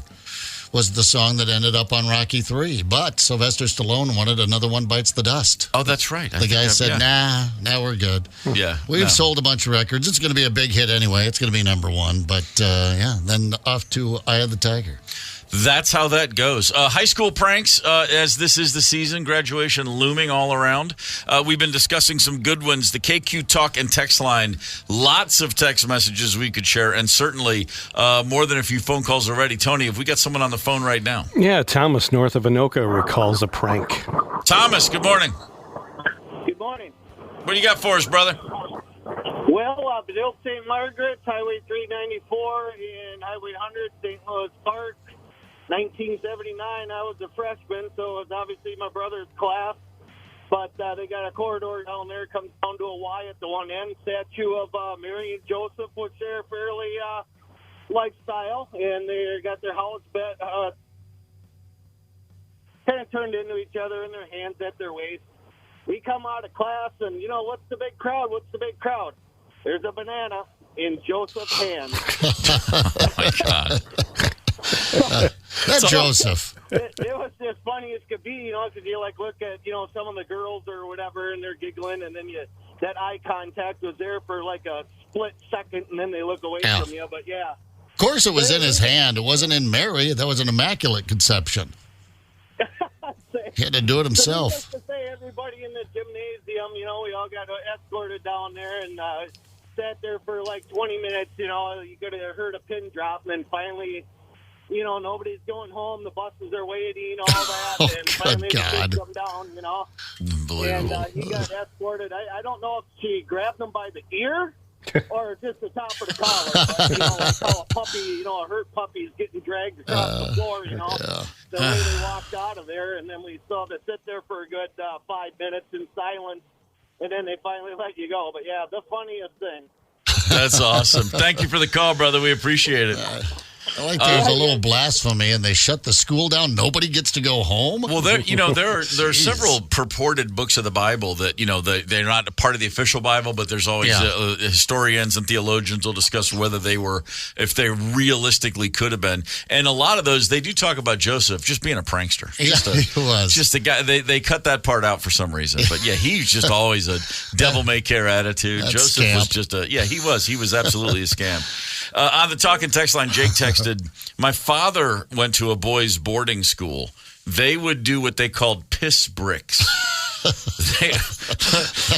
was the song that ended up on Rocky III. But Sylvester Stallone wanted Another One Bites the Dust. Oh, that's right. The guy said, nah, we're good. Yeah. We've sold a bunch of records. It's going to be a big hit anyway. It's going to be number one. But, then off to Eye of the Tiger. That's how that goes. High school pranks, as this is the season, graduation looming all around. We've been discussing some good ones. The KQ Talk and text line, lots of text messages we could share, and certainly more than a few phone calls already. Tony, have we got someone on the phone right now? Yeah, Thomas, north of Anoka, recalls a prank. Thomas, good morning. Good morning. What do you got for us, brother? Well, built St. Margaret's, Highway 394, and Highway 100, St. Louis Park. 1979, I was a freshman, so it was obviously my brother's class. But they got a corridor down there, comes down to a Y at the one end. Statue of Mary and Joseph, which they're fairly lifestyle, and they got their house kind of turned into each other and their hands at their waist. We come out of class, and, you know, what's the big crowd? What's the big crowd? There's a banana in Joseph's hand. Oh, my God. That's Joseph. It was as funny as could be, you know, because you like look at, you know, some of the girls or whatever, and they're giggling, and then that eye contact was there for like a split second, and then they look away from you. But yeah, of course, it was in his hand. It wasn't in Mary. That was an immaculate conception. He had to do it himself. So to say, everybody in the gymnasium, you know, we all got escorted down there and sat there for like 20 minutes. You know, you could have heard a pin drop, and then finally, you know, nobody's going home. The buses are waiting, all that. And finally the kids come down, you know. Unbelievable. And he got escorted. I don't know if she grabbed him by the ear or just the top of the collar. But, you know, like how a puppy, you know, a hurt puppy is getting dragged across the floor, you know. The way they walked out of there. And then we saw them sit there for a good 5 minutes in silence. And then they finally let you go. But, yeah, the funniest thing. That's awesome. Thank you for the call, brother. We appreciate it. I like there's a little blasphemy, and they shut the school down. Nobody gets to go home. Well, there are several purported books of the Bible that they're not part of the official Bible, but there's always historians and theologians will discuss whether if they realistically could have been. And a lot of those, they do talk about Joseph just being a prankster. He was just a guy. They cut that part out for some reason, but yeah, he's just always a devil may care attitude. Joseph was just he was absolutely a scam. On the talk and text line, Jake texted, "My father went to a boys' boarding school. They would do what they called piss bricks.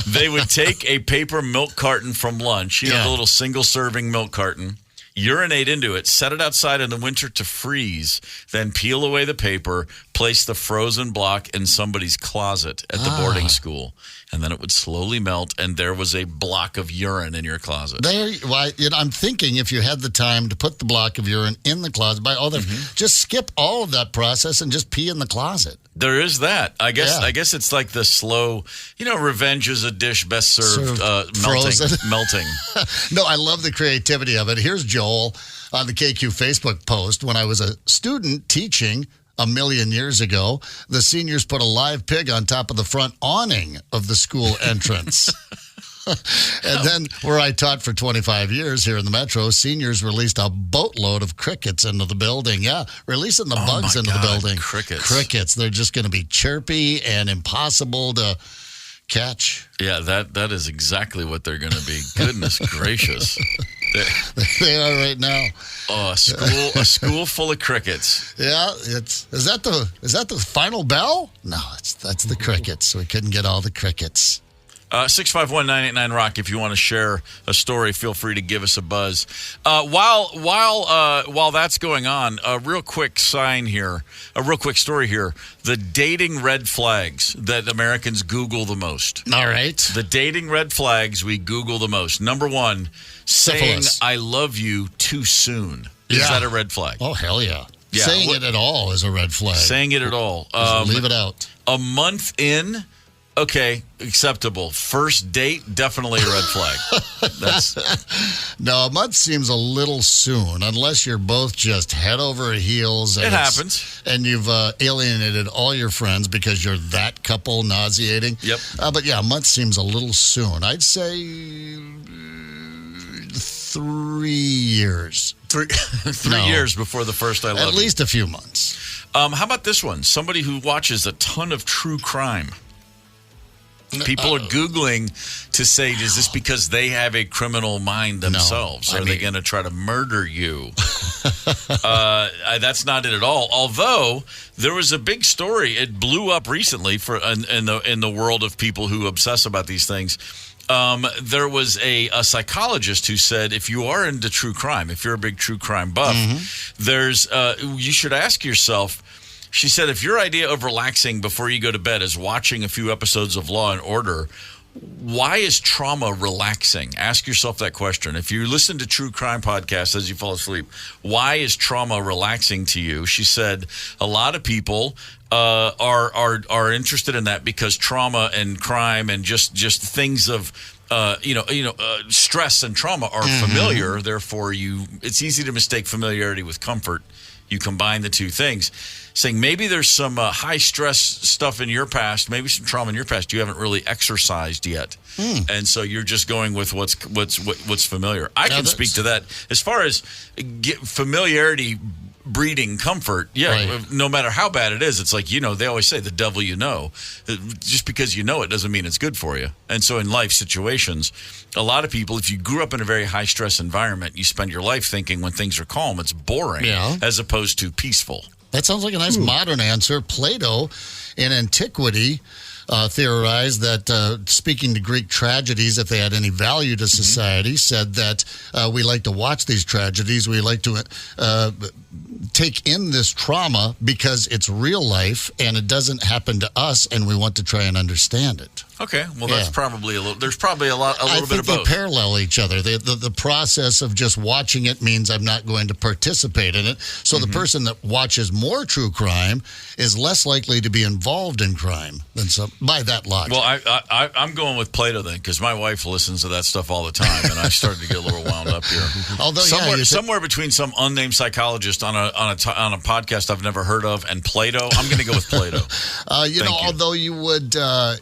They would take a paper milk carton from lunch, the little single-serving milk carton, urinate into it, set it outside in the winter to freeze, then peel away the paper, place the frozen block in somebody's closet at the boarding school, and then it would slowly melt, and there was a block of urine in your closet." I'm thinking if you had the time to put the block of urine in the closet, just skip all of that process and just pee in the closet. There is that. I guess it's like the slow, revenge is a dish best served melting. No, I love the creativity of it. Here's Joel on the KQ Facebook post. When I was a student teaching a million years ago, the seniors put a live pig on top of the front awning of the school entrance. And then where I taught for 25 years here in the Metro, seniors released a boatload of crickets into the building. Yeah, releasing the bugs into the building. Crickets. They're just going to be chirpy and impossible to catch. Yeah, that is exactly what they're going to be. Goodness gracious. They are right now. Oh, a school full of crickets. Yeah, is that the final bell? No, that's the crickets. We couldn't get all the crickets. 651-989-ROCK. If you want to share a story, feel free to give us a buzz. While that's going on, a real quick story here. The dating red flags that Americans Google the most. All right. The dating red flags we Google the most. Number one, saying "I love you" too soon. Is that a red flag? Oh, hell yeah. Saying it at all is a red flag. Saying it at all. Leave it out. A month in. Okay, acceptable. First date, definitely a red flag. No, a month seems a little soon, unless you're both just head over heels. It happens. And you've alienated all your friends because you're that couple nauseating. Yep. But yeah, a month seems a little soon. I'd say 3 years. 3 years before the first I love you. At least a few months. How about this one? Somebody who watches a ton of true crime. People are Googling to say, is this because they have a criminal mind themselves? Are they going to try to murder you? That's not it at all. Although there was a big story. It blew up recently in the world of people who obsess about these things. There was a psychologist who said, if you are into true crime, if you're a big true crime buff, you should ask yourself. She said, if your idea of relaxing before you go to bed is watching a few episodes of Law and Order, why is trauma relaxing? Ask yourself that question. If you listen to true crime podcasts as you fall asleep, why is trauma relaxing to you? She said a lot of people are interested in that because trauma and crime and just things of stress and trauma are familiar. Therefore, it's easy to mistake familiarity with comfort. You combine the two things, saying maybe there's some high stress stuff in your past, maybe some trauma in your past you haven't really exercised yet, and so you're just going with what's familiar. I can speak to that as far as familiarity breeding comfort. No matter how bad it is, it's like they always say the devil you know. Just because you know it doesn't mean it's good for you. And so in life situations, a lot of people, if you grew up in a very high stress environment, you spend your life thinking when things are calm, it's boring as opposed to peaceful. That sounds like a nice modern answer. Plato in antiquity theorized that speaking to Greek tragedies, if they had any value to society, said that we like to watch these tragedies. We like to take in this trauma because it's real life and it doesn't happen to us, and we want to try and understand it. Okay, well, that's probably a little. There's probably a little bit of both. I think they parallel each other. The process of just watching it means I'm not going to participate in it. So the person that watches more true crime is less likely to be involved in crime than some by that logic. Well, I'm going with Plato then, because my wife listens to that stuff all the time, and I started to get a little wound up here. Although somewhere between some unnamed psychologist on a podcast I've never heard of and Plato, I'm going to go with Plato. Although you would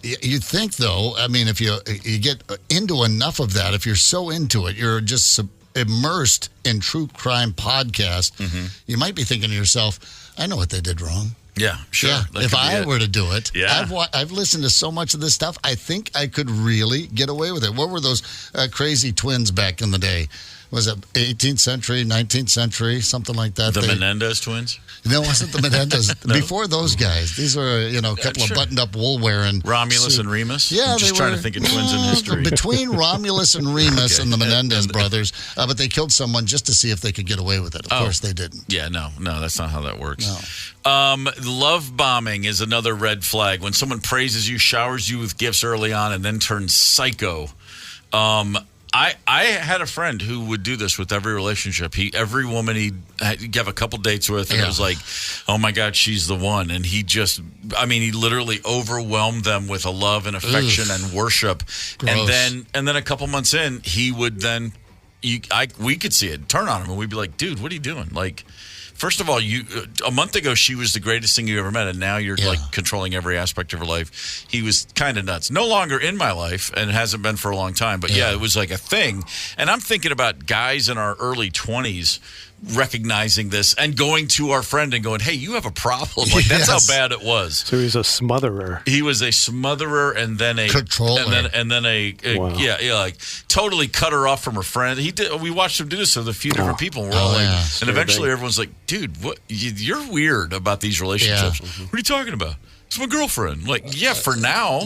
you'd think, though, I mean, if you get into enough of that, if you're so into it, you're just immersed in true crime podcast, you might be thinking to yourself, I know what they did wrong. Yeah, sure. Yeah, if I were to do it, yeah. I've listened to so much of this stuff, I think I could really get away with it. What were those crazy twins back in the day? Was it 18th century, 19th century, something like that? The Menendez twins? No, it wasn't the Menendez. No. Before those guys. These were, a couple of buttoned-up wool-wearing. Romulus and Remus? Yeah, I'm just trying to think of twins in history. Between Romulus and Remus and the Menendez brothers. But they killed someone just to see if they could get away with it. Of course, they didn't. Yeah, no, that's not how that works. No. Love bombing is another red flag. When someone praises you, showers you with gifts early on, and then turns psycho. I had a friend who would do this with every relationship. Every woman he'd have a couple dates with, and it was like, oh my God, she's the one. And he literally overwhelmed them with a love and affection and worship. Gross. And then a couple months in, he would then, we could see it turn on him, and we'd be like, dude, what are you doing? Like, first of all, a month ago she was the greatest thing you ever met, and now you're like controlling every aspect of her life. He was kind of nuts. No longer in my life, and hasn't been for a long time. But it was like a thing. And I'm thinking about guys in our early 20s recognizing this and going to our friend and going, hey, you have a problem. Like, that's how bad it was. So he's a smotherer. He was a smotherer and then a controller. And then wow. like totally cut her off from her friend. We watched him do this with a few different people. And we're all like, and eventually everyone's like, dude, what? You're weird about these relationships. What are you talking about? It's my girlfriend. Like, for now.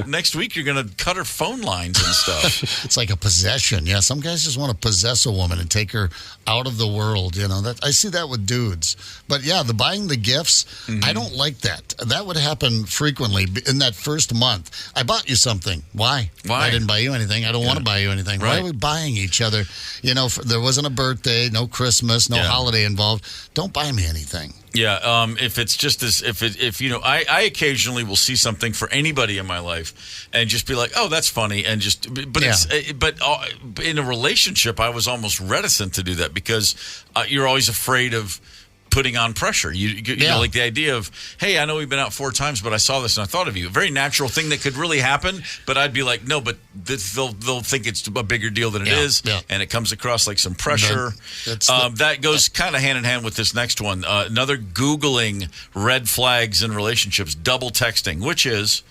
Next week you're gonna cut her phone lines and stuff. It's like a possession. Yeah, some guys just want to possess a woman and take her out of the world. I see that with dudes. But the buying the gifts, I don't like that. That would happen frequently in that first month. I bought you something. Why? I didn't buy you anything. I don't want to buy you anything. Right. Why are we buying each other? There wasn't a birthday, no Christmas, no holiday involved. Don't buy me anything. Yeah, if it's just this, I occasionally will see something for anybody in my life and just be like, oh, that's funny, and but in a relationship, I was almost reticent to do that because you're always afraid of putting on pressure. You know, like the idea of, hey, I know we've been out 4 times, but I saw this and I thought of you. A very natural thing that could really happen, but I'd be like, no, but they'll think it's a bigger deal than it is, and it comes across like some pressure. That goes kind of hand in hand with this next one. Another Googling red flags in relationships, double texting, which is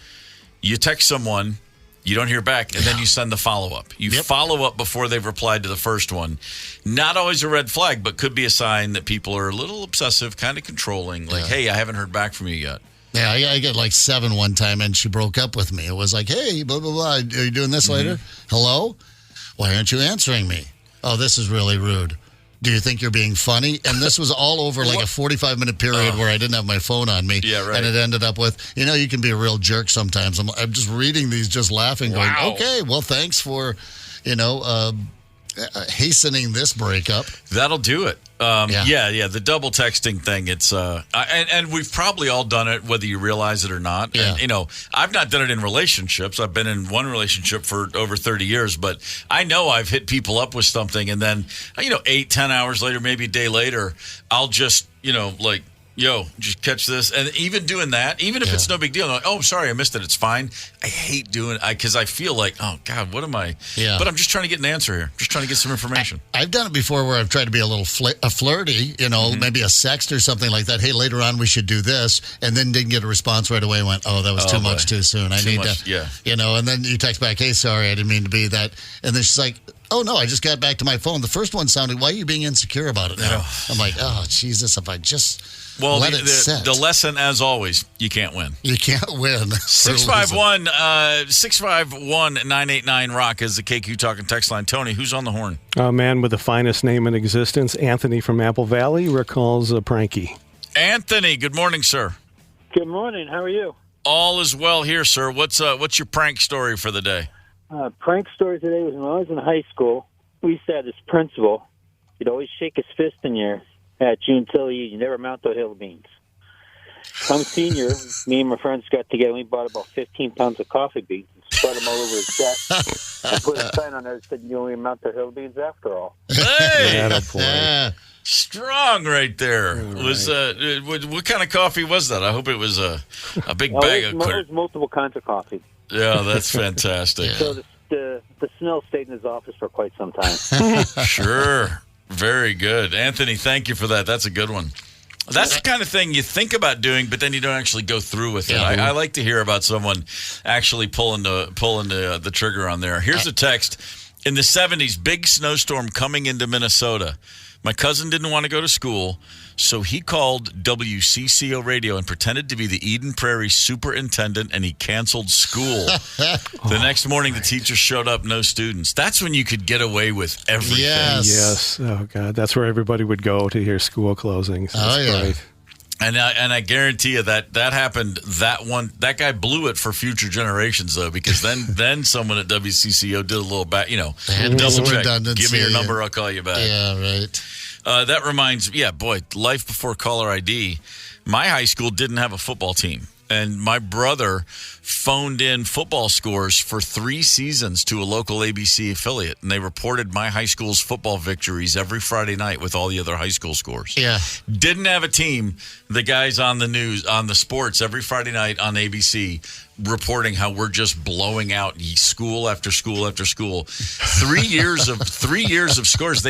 you text someone, you don't hear back, and then you send the follow-up. You follow up before they've replied to the first one. Not always a red flag, but could be a sign that people are a little obsessive, kind of controlling. Like, hey, I haven't heard back from you yet. Yeah, I get like 7 one time, and she broke up with me. It was like, hey, blah, blah, blah. Are you doing this later? Hello? Why aren't you answering me? Oh, this is really rude. Do you think you're being funny? And this was all over like a 45-minute period where I didn't have my phone on me. Yeah, right. And it ended up with, you can be a real jerk sometimes. I'm just reading these, just laughing, going, okay, well, thanks for, hastening this breakup. That'll do it. The double texting thing. It's and we've probably all done it, whether you realize it or not. Yeah. And, I've not done it in relationships. I've been in one relationship for over 30 years, but I know I've hit people up with something, and then 8-10 hours later, maybe a day later, I'll just like, yo, just catch this. And even doing that, even if it's no big deal, I'm like, oh, I'm sorry, I missed it. It's fine. I hate doing it because I feel like, oh, God, what am I? Yeah. But I'm just trying to get an answer here. Just trying to get some information. I've done it before where I've tried to be a little flirty, maybe a sext or something like that. Hey, later on we should do this. And then didn't get a response right away and went, oh, that was too much too soon. I need to, and then you text back, hey, sorry, I didn't mean to be that. And then she's like, oh, no, I just got back to my phone. The first one sounded, why are you being insecure about it now? I'm like, oh, Jesus, if I just let it sit. The lesson, as always, you can't win. You can't win. 651-989-ROCK is the KQ Talking text line. Tony, who's on the horn? A man with the finest name in existence, Anthony from Apple Valley, recalls a pranky. Anthony, good morning, sir. Good morning. How are you? All is well here, sir. What's your prank story for the day? Prank story today was when I was in high school. We used to have this principal. He'd always shake his fist in your at you and tell you never mount the hill beans. Some senior, me and my friends got together and we bought about 15 pounds of coffee beans and spread them all over his desk and put a sign on there that said you only mount the hill beans after all. Hey! Strong right there. Right. What kind of coffee was that? I hope it was a big bag of... It was multiple kinds of coffee. Yeah, that's fantastic. So the smell stayed in his office for quite some time. Sure. Very good. Anthony, thank you for that. That's a good one. That's the kind of thing you think about doing, but then you don't actually go through with it. I like to hear about someone actually pulling the trigger on there. Here's a text. In the 70s, big snowstorm coming into Minnesota. My cousin didn't want to go to school, so he called WCCO radio and pretended to be the Eden Prairie superintendent, and he canceled school. The next morning, the teacher showed up, no students. That's when you could get away with everything. Yes. Oh, God. That's where everybody would go to hear school closings. Great. And I guarantee you that happened. That guy blew it for future generations, though, because then someone at WCCO did a little back, double check. Give me your number, I'll call you back. Yeah, right. That reminds me, life before caller ID. My high school didn't have a football team, and my brother phoned in football scores for 3 seasons to a local ABC affiliate, and they reported my high school's football victories every Friday night with all the other high school scores. Yeah. Didn't have a team. The guys on the news, on the sports every Friday night on ABC, reporting how we're just blowing out school after school after school. 3 years of scores.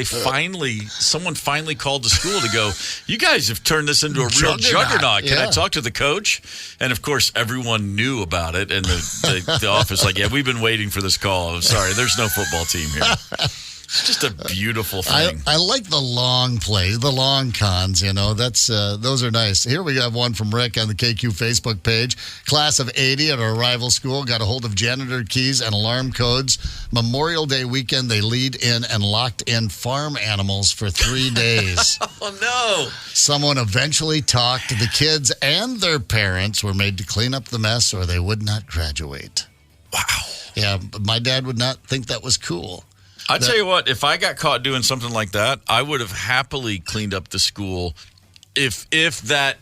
Someone finally called the school to go, you guys have turned this into a real juggernaut. Can I talk to the coach? And of course, everyone knew about it, and the office we've been waiting for this call. I'm sorry, there's no football team here. It's just a beautiful thing. I like the long plays, the long cons, that's those are nice. Here we have one from Rick on the KQ Facebook page. Class of 80 at our rival school got a hold of janitor keys and alarm codes. Memorial Day weekend, they lead in and locked in farm animals for 3 days. Oh, no. Someone eventually talked to the kids, and their parents were made to clean up the mess or they would not graduate. Wow. Yeah, my dad would not think that was cool. I tell you what, if I got caught doing something like that, I would have happily cleaned up the school. If they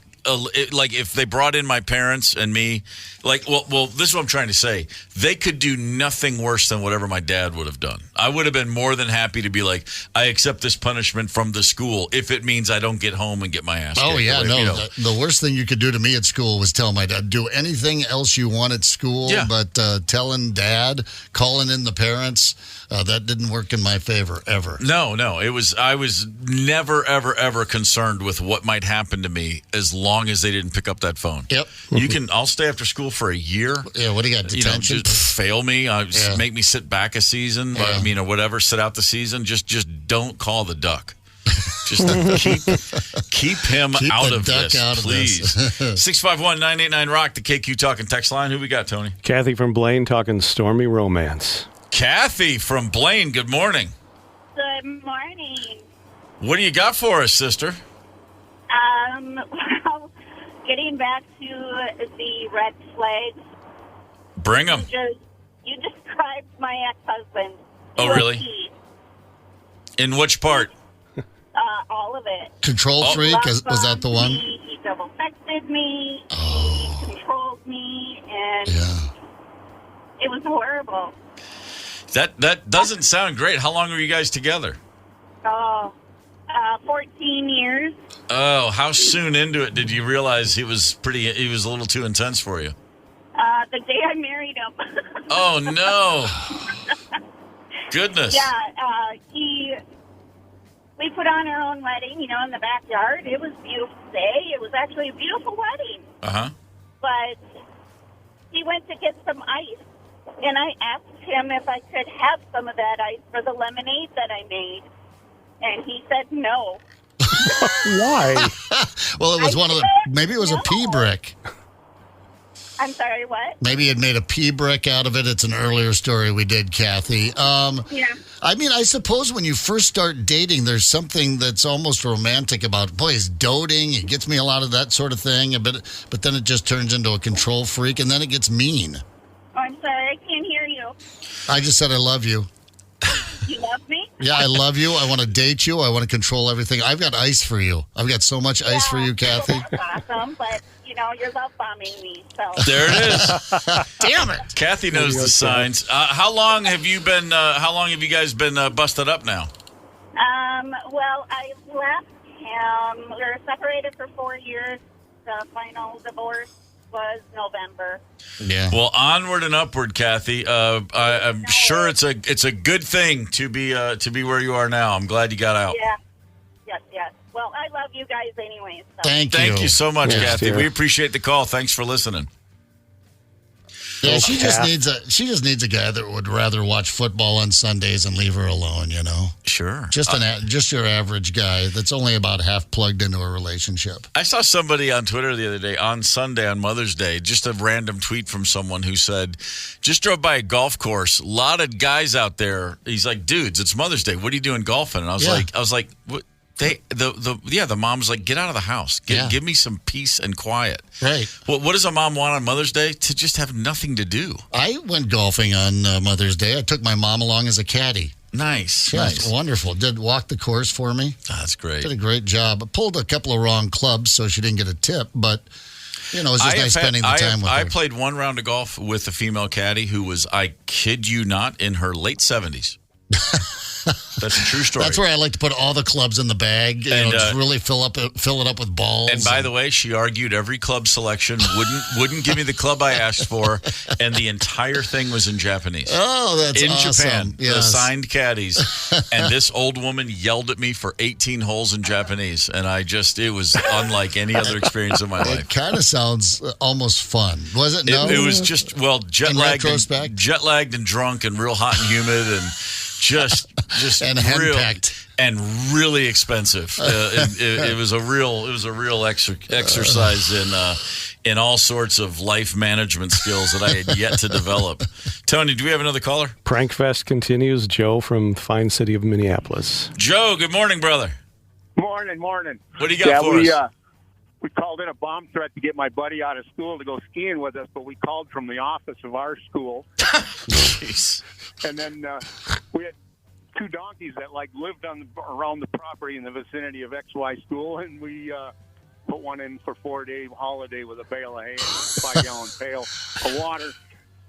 brought in my parents and me, this is what I'm trying to say. They could do nothing worse than whatever my dad would have done. I would have been more than happy to be like, I accept this punishment from the school if it means I don't get home and get my ass kicked. Oh, yeah, the worst thing you could do to me at school was tell my dad, do anything else you want at school, but telling dad, calling in the parents, that didn't work in my favor ever. No, I was never, ever, ever concerned with what might happen to me as long as they didn't pick up that phone. Yep. I'll stay after school for a year. Yeah, what do you got, detention? Just fail me, make me sit back a season, or whatever, sit out the season. Just don't call the duck. Just keep him out of this, please. 651-989-ROCK, the KQ Talking text line. Who we got, Tony? Kathy from Blaine talking stormy romance. Kathy from Blaine, good morning. Good morning. What do you got for us, sister? Well, getting back to the red flags. Bring them. You described my ex-husband. Oh, really? In which part? All of it. Control freak? Was that the one? He double-texted me. He controlled me. And it was horrible. That doesn't sound great. How long were you guys together? 14 years. Oh, how soon into it did you realize he was a little too intense for you? The day I married him. Oh, no. Goodness. Yeah, we put on our own wedding, in the backyard. It was a beautiful day. It was actually a beautiful wedding. Uh-huh. But he went to get some ice and I asked him if I could have some of that ice for the lemonade that I made, and he said no. Why? Well, it was maybe it was a pea brick. I'm sorry, what? Maybe it made a pea brick out of it. It's an earlier story we did, Kathy. Yeah. I mean, I suppose when you first start dating, there's something that's almost romantic about, boy, he's doting. He gets me a lot of that sort of thing. But then it just turns into a control freak, and then it gets mean. Oh, I'm sorry, I can't hear you. I just said I love you. You love me? Yeah, I love you. I want to date you. I want to control everything. I've got ice for you. I've got so much ice for you, Kathy. That's awesome, but, you're love bombing me, so. There it is. Damn it. Kathy knows the signs. How long have you guys been busted up now? Well, I left him. We were separated for 4 years. The final divorce was November. Yeah. Well, onward and upward, Kathy. I'm sure it's a good thing to be where you are now. I'm glad you got out. Yeah. Yes. Well, I love you guys anyways. So. Thank you so much, Yes, Kathy. dear. We appreciate the call. Thanks for listening. Yeah, she just needs a guy that would rather watch football on Sundays and leave her alone, Sure. Just your average guy that's only about half plugged into a relationship. I saw somebody on Twitter the other day on Sunday on Mother's Day, just a random tweet from someone who said, just drove by a golf course, a lot of guys out there. He's like, dudes, it's Mother's Day. What are you doing golfing? And I was like, what? The mom's like, get out of the house. Give me some peace and quiet. Right. What does a mom want on Mother's Day? To just have nothing to do. I went golfing on Mother's Day. I took my mom along as a caddy. Nice. Yeah, Nice. Wonderful. Did walk the course for me. Oh, that's great. Did a great job. I pulled a couple of wrong clubs, so she didn't get a tip, but it was just nice spending the time with her. I played one round of golf with a female caddy who was, I kid you not, in her late 70s. That's a true story. That's where I like to put all the clubs in the bag and just really fill it up with balls. And by the way, she argued every club selection, wouldn't give me the club I asked for, and the entire thing was in Japanese. Oh, that's in awesome. Japan, Yes. the signed caddies. And this old woman yelled at me for 18 holes in Japanese, and it was unlike any other experience in my life. It kind of sounds almost fun. Was it? No, it was just jet lagged and drunk and real hot and humid and just and henpecked and really expensive. It was a real exercise in all sorts of life management skills that I had yet to develop. Tony, do we have another caller? Prank Fest continues. Joe from fine city of Minneapolis. Joe, good morning, brother. Morning. What do you got for us? We called in a bomb threat to get my buddy out of school to go skiing with us, but we called from the office of our school. Jeez. And then we had two donkeys that lived around the property in the vicinity of XY school, and we put one in for 4-day holiday with a bale of hay and a 5-gallon pail of water.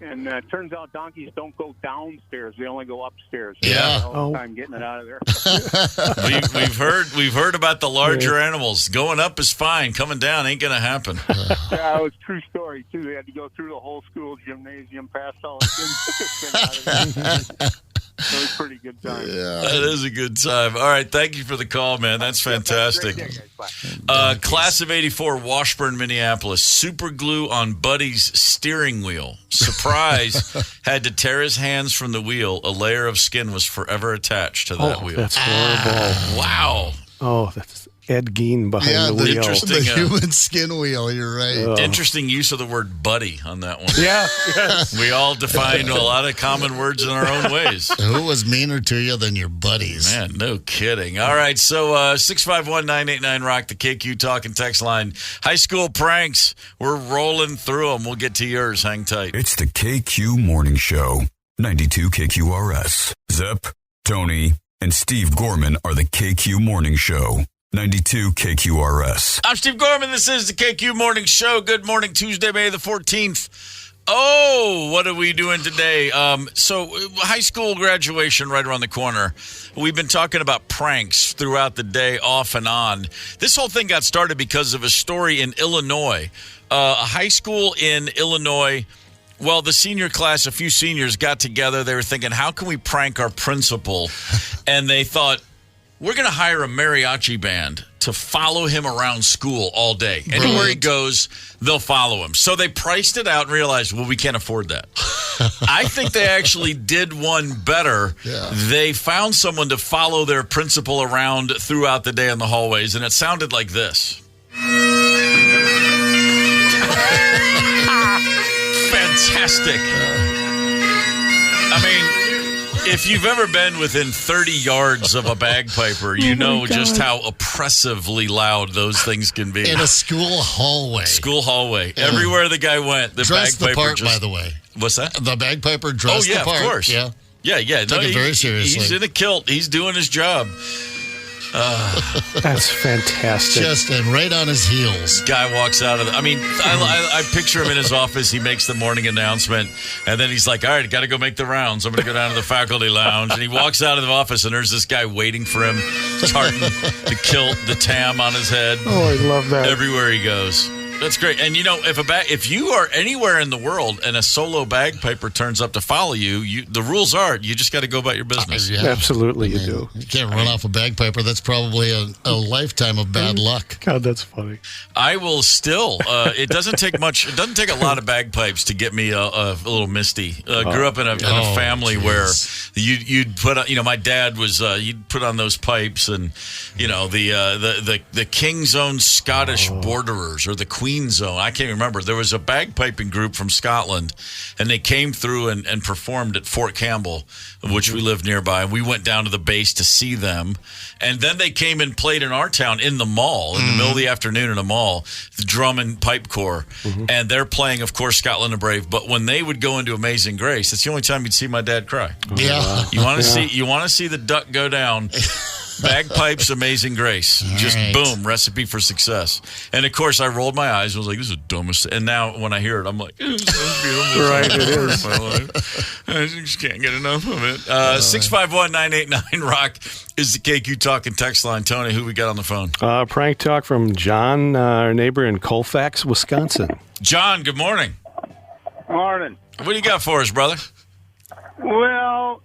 And it turns out donkeys don't go downstairs; they only go upstairs. Yeah, all the time getting it out of there. we've heard about the larger animals. Going up is fine. Coming down ain't gonna happen. Yeah, it was a true story too. They had to go through the whole school gymnasium, past all the kids out of there. It was a pretty good time. Yeah. That is a good time. All right, thank you for the call, man. That's fantastic. Class of 84, Washburn, Minneapolis. Super glue on Buddy's steering wheel. Surprise, had to tear his hands from the wheel. A layer of skin was forever attached to that wheel. That's horrible. Wow. Oh, that's Ed Gein behind the wheel. Interesting, the human skin wheel. You're right. Interesting use of the word buddy on that one. Yeah. Yes. We all defined a lot of common words in our own ways. Who was meaner to you than your buddies? Man, no kidding. All right, so 651-989-ROCK, the KQ Talk and Text line. High school pranks. We're rolling through them. We'll get to yours. Hang tight. It's the KQ Morning Show, 92 KQRS. Zep, Tony, and Steve Gorman are the KQ Morning Show, 92 KQRS. I'm Steve Gorman. This is the KQ Morning Show. Good morning, Tuesday, May the 14th. Oh, what are we doing today? So high school graduation right around the corner. We've been talking about pranks throughout the day, off and on. This whole thing got started because of a story in Illinois. A high school in Illinois. Well, the senior class, a few seniors got together. They were thinking, how can we prank our principal? And they thought, we're going to hire a mariachi band. to follow him around school all day. Anywhere he goes, they'll follow him. So they priced it out and realized, well, we can't afford that. I think they actually did one better. Yeah. They found someone to follow their principal around throughout the day in the hallways, and it sounded like this. Fantastic. I mean, if you've ever been within 30 yards of a bagpiper, you know just how oppressively loud those things can be. In a school hallway. School hallway. Everywhere the guy went, the dressed bagpiper the part, just... by the way. What's that? The bagpiper dressed the part. Of course. Yeah. Yeah. Took it very seriously. He's in a kilt. He's doing his job. That's fantastic. Just and right on his heels. Guy walks out of the... I mean, I picture him in his office. He makes the morning announcement, and then he's like, all right, got to go make the rounds. I'm going to go down to the faculty lounge. And he walks out of the office, and there's this guy waiting for him, tartan, the kilt, the tam on his head. Oh, I love that. Everywhere he goes. That's great. And, you know, if you are anywhere in the world and a solo bagpiper turns up to follow you, the rules are you just got to go about your business. Yeah. Absolutely, you do. You can't run off a bagpiper. That's probably a lifetime of bad luck. God, that's funny. I will still. It doesn't take much. It doesn't take a lot of bagpipes to get me a little misty. Grew up in a family where you'd put on, my dad was you'd put on those pipes, and the King's Own Scottish Borderers or the Queen's Own. I can't remember. There was a bagpiping group from Scotland, and they came through and performed at Fort Campbell, which we lived nearby. And we went down to the base to see them, and then they came and played in our town in the mall in the middle of the afternoon in a mall, the drum and pipe corps, and they're playing, of course, Scotland the Brave. But when they would go into Amazing Grace, it's the only time you'd see my dad cry. Yeah, you want to see the duck go down. Bagpipes, Amazing Grace. Just boom, recipe for success. And of course, I rolled my eyes. I was like, this is the dumbest. And now when I hear it, I'm like, it's beautiful. Right, it is. I just can't get enough of it. 651-989-ROCK is the KQ Talking text line. Tony, who we got on the phone? Prank talk from John, our neighbor in Colfax, Wisconsin. John, good morning. Morning. What do you got for us, brother? Well,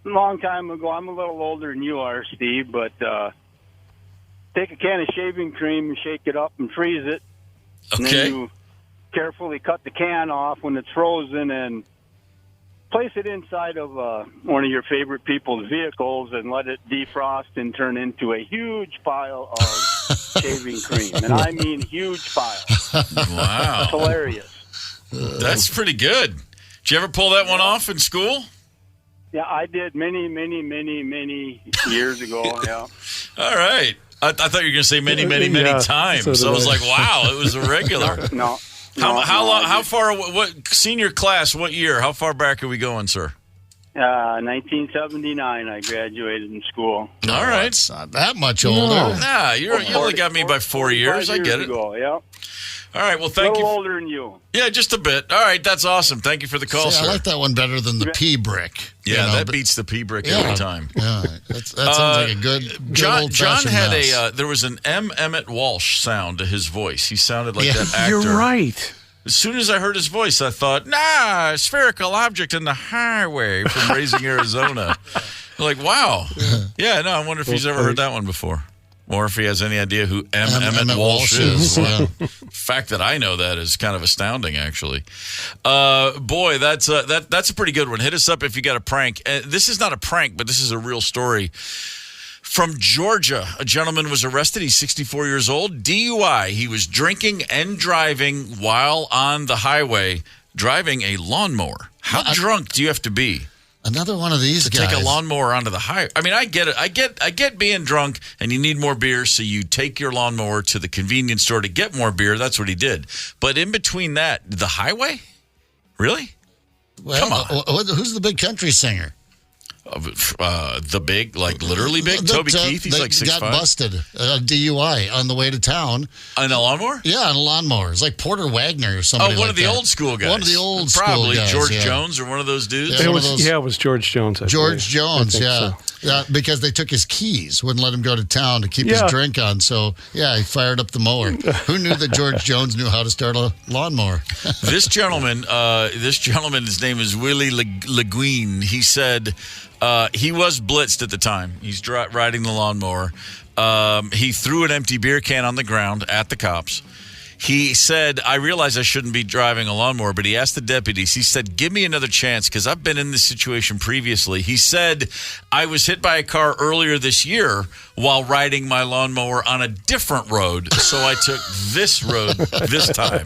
a long time ago, I'm a little older than you are, Steve, but take a can of shaving cream and shake it up and freeze it. Okay. And then you carefully cut the can off when it's frozen and place it inside of one of your favorite people's vehicles and let it defrost and turn into a huge pile of shaving cream. And I mean huge pile. Wow. It's hilarious. That's pretty good. Did you ever pull that one off in school? Yeah, I did many years ago. Yeah. All right. I thought you were going to say many times. So I was like, wow, it was a regular. No. How long? How far? What senior class? What year? How far back are we going, sir? 1979. I graduated in school. All right. It's not that much older. Nah, you only got me by 4 years. I get it. Ago, yeah. All right. Well, thank you. A little older than you. Yeah, just a bit. All right. That's awesome. Thank you for the call, sir. I like that one better than the pea brick. Yeah, that beats the pea brick every time. Yeah, that sounds like a good John had mess. there was an M. Emmett Walsh sound to his voice. He sounded like that actor. You're right. As soon as I heard his voice, I thought, a spherical object in the highway from Raising Arizona. Like, wow. Yeah, no, I wonder if he's ever heard that one before. Or if he has any idea who Emmett Walsh is. Yeah. The fact that I know that is kind of astounding, actually. Boy, that's a pretty good one. Hit us up if you got a prank. This is not a prank, but this is a real story. From Georgia, a gentleman was arrested. He's 64 years old. DUI. He was drinking and driving while on the highway, driving a lawnmower. How drunk do you have to be? Another one of these guys. Take a lawnmower onto the highway. I mean, I get it. I get being drunk and you need more beer, so you take your lawnmower to the convenience store to get more beer. That's what he did. But in between that, the highway? Really? Well, come on. Who's the big country singer? The big, like literally big? Toby Keith? He's like 6'5". Got busted. DUI on the way to town. On a lawnmower? Yeah, on a lawnmower. It's like Porter Wagner or somebody. One of the old school guys. One of the old Probably school guys. George Jones or one of those dudes. Yeah, it was George Jones. George Jones, yeah. So. Yeah, because they took his keys, wouldn't let him go to town to keep his drink on. So, yeah, he fired up the mower. Who knew that George Jones knew how to start a lawnmower? This gentleman, his name is Willie Le Guin. He said, He was blitzed at the time. He's riding the lawnmower. He threw an empty beer can on the ground at the cops. He said, I realize I shouldn't be driving a lawnmower, but he asked the deputies, he said, give me another chance because I've been in this situation previously. He said, I was hit by a car earlier this year while riding my lawnmower on a different road, so I took this road this time.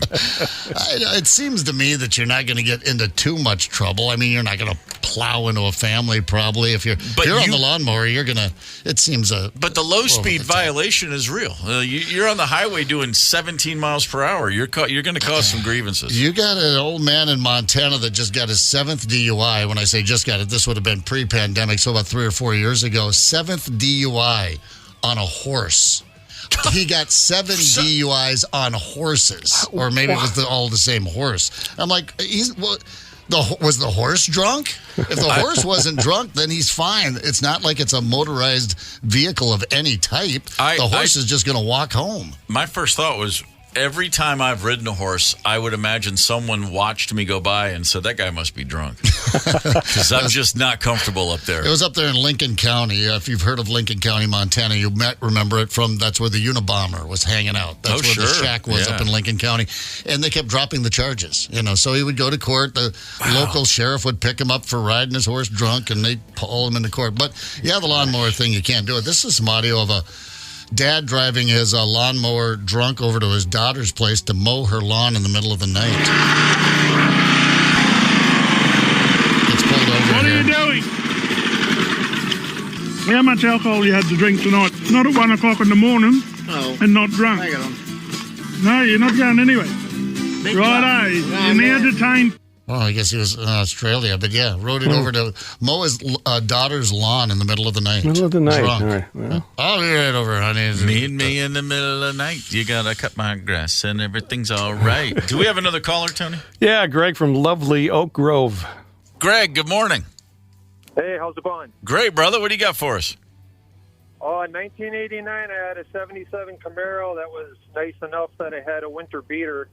It seems to me that you're not going to get into too much trouble. I mean, you're not going to plow into a family probably. If you're on the lawnmower, you're going to, it seems But the low-speed violation is real. You're on the highway doing 17 miles per hour. You're going to cause some grievances. You got an old man in Montana that just got his 7th DUI. When I say just got it, this would have been pre-pandemic, so about 3 or 4 years ago. 7th DUI on a horse. He got 7 DUIs on horses, or maybe it was all the same horse. I'm like, was the horse drunk? If the horse wasn't drunk, then he's fine. It's not like it's a motorized vehicle of any type. The horse is just going to walk home. My first thought was, every time I've ridden a horse, I would imagine someone watched me go by and said, that guy must be drunk. Because I'm just not comfortable up there. It was up there in Lincoln County. If you've heard of Lincoln County, Montana, you might remember it from, that's where the Unabomber was hanging out. That's where the shack was up in Lincoln County. And they kept dropping the charges. So he would go to court. The local sheriff would pick him up for riding his horse drunk, and they'd pull him into court. But, the lawnmower thing, you can't do it. This is some audio of a dad driving his lawnmower drunk over to his daughter's place to mow her lawn in the middle of the night. Gets pulled over. What are you doing? How much alcohol you had to drink tonight? Not at 1 o'clock in the morning and not drunk. No, you're not going anywhere. Righto, you're now detained. Well, I guess he was in Australia, but rode it over to mow his daughter's lawn in the middle of the night. Middle of the night. Drunk. All right. Well. I'll be right over, honey. Meet me in the middle of the night. You got to cut my grass and everything's all right. Do we have another caller, Tony? Yeah, Greg from lovely Oak Grove. Greg, good morning. Hey, how's it going? Great, brother. What do you got for us? In 1989, I had a 77 Camaro that was nice enough that I had a winter beater.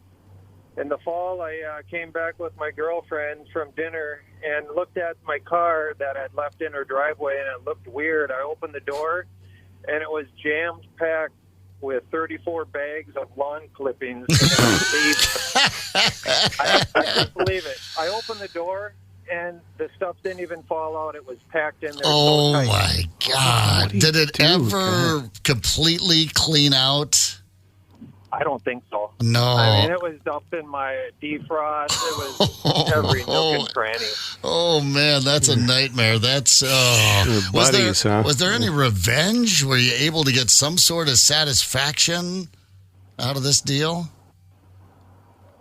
In the fall, I came back with my girlfriend from dinner and looked at my car that I'd left in her driveway, and it looked weird. I opened the door, and it was jammed packed with 34 bags of lawn clippings. I couldn't believe it. I opened the door, and the stuff didn't even fall out. It was packed in there. Oh, so tight. my God. Did it ever completely clean out? I don't think so. No. I mean, it was up in my defrost. It was every nook and cranny. Oh, man, that's a nightmare. That's, was there any revenge? Were you able to get some sort of satisfaction out of this deal?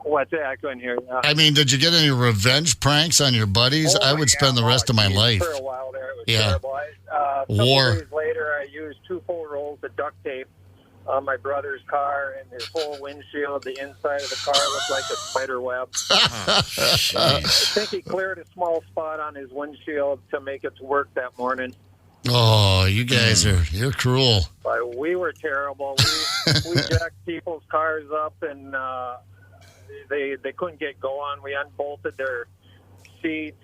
What's that? I couldn't hear you. I mean, did you get any revenge pranks on your buddies? I would spend the rest of my life. For a while there, it was terrible. War. Days later, I used 2 full rolls of duct tape on my brother's car, and his whole windshield, the inside of the car looked like a spider web. I think he cleared a small spot on his windshield to make it to work that morning. Oh, you guys you're cruel. But we were terrible. We jacked people's cars up, and they couldn't get going. We unbolted their seats.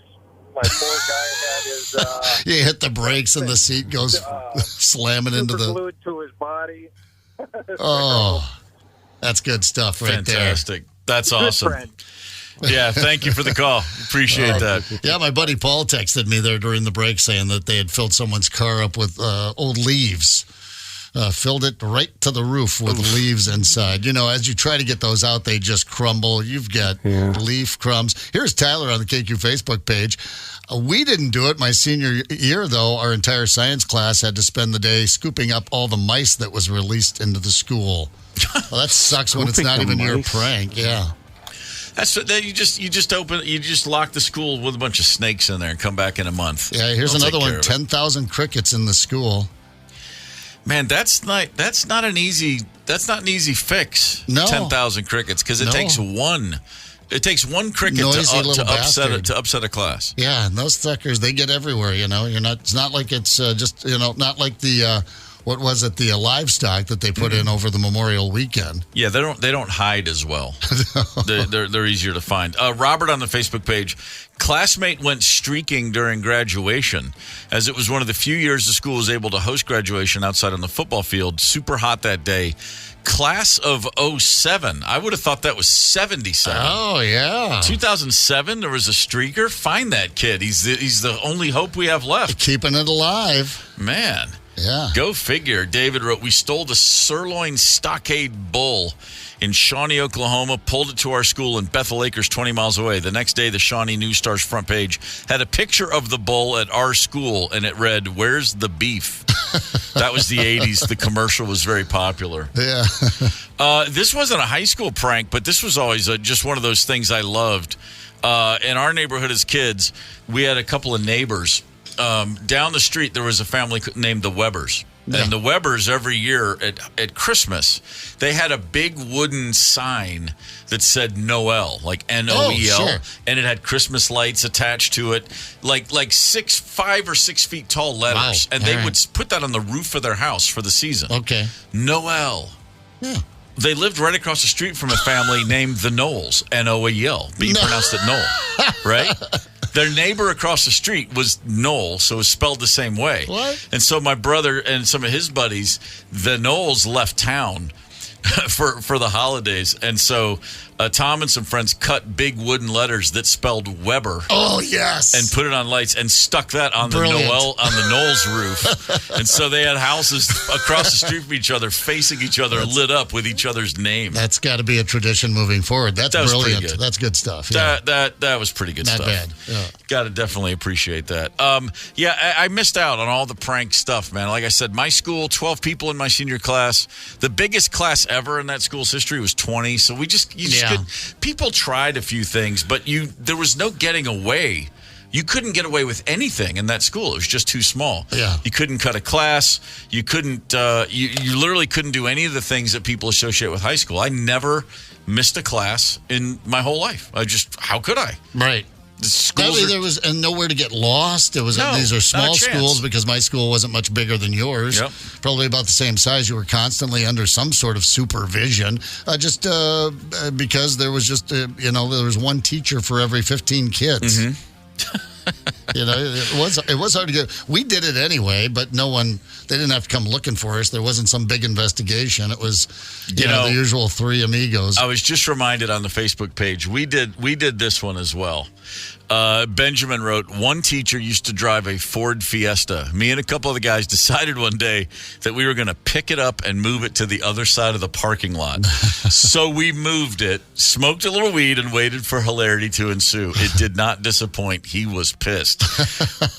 My poor guy had his... you hit the brakes and the seat goes slamming into the... glued to his body. Oh, that's good stuff right there. Fantastic. That's awesome. Yeah, thank you for the call. Appreciate that. Yeah, my buddy Paul texted me there during the break saying that they had filled someone's car up with old leaves. Filled it right to the roof with leaves inside. As you try to get those out, they just crumble. You've got leaf crumbs. Here's Tyler on the KQ Facebook page. We didn't do it my senior year, though. Our entire science class had to spend the day scooping up all the mice that was released into the school. Well, that sucks when it's not even your prank. Yeah. That's you just lock the school with a bunch of snakes in there and come back in a month. Yeah, here's another one. 10,000 crickets in the school. Man, that's not an easy fix. No. 10,000 crickets, because it takes one. It takes one cricket to upset a class. Yeah, and those suckers, they get everywhere. It's not like it's just not like the what was it, the livestock that they put in over the Memorial Weekend. Yeah, they don't hide as well. They're easier to find. Robert on the Facebook page, classmate went streaking during graduation, as it was one of the few years the school was able to host graduation outside on the football field. Super hot that day. Class of 07. I would have thought that was 77. Oh, yeah. 2007, there was a streaker. Find that kid. He's the only hope we have left. Keeping it alive. Man. Yeah. Go figure. David wrote, we stole the sirloin stockade bull in Shawnee, Oklahoma, pulled it to our school in Bethel Acres, 20 miles away. The next day, the Shawnee News Star's front page had a picture of the bull at our school, and it read, "Where's the beef?" That was the 80s. The commercial was very popular. Yeah. This wasn't a high school prank, but this was always just one of those things I loved. In our neighborhood as kids, we had a couple of neighbors. Down the street, there was a family named the Webbers. Yeah. And the Webbers, every year at Christmas, they had a big wooden sign that said Noel, like Noel, sure. And it had Christmas lights attached to it, like 5 or 6 feet tall letters. Wow. And they would put that on the roof of their house for the season. Okay. Noel. Yeah. They lived right across the street from a family named the Knowles, Noel, but you pronounced it Noel, right? Their neighbor across the street was Noel, so it was spelled the same way. What? And so my brother and some of his buddies, the Knowles, left town for the holidays. And so Tom and some friends cut big wooden letters that spelled Weber. Oh, yes. And put it on lights and stuck that on the Knowles roof. And so they had houses across the street from each other, facing each other, lit up with each other's name. That's got to be a tradition moving forward. That's brilliant. Good. That's good stuff. Yeah. That was pretty good Not stuff. bad. Yeah. Got to definitely appreciate that. I missed out on all the prank stuff, man. Like I said, my school, 12 people in my senior class. The biggest class ever in that school's history was 20. So people tried a feyou things, but there was no getting away. You couldn't get away with anything in that school. It was just too small. Yeah. You couldn't cut a class. You couldn't. You literally couldn't do any of the things that people associate with high school. I never missed a class in my whole life. How could I? Right. There was nowhere to get lost. These are small schools because my school wasn't much bigger than yours. Yep. Probably about the same size. You were constantly under some sort of supervision, because there was just there was one teacher for every 15 kids. Mm-hmm. It was hard to get. We did it anyway, but they didn't have to come looking for us. There wasn't some big investigation. It was the usual three amigos. I was just reminded on the Facebook page, we did this one as well. Benjamin wrote, one teacher used to drive a Ford Fiesta. Me and a couple of the guys decided one day that we were going to pick it up and move it to the other side of the parking lot. So we moved it, smoked a little weed, and waited for hilarity to ensue. It did not disappoint. He was pissed.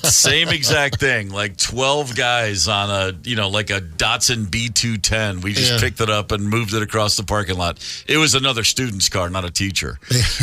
Same exact thing, like 12 guys on a Datsun B210. We just picked it up and moved it across the parking lot. It was another student's car, not a teacher.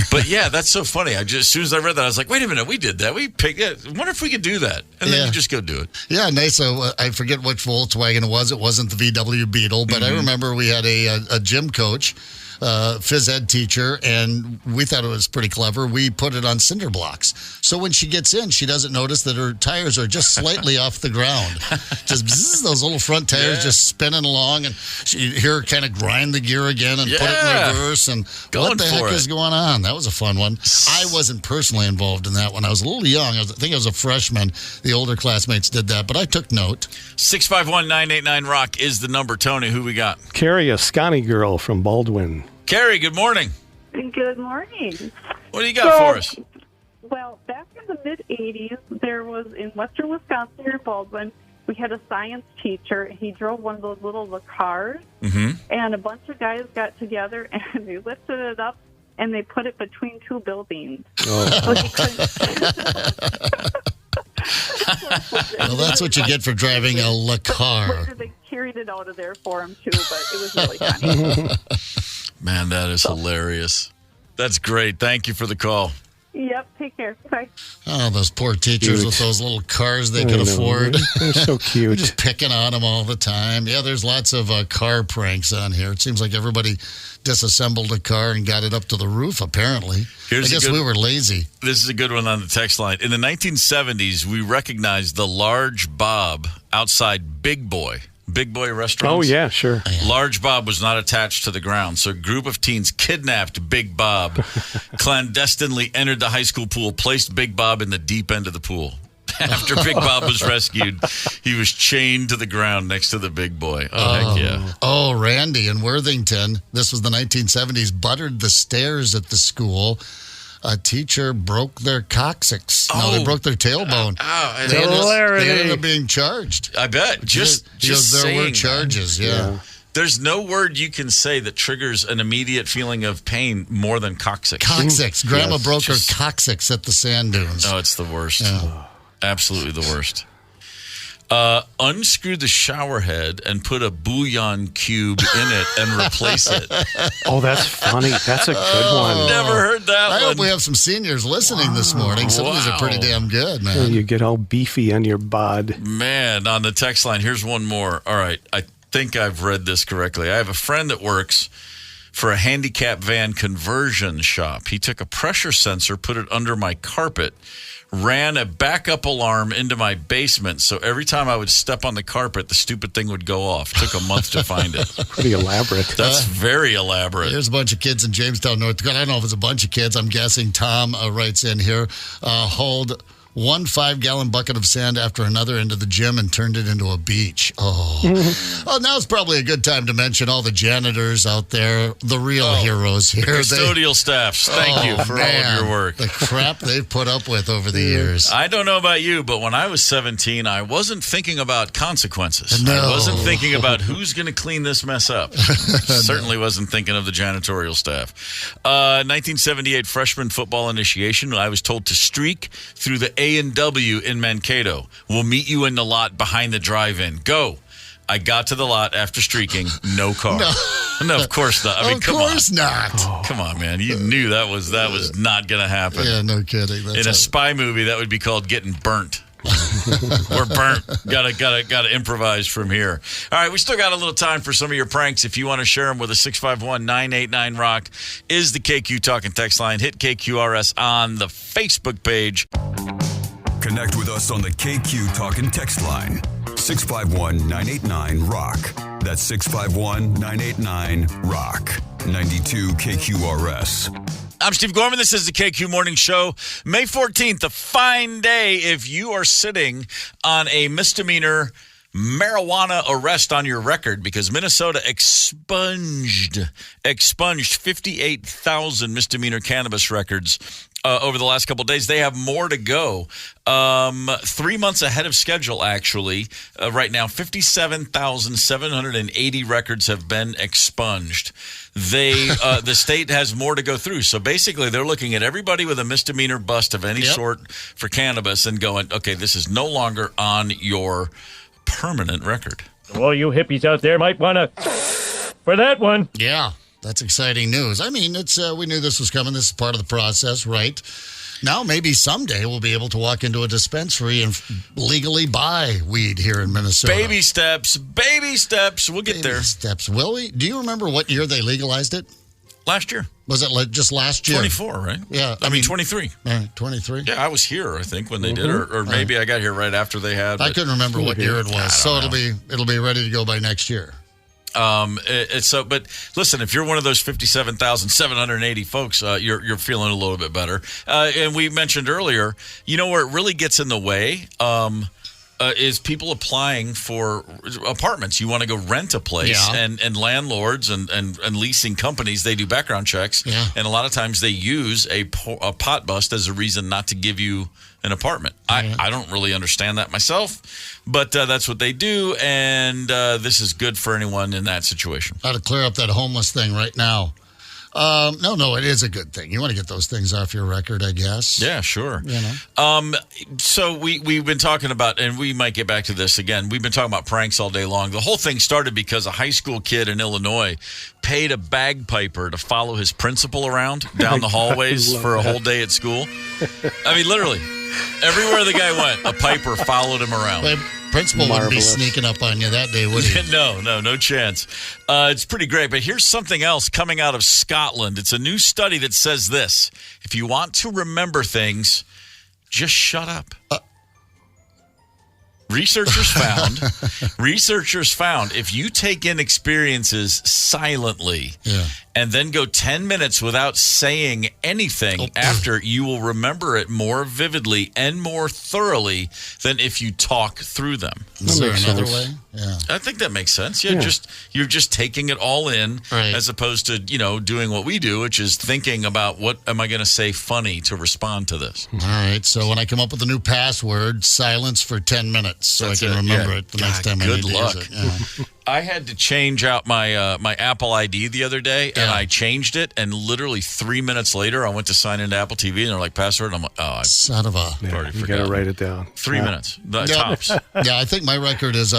But yeah, that's so funny. As soon as I read that, I was like, wait a minute, we did that. We picked it. I wonder if we could do that. And then you just go do it. Yeah, nice. So I forget which Volkswagen it was. It wasn't the VW Beetle, but I remember we had a gym coach, phys ed teacher, and we thought it was pretty clever. We put it on cinder blocks. So when she gets in, she doesn't notice that her tires are just slightly off the ground. Just bzzz, those little front tires just spinning along, and you hear her kind of grind the gear again and put it in reverse. And what the heck is going on? That was a fun one. I wasn't personally involved in that one. I was a little young. I think I was a freshman. The older classmates did that, but I took note. 651-989-ROCK is the number. Tony, who we got? Carrie, a Scotty girl from Baldwin. Carrie, good morning. Good morning. What do you got for us? Well, back in the mid-'80s, there was, in western Wisconsin, near Baldwin, we had a science teacher. He drove one of those little cars, and a bunch of guys got together, and they lifted it up, and they put it between two buildings. Well, that's what you get for driving a Le Car. They carried it out of there for him, too, but it was really funny. Man, that is hilarious. That's great. Thank you for the call. Yep, take care. Bye. Oh, those poor teachers with those little cars they could afford. They're so cute. We're just picking on them all the time. Yeah, there's lots of car pranks on here. It seems like everybody disassembled a car and got it up to the roof, apparently. I guess we were lazy. This is a good one on the text line. In the 1970s, we recognized the large Bob outside Big Boy Big Boy restaurants? Oh, yeah, sure. Large Bob was not attached to the ground, so a group of teens kidnapped Big Bob, clandestinely entered the high school pool, placed Big Bob in the deep end of the pool. After Big Bob was rescued, he was chained to the ground next to the Big Boy. Oh, heck yeah. Oh, Randy in Worthington, this was the 1970s, buttered the stairs at the school. A teacher broke their coccyx. No, they broke their tailbone. They ended up being charged. I bet. Just there were charges, yeah. There's no word you can say that triggers an immediate feeling of pain more than coccyx. Coccyx. Grandma broke her coccyx at the sand dunes. Oh, it's the worst. Yeah. Absolutely the worst. Unscrew the shower head and put a bouillon cube in it and replace it. Oh, that's funny. That's a good one. Never heard that one. I hope we have some seniors listening this morning. Some of these are pretty damn good, man. You get all beefy on your bod. Man, on the text line, here's one more. All right, I think I've read this correctly. I have a friend that works for a handicap van conversion shop. He took a pressure sensor, put it under my carpet, ran a backup alarm into my basement, so every time I would step on the carpet, the stupid thing would go off. Took a month to find it. Pretty elaborate. That's very elaborate. There's a bunch of kids in Jamestown, North Dakota. I don't know if it's a bunch of kids. I'm guessing Tom writes in here, hauled one 5-gallon bucket of sand after another into the gym and turned it into a beach. Oh. Well, now's probably a good time to mention all the janitors out there, the real heroes here. Custodial staffs, thank you for all of your work. The crap they've put up with over the years. I don't know about you, but when I was 17, I wasn't thinking about consequences. No. I wasn't thinking about who's going to clean this mess up. Certainly wasn't thinking of the janitorial staff. 1978 freshman football initiation. I was told to streak through the A&W in Mankato. We'll meet you in the lot behind the drive-in. Go. I got to the lot after streaking. No car. No, of course not. I mean, come on. Of course not. Come on, man. You knew that was not going to happen. Yeah, no kidding. In a spy movie, that would be called getting burnt. We're burnt. Gotta improvise from here. All right, we still got a little time for some of your pranks. If you want to share them with a 651-989-ROCK is the KQ Talking text line. Hit KQRS on the Facebook page. Connect with us on the KQ Talking text line. 651-989-ROCK. That's 651-989-ROCK. 92 KQRS. I'm Steve Gorman. This is the KQ Morning Show. May 14th, a fine day if you are sitting on a misdemeanor marijuana arrest on your record, because Minnesota expunged 58,000 misdemeanor cannabis records over the last couple of days. They have more to go. 3 months ahead of schedule, actually. Right now, 57,780 records have been expunged. The state has more to go through. So basically, they're looking at everybody with a misdemeanor bust of any sort for cannabis and going, okay, this is no longer on your permanent record. Well, you hippies out there might want to for that one. Yeah, that's exciting news. I mean, it's we knew this was coming. This is part of the process, right? Now, maybe someday we'll be able to walk into a dispensary and legally buy weed here in Minnesota. Baby steps. We'll get there. Baby steps. Will we? Do you remember what year they legalized it? Last year. Was it just last year? 24, right? Yeah. I mean 23. 23? Yeah, I was here, I think, when they did, or maybe I got here right after they had. I couldn't remember what year it was, so it'll be ready to go by next year. But listen, if you're one of those 57,780 folks, you're feeling a little bit better. And we mentioned earlier, you know where it really gets in the way is people applying for apartments. You want to go rent a place, and landlords and leasing companies, they do background checks, and a lot of times they use a pot bust as a reason not to give you an apartment. I don't really understand that myself, but that's what they do, and this is good for anyone in that situation. Got to clear up that homeless thing right now. No, it is a good thing. You want to get those things off your record, I guess. Yeah, sure. You know? So we've been talking about, and we might get back to this again, we've been talking about pranks all day long. The whole thing started because a high school kid in Illinois paid a bagpiper to follow his principal around down the hallways for a whole day at school. I mean, literally, everywhere the guy went, a piper followed him around. Well, principal wouldn't be sneaking up on you that day, would he? No chance. It's pretty great. But here's something else coming out of Scotland. It's a new study that says this: if you want to remember things, just shut up. Researchers found if you take in experiences silently and then go 10 minutes without saying anything after, you will remember it more vividly and more thoroughly than if you talk through them. Is there another way? Yeah. I think that makes sense. Yeah, you're just taking it all in as opposed to, doing what we do, which is thinking about what am I going to say funny to respond to this. All right. So when I come up with a new password, silence for 10 minutes so I can remember it the next time I need to use it. Yeah. I had to change out my my Apple ID the other day, and I changed it, and literally 3 minutes later, I went to sign into Apple TV, and they're like, password, and I'm like, oh, son of a... You got to write it down. 3 minutes. Tops. Yeah, I think my record is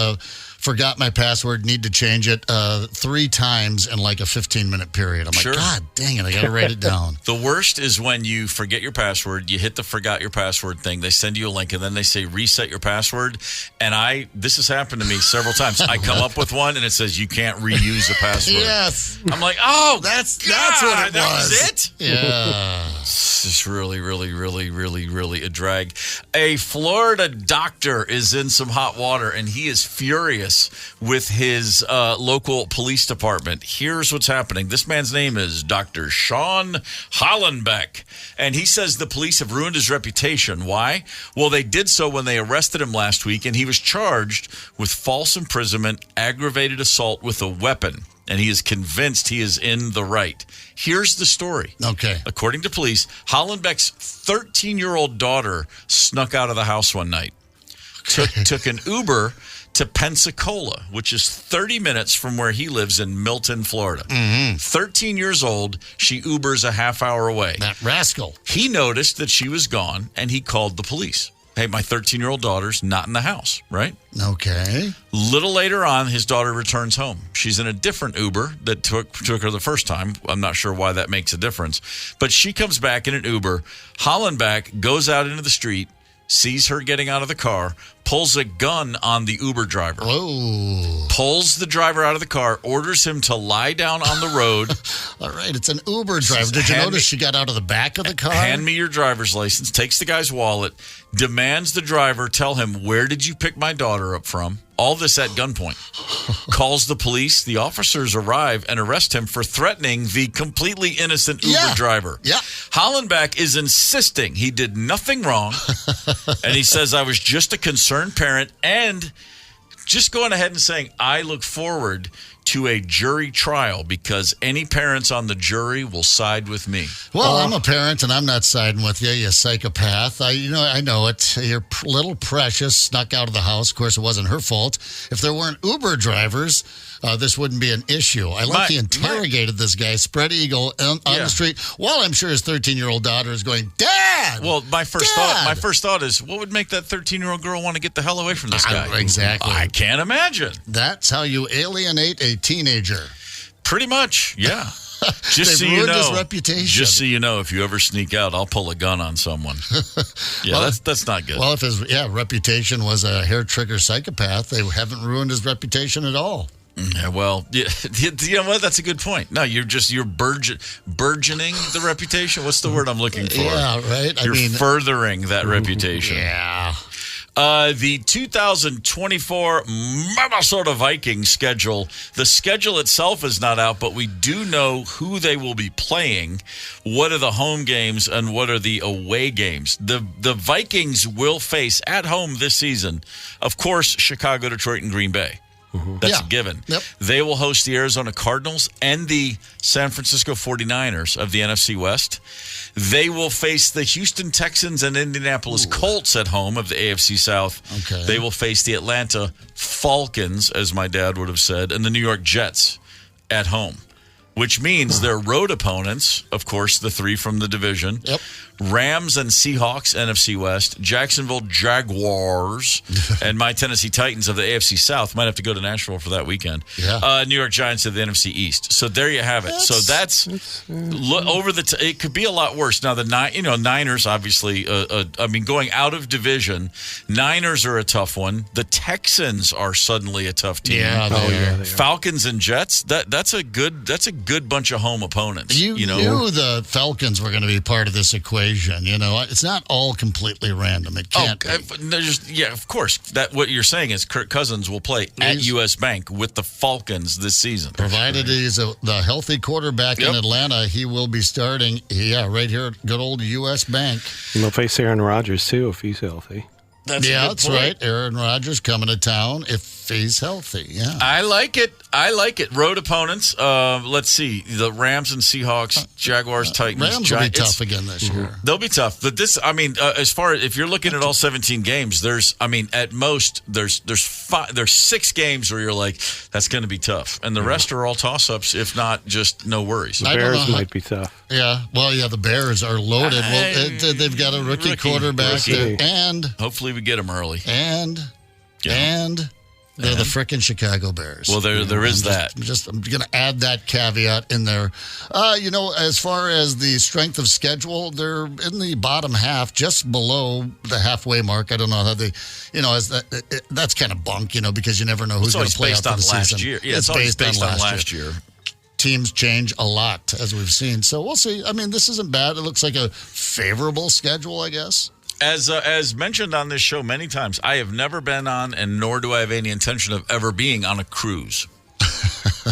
forgot my password, need to change it 3 times in like a 15-minute period. I'm like, God dang it, I got to write it down. The worst is when you forget your password, you hit the forgot your password thing, they send you a link, and then they say reset your password, and this has happened to me several times. I come up with one, and it says you can't reuse the password. Yes. I'm like, oh, that's what it that was. was it? Yeah. It's just really, really, really, really, really a drag. A Florida doctor is in some hot water, and he is furious with his local police department. Here's what's happening. This man's name is Dr. Sean Hollenbeck, and he says the police have ruined his reputation. Why? Well, they did so when they arrested him last week, and he was charged with false imprisonment, aggravated assault with a weapon, and he is convinced he is in the right. Here's the story. Okay. According to police, Hollenbeck's 13-year-old daughter snuck out of the house one night, took an Uber to Pensacola, which is 30 minutes from where he lives in Milton, Florida. 13 years old, she Ubers a half hour away. That rascal. He noticed that she was gone, and he called the police. Hey, my 13-year-old daughter's not in the house, right? Okay. Little later on, his daughter returns home. She's in a different Uber that took her the first time. I'm not sure why that makes a difference. But she comes back in an Uber. Hollenbeck goes out into the street, sees her getting out of the car, pulls a gun on the Uber driver. Whoa. Pulls the driver out of the car, orders him to lie down on the road. All right, it's an Uber driver. Did you notice she got out of the back of the car? Hand me your driver's license, takes the guy's wallet, demands the driver tell him, where did you pick my daughter up from? All this at gunpoint. Calls the police. The officers arrive and arrest him for threatening the completely innocent Uber driver. Yeah. Hollenbeck is insisting he did nothing wrong. And he says, I was just a concerned parent, and just going ahead and saying, I look forward to a jury trial because any parents on the jury will side with me. Well, I'm a parent, and I'm not siding with you, you psychopath. I know it. Your little Precious snuck out of the house. Of course, it wasn't her fault. If there weren't Uber drivers, this wouldn't be an issue. He interrogated this guy, spread eagle, on the street, while I'm sure his 13-year-old daughter is going, Dad! Well, my first thought is, what would make that 13-year-old girl want to get the hell away from this guy? Exactly. I can't imagine. That's how you alienate a teenager. Pretty much, yeah. Just so you know, his reputation. Just so you know, if you ever sneak out, I'll pull a gun on someone. Yeah, well, that's not good. Well, if his reputation was a hair trigger psychopath, they haven't ruined his reputation at all. Yeah, well, you know what? That's a good point. No, you're burgeoning the reputation. What's the word I'm looking for? Yeah, right. You're furthering that reputation. Yeah. The 2024 Minnesota Vikings schedule. The schedule itself is not out, but we do know who they will be playing. What are the home games and what are the away games? The Vikings will face at home this season, of course, Chicago, Detroit, and Green Bay. That's a given. Yep. They will host the Arizona Cardinals and the San Francisco 49ers of the NFC West. They will face the Houston Texans and Indianapolis Colts at home of the AFC South. Okay. They will face the Atlanta Falcons, as my dad would have said, and the New York Jets at home, which means their road opponents, of course, the 3 from the division, Rams and Seahawks, NFC West, Jacksonville Jaguars, and my Tennessee Titans of the AFC South. Might have to go to Nashville for that weekend. Yeah. New York Giants of the NFC East. So there you have it. It could be a lot worse. Now, the Niners, obviously, going out of division, Niners are a tough one. The Texans are suddenly a tough team. Yeah, Falcons and Jets, that's a good good bunch of home opponents. You knew the Falcons were going to be part of this equation. It's not all completely random. It can't be. Of course. That what you're saying is Kirk Cousins will play at U.S. Bank with the Falcons this season. Provided he's the healthy quarterback in Atlanta, he will be starting, right here at good old U.S. Bank. And they'll face Aaron Rodgers, too, if he's healthy. That's right. Aaron Rodgers coming to town if he's healthy. Yeah, I like it. Road opponents. Let's see. The Rams and Seahawks, Jaguars, Titans. Rams will be tough again this year. They'll be tough. But this, as far as if you're looking at all 17 games, at most there's 6 games where you're like, that's going to be tough, and the rest are all toss-ups, if not just no worries. The Bears might be tough. Yeah. Well, the Bears are loaded. They've got a rookie quarterback there, and hopefully we get them early. And they're the frickin' Chicago Bears. Well, there is that. I'm going to add that caveat in there. As far as the strength of schedule, they're in the bottom half, just below the halfway mark. I don't know how they, that's kind of bunk, because you never know who's going to play out for the season. Year. Yeah, it's always based on last year. Teams change a lot, as we've seen. So we'll see. This isn't bad. It looks like a favorable schedule, I guess. As mentioned on this show many times, I have never been on, and nor do I have any intention of ever being on a cruise.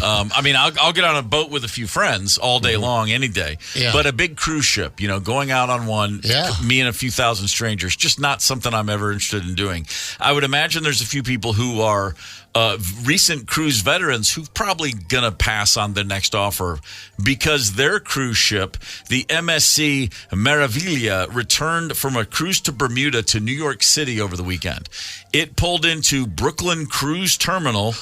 I'll get on a boat with a few friends all day long, any day. Yeah. But a big cruise ship, going out on one, me and a few thousand strangers, just not something I'm ever interested in doing. I would imagine there's a few people who are recent cruise veterans who probably going to pass on the next offer because their cruise ship, the MSC Meraviglia, returned from a cruise to Bermuda to New York City over the weekend. It pulled into Brooklyn Cruise Terminal,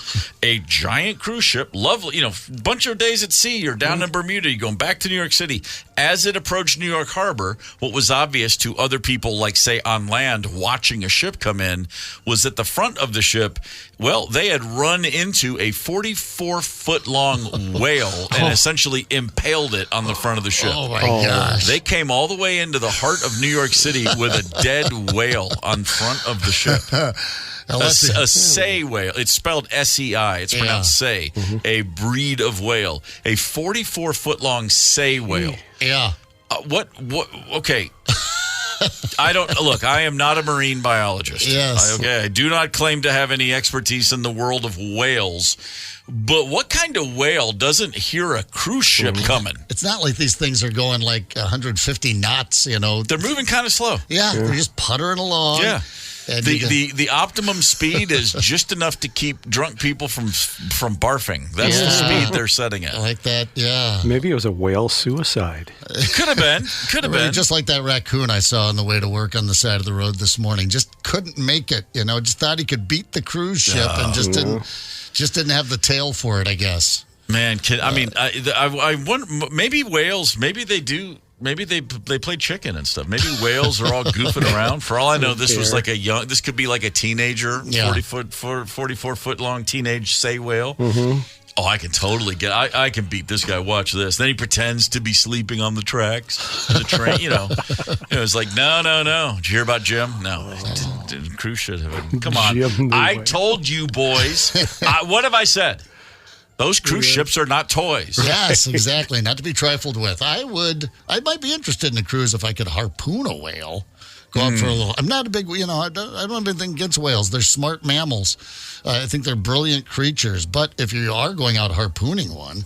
a giant cruise ship, lovely, bunch of days at sea. You're down in Bermuda, you're going back to New York City. As it approached New York Harbor, what was obvious to other people, like, say, on land watching a ship come in, was that the front of the ship, they had run into a 44-foot-long whale and essentially impaled it on the front of the ship. Oh, my gosh. They came all the way into the heart of New York City with a dead whale on front of the ship. A sei whale. It's spelled S-E-I. It's pronounced sei. A breed of whale. A 44-foot-long sei whale. Yeah. Okay. I am not a marine biologist. Yes. I do not claim to have any expertise in the world of whales. But what kind of whale doesn't hear a cruise ship coming? It's not like these things are going like 150 knots, They're moving kind of slow. Yeah, they're just puttering along. Yeah. The optimum speed is just enough to keep drunk people from barfing. That's the speed they're setting at. I like that, yeah. Maybe it was a whale suicide. Could have been. Just like that raccoon I saw on the way to work on the side of the road this morning. Just couldn't make it, Just thought he could beat the cruise ship and just didn't have the tail for it, I guess. Man, I wonder, maybe whales, maybe they do. Maybe they play chicken and stuff. Maybe whales are all goofing around. For all I know, this was like this could be like a teenager, 44-foot long teenage sei whale. Mm-hmm. Oh, I can totally I can beat this guy. Watch this. Then he pretends to be sleeping on the tracks, the train. It was like, no. Did you hear about Jim? No, didn't cruise ship. Come on, I told you, boys. What have I said? Those cruise ships are not toys. Yes, exactly. Not to be trifled with. I might be interested in a cruise if I could harpoon a whale. Go out for a little. I'm not a big, I don't have anything against whales. They're smart mammals. I think they're brilliant creatures. But if you are going out harpooning one.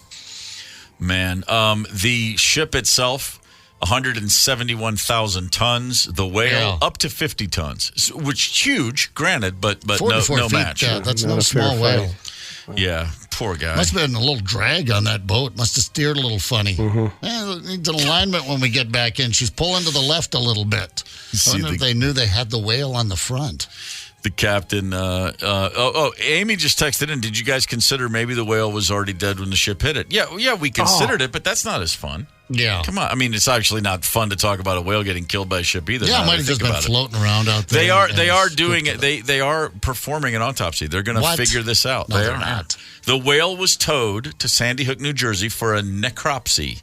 Man, the ship itself, 171,000 tons. The whale, up to 50 tons, which is huge, granted, but no feet, match. Yeah, that's no small whale. Yeah, poor guy. Must have been a little drag on that boat. Must have steered a little funny. Needs an alignment when we get back in. She's pulling to the left a little bit. I wonder if they knew they had the whale on the front. The captain, Amy just texted in. Did you guys consider maybe the whale was already dead when the ship hit it? Yeah, we considered it, but that's not as fun. Yeah. Come on. It's actually not fun to talk about a whale getting killed by a ship either. Yeah, it might have just been floating around out there. They are doing it. They are performing an autopsy. They're going to figure this out. No, they're not. The whale was towed to Sandy Hook, New Jersey for a necropsy.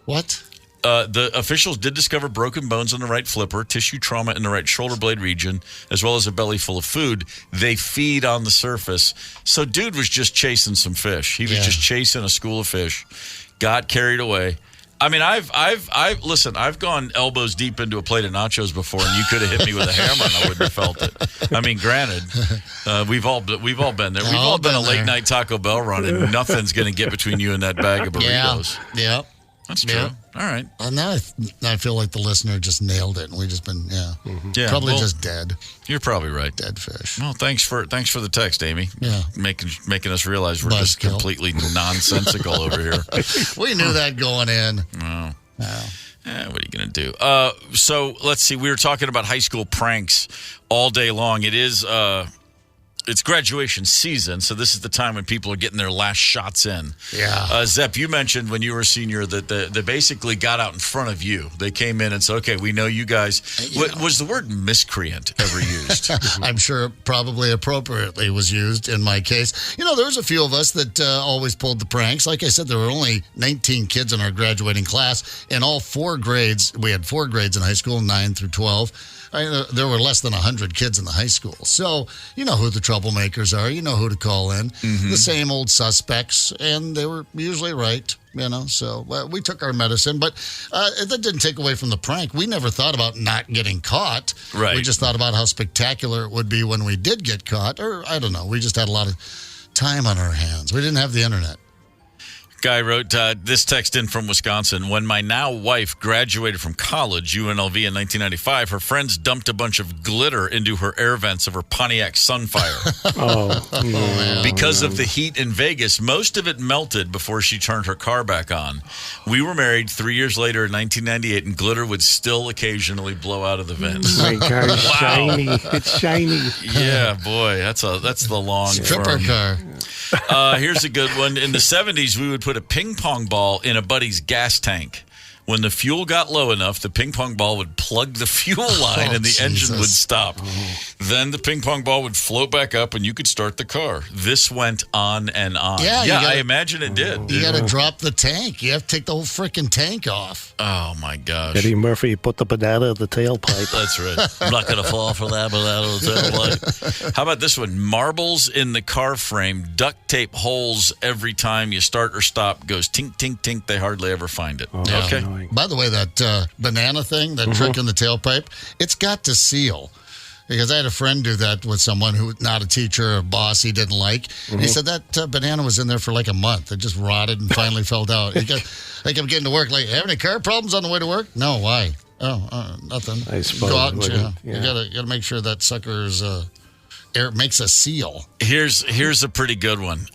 What? The officials did discover broken bones in the right flipper, tissue trauma in the right shoulder blade region, as well as a belly full of food. They feed on the surface. So dude was just chasing some fish. He was just chasing a school of fish, got carried away. I mean, I've gone elbows deep into a plate of nachos before, and you could have hit me with a hammer, and I wouldn't have felt it. I mean, granted, we've all been there. We've all been a late night Taco Bell run, and nothing's going to get between you and that bag of burritos. Yeah. That's true. Yeah. All right. Now I feel like the listener just nailed it, and we've just been, probably just dead. You're probably right. Dead fish. Well, thanks for the text, Amy. Yeah. Making us realize we're just completely nonsensical over here. We knew that going in. Oh. What are you going to do? So let's see. We were talking about high school pranks all day long. It is it's graduation season, so this is the time when people are getting their last shots in. Yeah. Zepp, you mentioned when you were a senior that they basically got out in front of you. They came in and said, okay, we know you guys. Was the word miscreant ever used? I'm sure it probably appropriately was used in my case. There was a few of us that always pulled the pranks. Like I said, there were only 19 kids in our graduating class. In all 4 grades, we had 4 grades in high school, 9 through 12. There were less than 100 kids in the high school. So, you know who the troublemakers are. You know who to call in. Mm-hmm. The same old suspects, and they were usually right, So we took our medicine, but that didn't take away from the prank. We never thought about not getting caught. Right. We just thought about how spectacular it would be when we did get caught. Or, I don't know, we just had a lot of time on our hands. We didn't have the internet. Guy wrote this text in from Wisconsin. When my now wife graduated from college, UNLV, in 1995, her friends dumped a bunch of glitter into her air vents of her Pontiac Sunfire. Man. Because of the heat in Vegas, most of it melted before she turned her car back on. We were married 3 years later in 1998, and glitter would still occasionally blow out of the vents. My car's shiny. It's shiny. Yeah, boy, that's the long stripper car. Here's a good one. In the 70s, we would put a ping pong ball in a buddy's gas tank. When the fuel got low enough, the ping pong ball would plug the fuel line and the engine would stop. Then the ping pong ball would float back up and you could start the car. This went on and on. Yeah, I imagine it did. You got to drop the tank. You have to take the whole freaking tank off. Oh, my gosh. Eddie Murphy put the banana in the tailpipe. That's right. I'm not going to fall for that banana in the tailpipe. How about this one? Marbles in the car frame, duct tape holes every time you start or stop, goes tink, tink, tink. They hardly ever find it. Okay. By the way, that banana thing, that trick in the tailpipe, it's got to seal. Because I had a friend do that with someone who was not a teacher or boss he didn't like. And he said that banana was in there for like a month. It just rotted and finally fell out. I kept getting to work like, have any car problems on the way to work? No, why? Oh, nothing. I suppose. Go out and you gotta make sure that sucker's air makes a seal. Here's a pretty good one.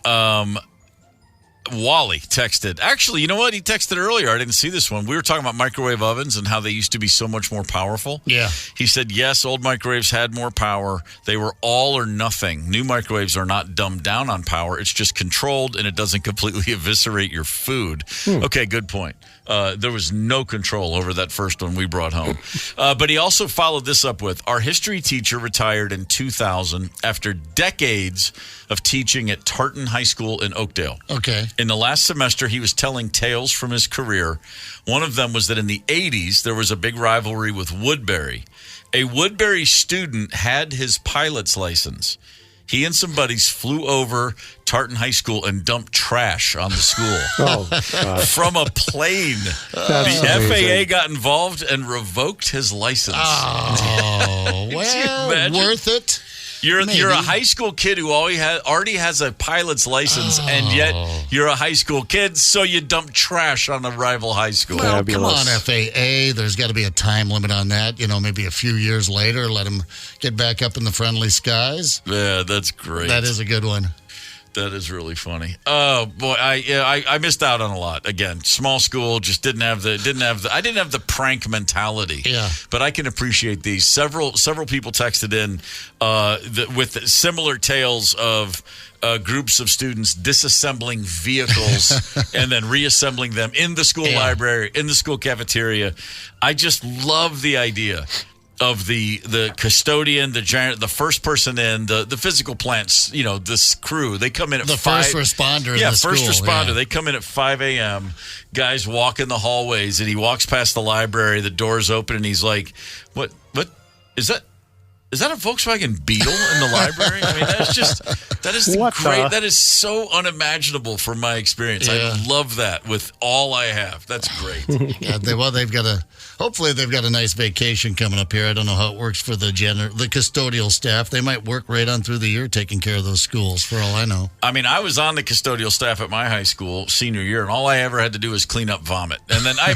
Wally texted. Actually, you know what? He texted earlier. I didn't see this one. We were talking about microwave ovens and how they used to be so much more powerful. Yeah. He said, yes, old microwaves had more power. They were all or nothing. New microwaves are not dumbed down on power. It's just controlled, and it doesn't completely eviscerate your food. Okay, good point. There was no control over that first one we brought home. But he also followed this up with, our history teacher retired in 2000 after decades of teaching at Tartan High School in Oakdale. Okay. In the last semester, he was telling tales from his career. One of them was that in the 80s, there was a big rivalry with Woodbury. A Woodbury student had his pilot's license. He and some buddies flew over Tartan High School and dumped trash on the school from a plane. The FAA got involved and revoked his license. Oh, well, worth it. You're a high school kid who already has a pilot's license, and yet you're a high school kid, so you dump trash on a rival high school. Well, come on, FAA. There's got to be a time limit on that. Maybe a few years later, let him get back up in the friendly skies. Yeah, that's great. That is a good one. That is really funny. Oh boy, I missed out on a lot. Again, small school, just didn't have the prank mentality. Yeah. But I can appreciate these. Several people texted in with similar tales of groups of students disassembling vehicles and then reassembling them in the school library, in the school cafeteria. I just love the idea of the custodian, the first person in, the physical plants, this crew. They come in at the 5. First responder. Yeah, in the first school, responder. Yeah. They come in at 5 a.m. Guys walk in the hallways, and he walks past the library. The door's open, and he's like, "What is that? Is that a Volkswagen Beetle in the library?" I mean, that is great. That is so unimaginable from my experience. Yeah. I love that with all I have. That's great. Yeah, hopefully they've got a nice vacation coming up here. I don't know how it works for the custodial staff. They might work right on through the year taking care of those schools, for all I know. I mean, I was on the custodial staff at my high school senior year, and all I ever had to do was clean up vomit. And then, I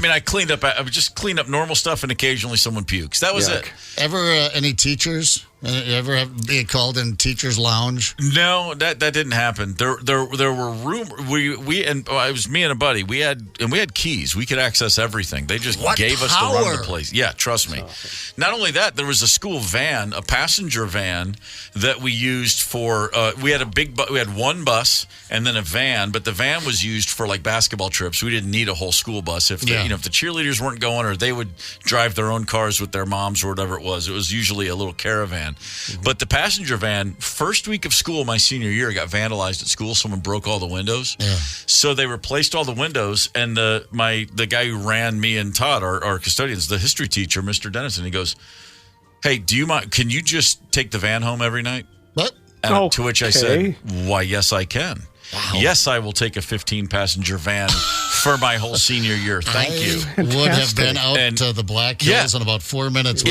would just clean up normal stuff, and occasionally someone pukes. That was it. Ever any teachers? You ever be called in teacher's lounge? No, that didn't happen. There were rumors. It was me and a buddy. We had keys. We could access everything. They just gave us the run of the place. Yeah, trust me. Not only that, there was a school van, a passenger van that we used for. We had one bus and then a van, but the van was used for like basketball trips. We didn't need a whole school bus if the cheerleaders weren't going, or they would drive their own cars with their moms or whatever it was. It was usually a little caravan. Mm-hmm. But the passenger van, first week of school, my senior year, got vandalized at school. Someone broke all the windows. Yeah. So they replaced all the windows. And the guy who ran me and Todd, our custodians, the history teacher, Mr. Dennison, he goes, "Hey, do you mind? Can you just take the van home every night?" What? To which I said, "Why, yes, I can." Wow. Yes, I will take a 15-passenger van for my whole senior year. Thank you. Would have been out to the Black Hills in about 4 minutes.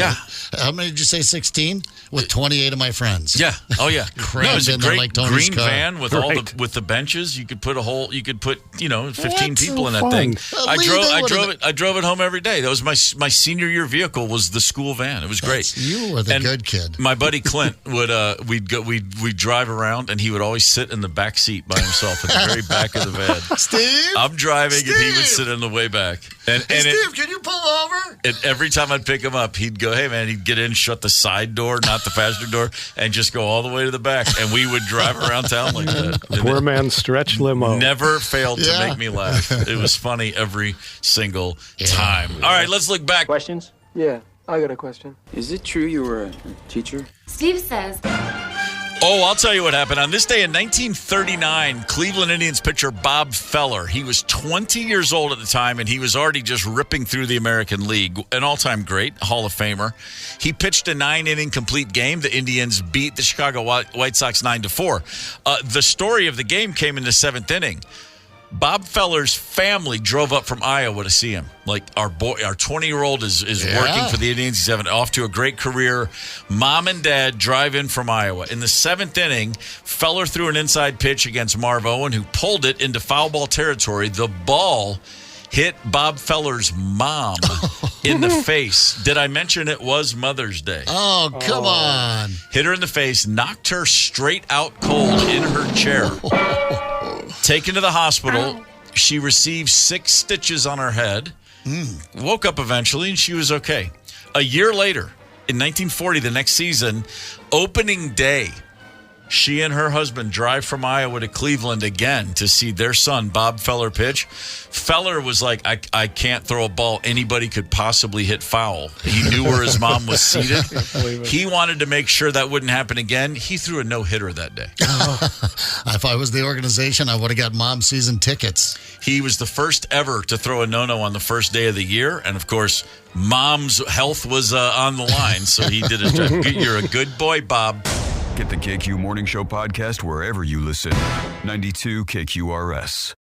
How many did you say? 16? With 28 of my friends. Yeah. Oh yeah. Crammed it was a in great there like Tony's green car. van with with the benches. You could put 15 people in that fun. thing. I drove it home every day. That was my senior year vehicle. Was the school van. It was great. You were the good kid. My buddy Clint would we'd drive around, and he would always sit in the back seat by himself at the very back of the van. Steve, I'm driving, and he would sit in the way back. And Steve, can you pull over? And every time I'd pick him up, he'd go, "Hey man," he'd get in, shut the side door, not the passenger door, and just go all the way to the back. And we would drive around town like that. Poor man's stretch limo. Never failed to make me laugh. It was funny every single time. All right, let's look back. Questions? Yeah, I got a question. Is it true you were a teacher? Steve says. Oh, I'll tell you what happened. On this day in 1939, Cleveland Indians pitcher Bob Feller, he was 20 years old at the time, and he was already just ripping through the American League. An all-time great, Hall of Famer. He pitched a 9-inning complete game. The Indians beat the Chicago White Sox 9-4. The story of the game came in the 7th inning. Bob Feller's family drove up from Iowa to see him. Like, our 20-year-old is working for the Indians. He's having off to a great career. Mom and Dad drive in from Iowa. In the 7th inning, Feller threw an inside pitch against Marv Owen, who pulled it into foul ball territory. The ball hit Bob Feller's mom in the face. Did I mention it was Mother's Day? Oh, come on. Hit her in the face, knocked her straight out cold in her chair. Taken to the hospital. She received 6 stitches on her head. Woke up eventually, and she was okay. A year later, in 1940, the next season, opening day, she and her husband drive from Iowa to Cleveland again to see their son, Bob Feller, pitch. Feller was like, I can't throw a ball anybody could possibly hit foul. He knew where his mom was seated. He wanted to make sure that wouldn't happen again. He threw a no-hitter that day. If I was the organization, I would have got mom season tickets. He was the first ever to throw a no-no on the first day of the year. And, of course, mom's health was on the line, so he did his job. You're a good boy, Bob. Get the KQ Morning Show podcast wherever you listen. 92 KQRS.